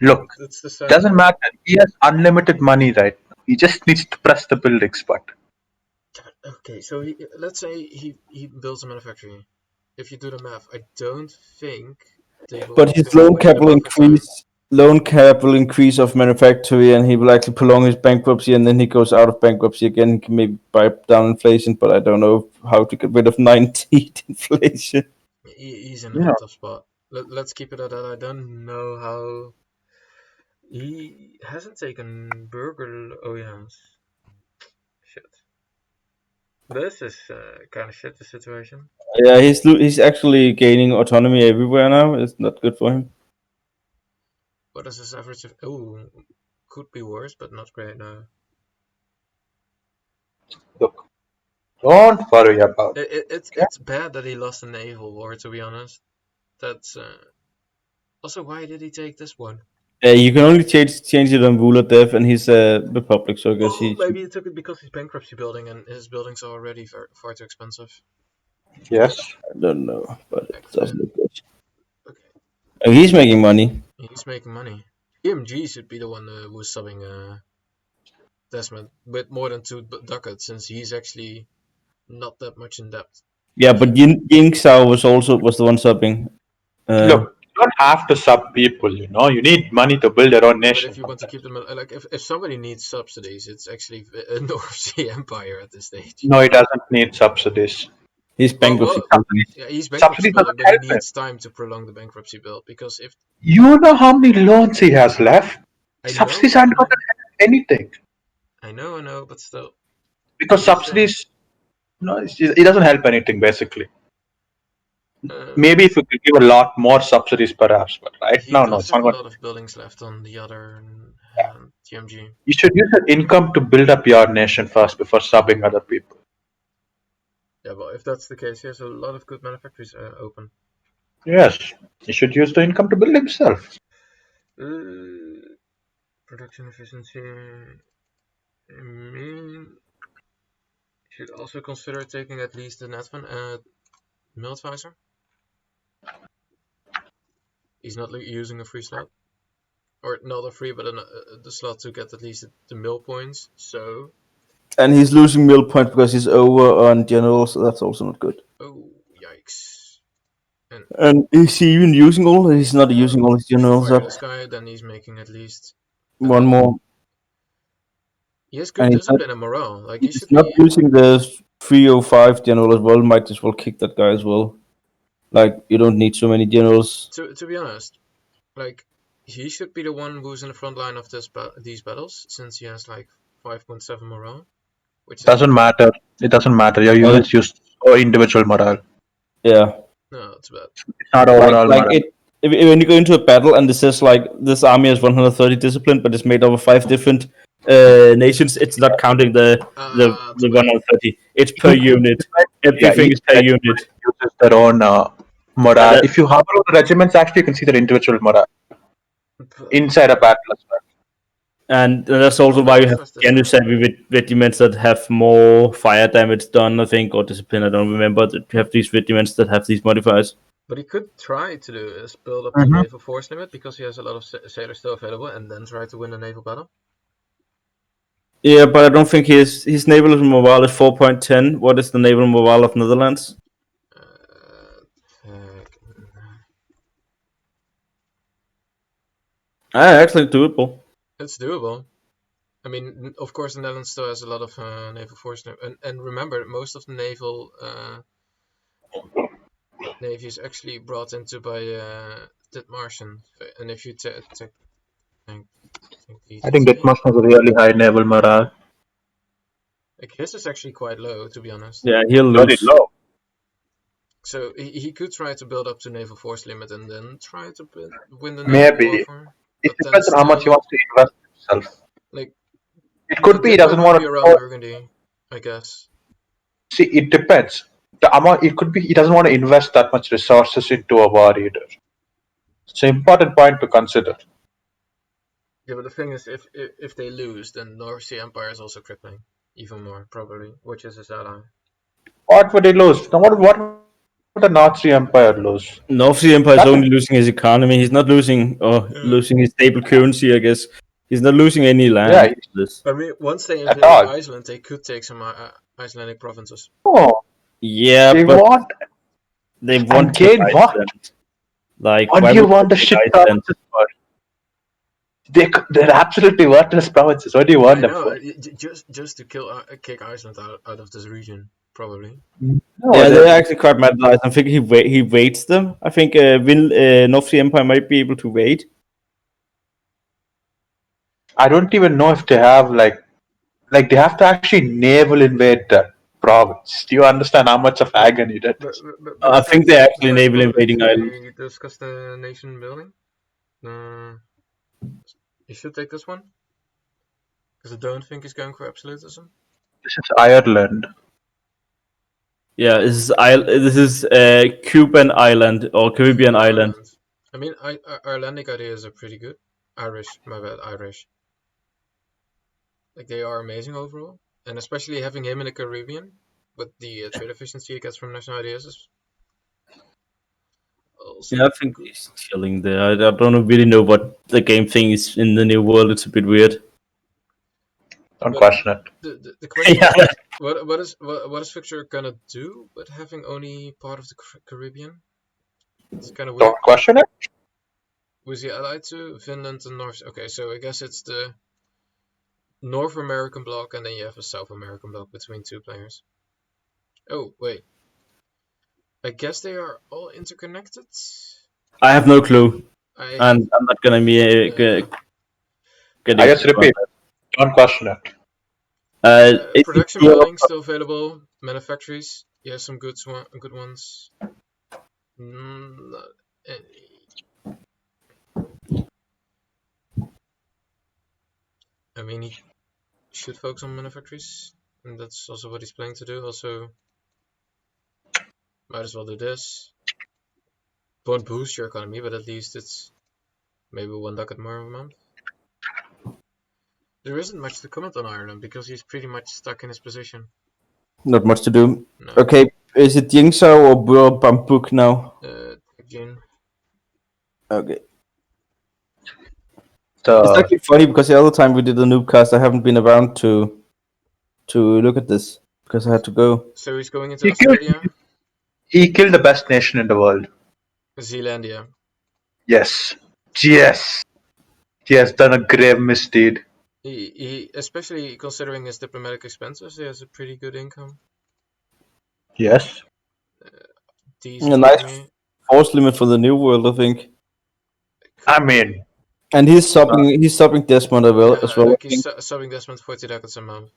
Look, That's the sad doesn't part. matter. He has unlimited money right now. He just needs to press the buildings button. Okay, so let's say he builds a manufactory. If you do the math, I don't think they will But keep his him going above his time. loan capital increase of manufactory, and he will actually prolong his bankruptcy, and then he goes out of bankruptcy again. He can maybe buy down inflation, but I don't know how to get rid of 19 inflation. He's in Yeah. a tough spot. Let's keep it at that. I don't know how. He hasn't taken burger. Oh yeah, shit. This is kind of shit. The situation. Yeah, he's actually gaining autonomy everywhere now. It's not good for him. What is his average? Oh, could be worse, but not great now. Look, don't worry about it. It's bad that he lost the naval war. To be honest, that's also why did he take this one? Yeah, you can only change it on ruler death, and he's a republic, so I guess Oh, maybe he took it because he's bankruptcy building and his buildings are already far too expensive. Yes. I don't know, but it doesn't look good. Okay. Oh, he's making money. He's making money. EMG should be the one who's subbing Desmond with more than 2 ducats, since he's actually not that much in debt. Yeah, but Ying Sao was the one subbing. Look, you don't have to sub people, you know. You need money to build your own But nation. if you want to keep them, like if somebody needs subsidies, it's actually North Sea Empire at this stage. No, he doesn't need subsidies. He's bankruptcy. Yeah, he's bankruptcy Subsidies building, doesn't but he help him. needs time to prolong the bankruptcy build, because if You know how many loans he has left? I Subsidies know, aren't going to help anything. I know, but still. Because Here's the subsidies, no, it doesn't help anything basically. thing. Maybe if we could give a lot more subsidies, perhaps, but right He now, no, does it's have not a going. lot of buildings left on the other hand, TMG. You should use your income to build up your nation first before subbing other people. Yeah, well, if that's the case, he has a lot of good manufacturers open. Yes, you should use the income to build himself. Production efficiency. I mean, you should also consider taking at least the Netvan mill advisor. He's not using a free slot, or not a free, but the slot to get at least the mill points. So. And he's losing mill point because he's over on general, so that's also not good. Oh, yikes! And is he even using all? He's not using all his generals up. This guy, then he's making at least One more. He has good discipline and morale. Like he He's should not be. using the 305 general as well. Might as well kick that guy as well. Like, you don't need so many generals. To be honest, like he should be the one who's in the front line of these battles, since he has like 5.7 morale. Which doesn't matter. It doesn't matter. Your units use individual morale. Yeah. No, it's bad. It's not overall like morale. When you go into a battle and it says like this army has 130 discipline, but it's made up of 5 different nations, it's not counting the 130. It's per unit. Everything is per unit. Uses their own morale. If you hover over the regiments, actually you can see their individual morale inside a battle as well. And that's also why you have Janus heavy regiments that have more fire damage done, I think, or discipline. I don't remember. That you have these regiments that have these modifiers. What he could try to do is build up the naval force limit, because he has a lot of sailors still available, and then try to win a naval battle. Yeah, but I don't think his naval morale is 4.10. What is the naval morale of Netherlands? Actually doable. It's doable. I mean, of course, the Netherlands still has a lot of naval force, and remember, most of the naval navy is actually brought into by Dithmarschen, and if you I think Dithmarschen has a really high naval morale. Like his is actually quite low, to be honest. Yeah, he'll lose. Very low. So he could try to build up to naval force limit and then try to win the naval Maybe. war. It depends on how much he wants to invest in himself. Like, it could be he doesn't want to be around Burgundy, I guess. See, it depends. the amount it could be he doesn't want to invest that much resources into a war either. It's an important point to consider. Yeah, but the thing is, if they lose, then North Sea Empire is also crippling even more probably, which is his ally. What would he lose? Now, what would the Nazi Empire lose? North Sea Empire is only losing his economy. He's not losing losing his stable currency, I guess. He's not losing any land. Yeah, This. I mean, once they At invade all. Iceland, they could take some Icelandic provinces. Oh, Yeah, they but want they want to gain take what? Iceland. Like, What why do you would want they the take shit Iceland? provinces for? They're absolutely worthless provinces. What do you want I them know, for? just to kick Iceland out of this region, probably. No, Yeah, they're actually quite mad. I think he waits them. I think North Sea Empire might be able to wait. I don't even know if they have like they have to actually naval invade the province. Do you understand how much of agony that is? I think they're actually before naval invading Ireland. we discuss the nation building, you should take this one because I don't think he's going for absolutism. This is Ireland. Yeah, this is Cuban island or Caribbean island. I mean, Icelandic ideas are pretty good. Irish, my bad, Irish. Like, they are amazing overall, and especially having him in the Caribbean with the trade efficiency he gets from national ideas is also Yeah, I think he's chilling there. I don't really know what the game thing is in the new world. It's a bit weird. Don't question it. The question Yeah. is, what is Victor gonna do with having only part of the Caribbean? It's kind of weird. Don't question it. Was he allied to Finland and North? Okay, so I guess it's the North American bloc, and then you have a South American bloc between two players. Oh, wait. I guess they are all interconnected? I have no clue. And I'm not gonna be get I just repeat it. Don't question it. Production building still available. Manufactories, yeah, some good ones. I mean, he should focus on manufactories, and that's also what he's planning to do. Also, might as well do this. Won't boost your economy, but at least it's maybe 1 ducat more a month. There isn't much to comment on Ireland because he's pretty much stuck in his position. Not much to do. No. Okay, is it Yingzhou or Bambuk now? Jin. Okay. It's actually funny because the other time we did a Noobcast, I haven't been around to look at this because I had to go. So he's going into Australia? He killed the best nation in the world. Zealandia. Yes. Yes. He has done a grave misdeed. He especially considering his diplomatic expenses, he has a pretty good income. Yes. A nice force limit for the new world, I think. I mean, and he's stopping Desmond as well. Like he's subbing Desmond 40 ducats a month.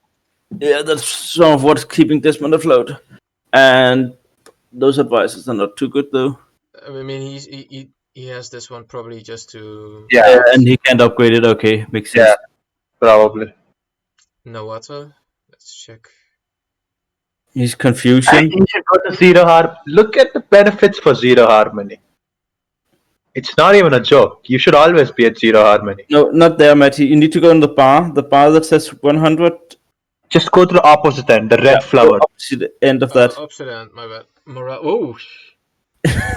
Yeah, that's some of what's keeping Desmond afloat. And those advices are not too good, though. I mean, he has this one probably just to... Yeah, and he can't upgrade it. Okay, makes sense. Yeah, probably. No water. Let's check. He's confusion. He should go to Zero Harmony. Look at the benefits for Zero Harmony. It's not even a joke. You should always be at Zero Harmony. No, not there, Matty. You need to go on the bar that says 100. Just go to the opposite end, the red flower. Opposite end of that. Opposite end, my bad. Morale. Oh!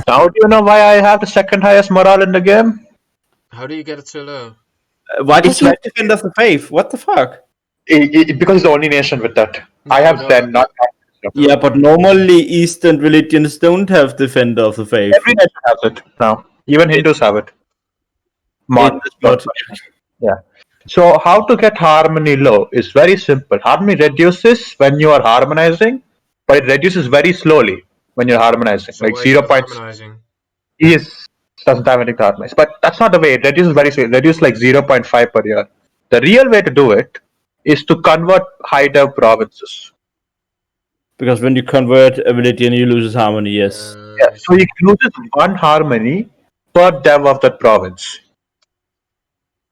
Now do you know why I have the second highest morale in the game? How do you get it so low? Why did you have Defend of the Faith? What the fuck? Because it's the only nation with that. No, I have no, 10, not 9. Yeah, but normally Eastern religions don't have Defender of the Faith. Every nation has it now. Even Hindus have it. Yeah. So how to get harmony low is very simple. Harmony reduces when you are harmonizing, but it reduces very slowly when you're harmonizing. So like why 0. harmonizing? Doesn't have anything to harmonize. But that's not the way. It reduces very slowly. It reduces like 0.5 per year. The real way to do it is to convert high dev provinces. Because when you convert a religion, you lose harmony, yes. Yeah, so it loses one harmony per dev of that province.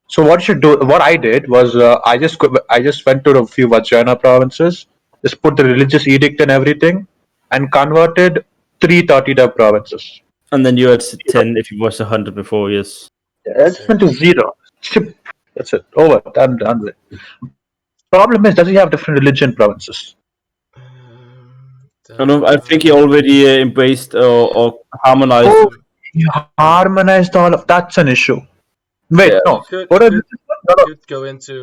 So what I did was I just went to a few Vajrayana provinces, just put the religious edict and everything, and converted 330 dev provinces. And then you had 10 if it was 100 before, yes. I just went to 0. Chip. That's it. Over. Done with. Problem is, does he have different religion provinces? I think he already embraced or harmonized. Oh, he harmonized all of that's an issue. Wait, Yeah. no. Could go into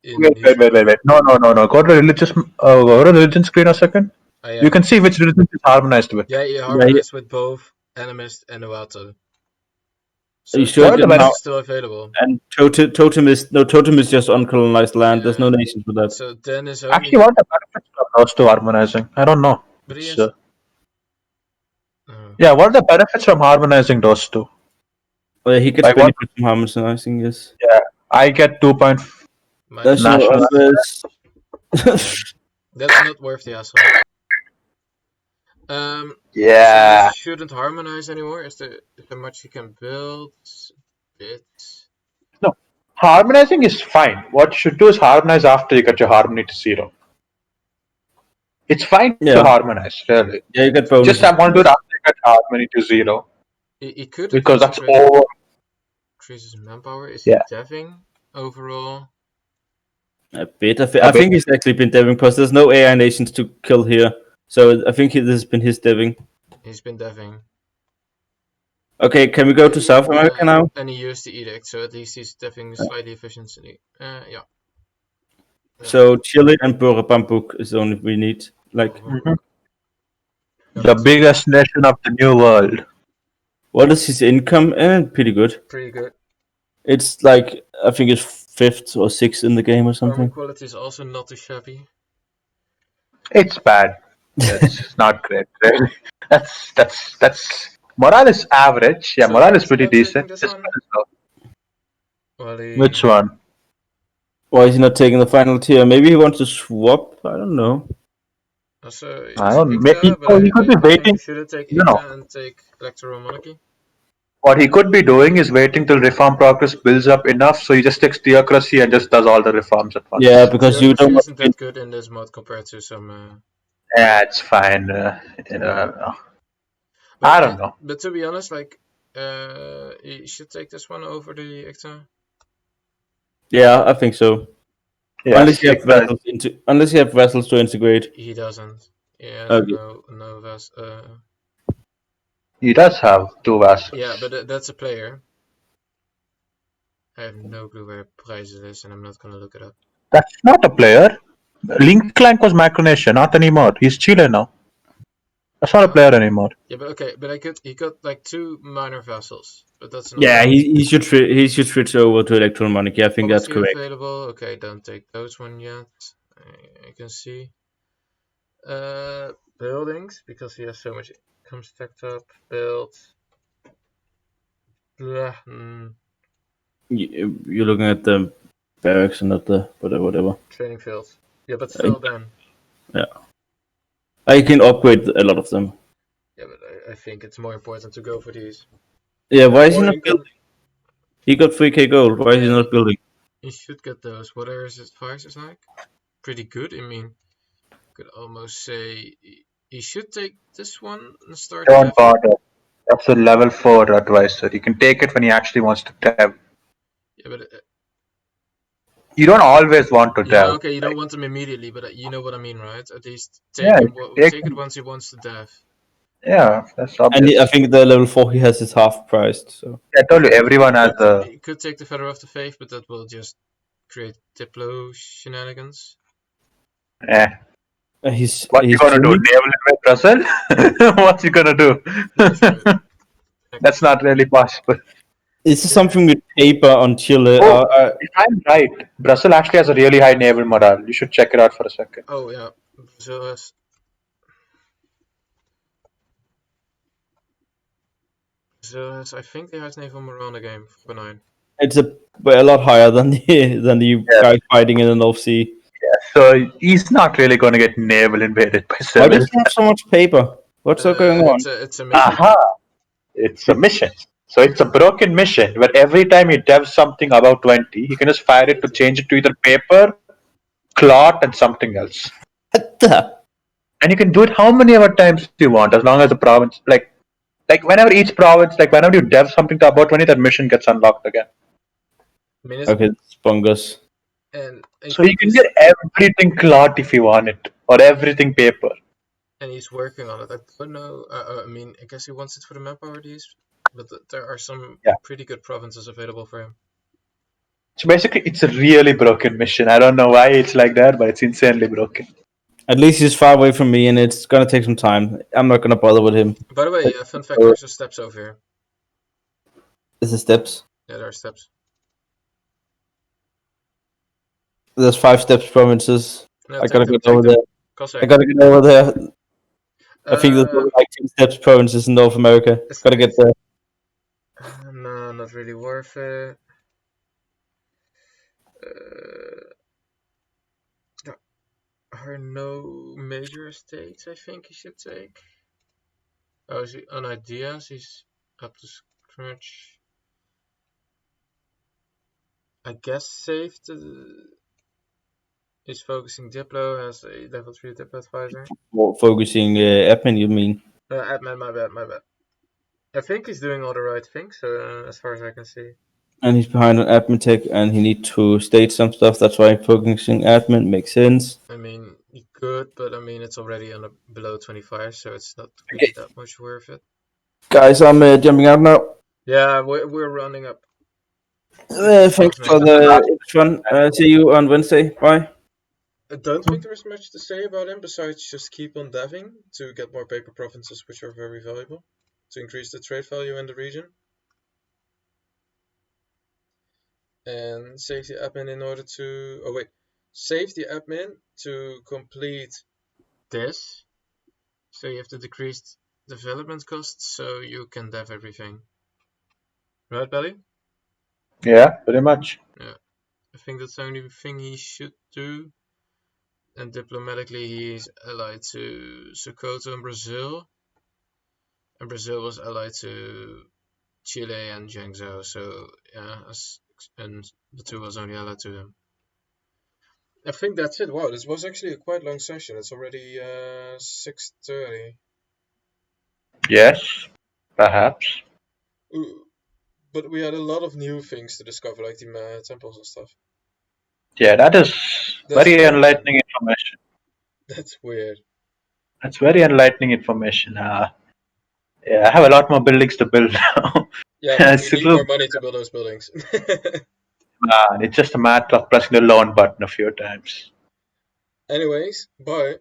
Wait. No. Go to the religion screen a second. yeah. You can see which religion is harmonized with. Yeah, you harmonized with both Animist and Nuatu. So you sure it's still available. And Totem is just uncolonized land. There's no nation for that. So then is only... Actually, what are the benefits from those two harmonizing? I don't know. But he It's, has... Yeah, what are the benefits from harmonizing those two? Well, he gets Like benefit from harmonizing, yes. Yeah, I get 2.5. National unrest. That's not worth the hassle. Yeah. So shouldn't harmonize anymore. Is there much you can build? Bits. No, harmonizing is fine. What you should do is harmonize after you get your harmony to 0. It's fine to harmonize, really. Yeah, you get bonus. Just I want to do it after you get harmony to 0. He could, because that's over. Increases manpower. Is he deving overall? A bit. I think he's actually been deving because there's no AI nations to kill here. So I think this has been his deving. He's been deving. Okay, can we go to South America now? And he used the edict, so at least he's deving slightly efficiently. Yeah. So Chile and Bambuk is the only we need. Like the biggest nation of the new world. What is his income? Pretty good. Pretty good. It's like I think it's 5th or 6th in the game or something. Farming quality is also not too shabby. It's bad. It's not great. Really. That's morale is average. Yeah, so morale is pretty decent. Which one? Why is he not taking the final tier? Maybe he wants to swap. I don't know. Also, I don't know. Maybe he could be waiting. Should take Ita and take electoral monarchy? What he could be doing is waiting till reform progress builds up enough, so he just takes theocracy and just does all the reforms at once. Yeah, because you don't. Isn't that good in this mod compared to some? Yeah, it's fine. I don't know. But to be honest, like, you should take this one over the Icta. Yeah, I think so. Yeah, unless you have vessels to integrate. He doesn't. Yeah, okay. no vessels. He does have 2 vessels. Yeah, but that's a player. I have no clue where Price is, and I'm not gonna look it up. That's not a player. Link Clank was Micronesia, not anymore. He's Chile now. That's not a player anymore. Yeah, but okay, but he got like 2 minor vessels, but that's not. Yeah, he should switch over to Electron Monarchy. I think that's correct. Available. Okay, don't take those one yet. I can see. Buildings, because he has so much income stacked up. Build. You're looking at the barracks and not the whatever. Training fields. Yeah, but still then. Yeah. I can upgrade a lot of them. Yeah, but I think it's more important to go for these. Yeah, why is he not building? He got 3k gold. Why is he not building? He should get those. What are his advices like? Pretty good. I mean, could almost say he should take this one and start. Don't bother. That's a level 4 advisor. You can take it when he actually wants to dev. Yeah, but you don't always want to dev. Yeah, okay, you don't want him immediately, but you know what I mean, right? At least take it once he wants to dev. Yeah, that's obvious. And I think the level 4 he has is half priced. So I told you, everyone has the. You could take the Feather of the Faith, but that will just create Diplo shenanigans. Yeah. What you gonna do? Naval invade Brazil? What's he gonna do? That's not really possible. Is this something with paper on Chile? If I'm right, Brazil actually has a really high naval morale. You should check it out for a second. Oh yeah, Brazil has. I think the highest naval morale in the game for 9. It's a lot higher than the guys fighting in the North Sea. Yeah, so he's not really going to get naval invaded by Why does he have so much paper? What's going on? It's a mission. It's a mission. So it's a broken mission where every time he devs something about 20, he can just fire it to change it to either paper, cloth, and something else. And you can do it how many ever times you want, as long as the province, like whenever each province, like whenever you dev something to about 20, that mission gets unlocked again. I mean, Okay, it's fungus. and I So you think can get everything cloth if you want it, or everything paper. and he's working on it. I don't know. I mean, I guess he wants it for the map already, but there are some Yeah. pretty good provinces available for him. So basically, it's a really broken mission. I don't know why it's like that, but it's insanely broken. At least he's far away from me, and it's gonna take some time. I'm not gonna bother with him. By the way, fun fact: there's a steps over here. This is steps. Yeah, there are steps. There's 5 steps provinces. No, I gotta take them, get over take them. there. Cossack. I gotta get over there. I think there's Uh, only like 10 steps provinces in North America. Gotta get there. No, not really worth it. There are no major estates. I think he should take. Oh, is he on ideas? He's up to scratch. I guess save the. He's focusing Diplo as a level 3 Diplo advisor. More focusing admin, you mean? Admin, my bad. I think he's doing all the right things, as far as I can see. And he's behind on admin tech, and he needs to state some stuff. That's why focusing admin makes sense. I mean, he could, but I mean, it's already on below 25, so it's not really that much worth it. Guys, I'm jumping out now. Yeah, we're running up. Thanks for the fun. See you on Wednesday. Bye. I don't think there's much to say about him besides just keep on deving to get more paper provinces, which are very valuable, to increase the trade value in the region. And save the admin in order to... Oh wait, save the admin to complete this. So you have to decrease development costs so you can dev everything. Right, Belly? Yeah, pretty much. Yeah. I think that's the only thing he should do. And diplomatically, he's allied to Sokoto in Brazil. And Brazil was allied to Chile and Jiangsu. So, yeah, and the two was only allied to him. I think that's it. Wow, this was actually a quite long session. It's already 6:30. Yes, perhaps. But we had a lot of new things to discover, like the temples and stuff. Yeah, that is That's very fun. enlightening information. That's weird. That's very enlightening information. Yeah, I have a lot more buildings to build now. Yeah, but It's we a need little- more money to build those buildings. it's just a matter of pressing the loan button a few times. Anyways, bye.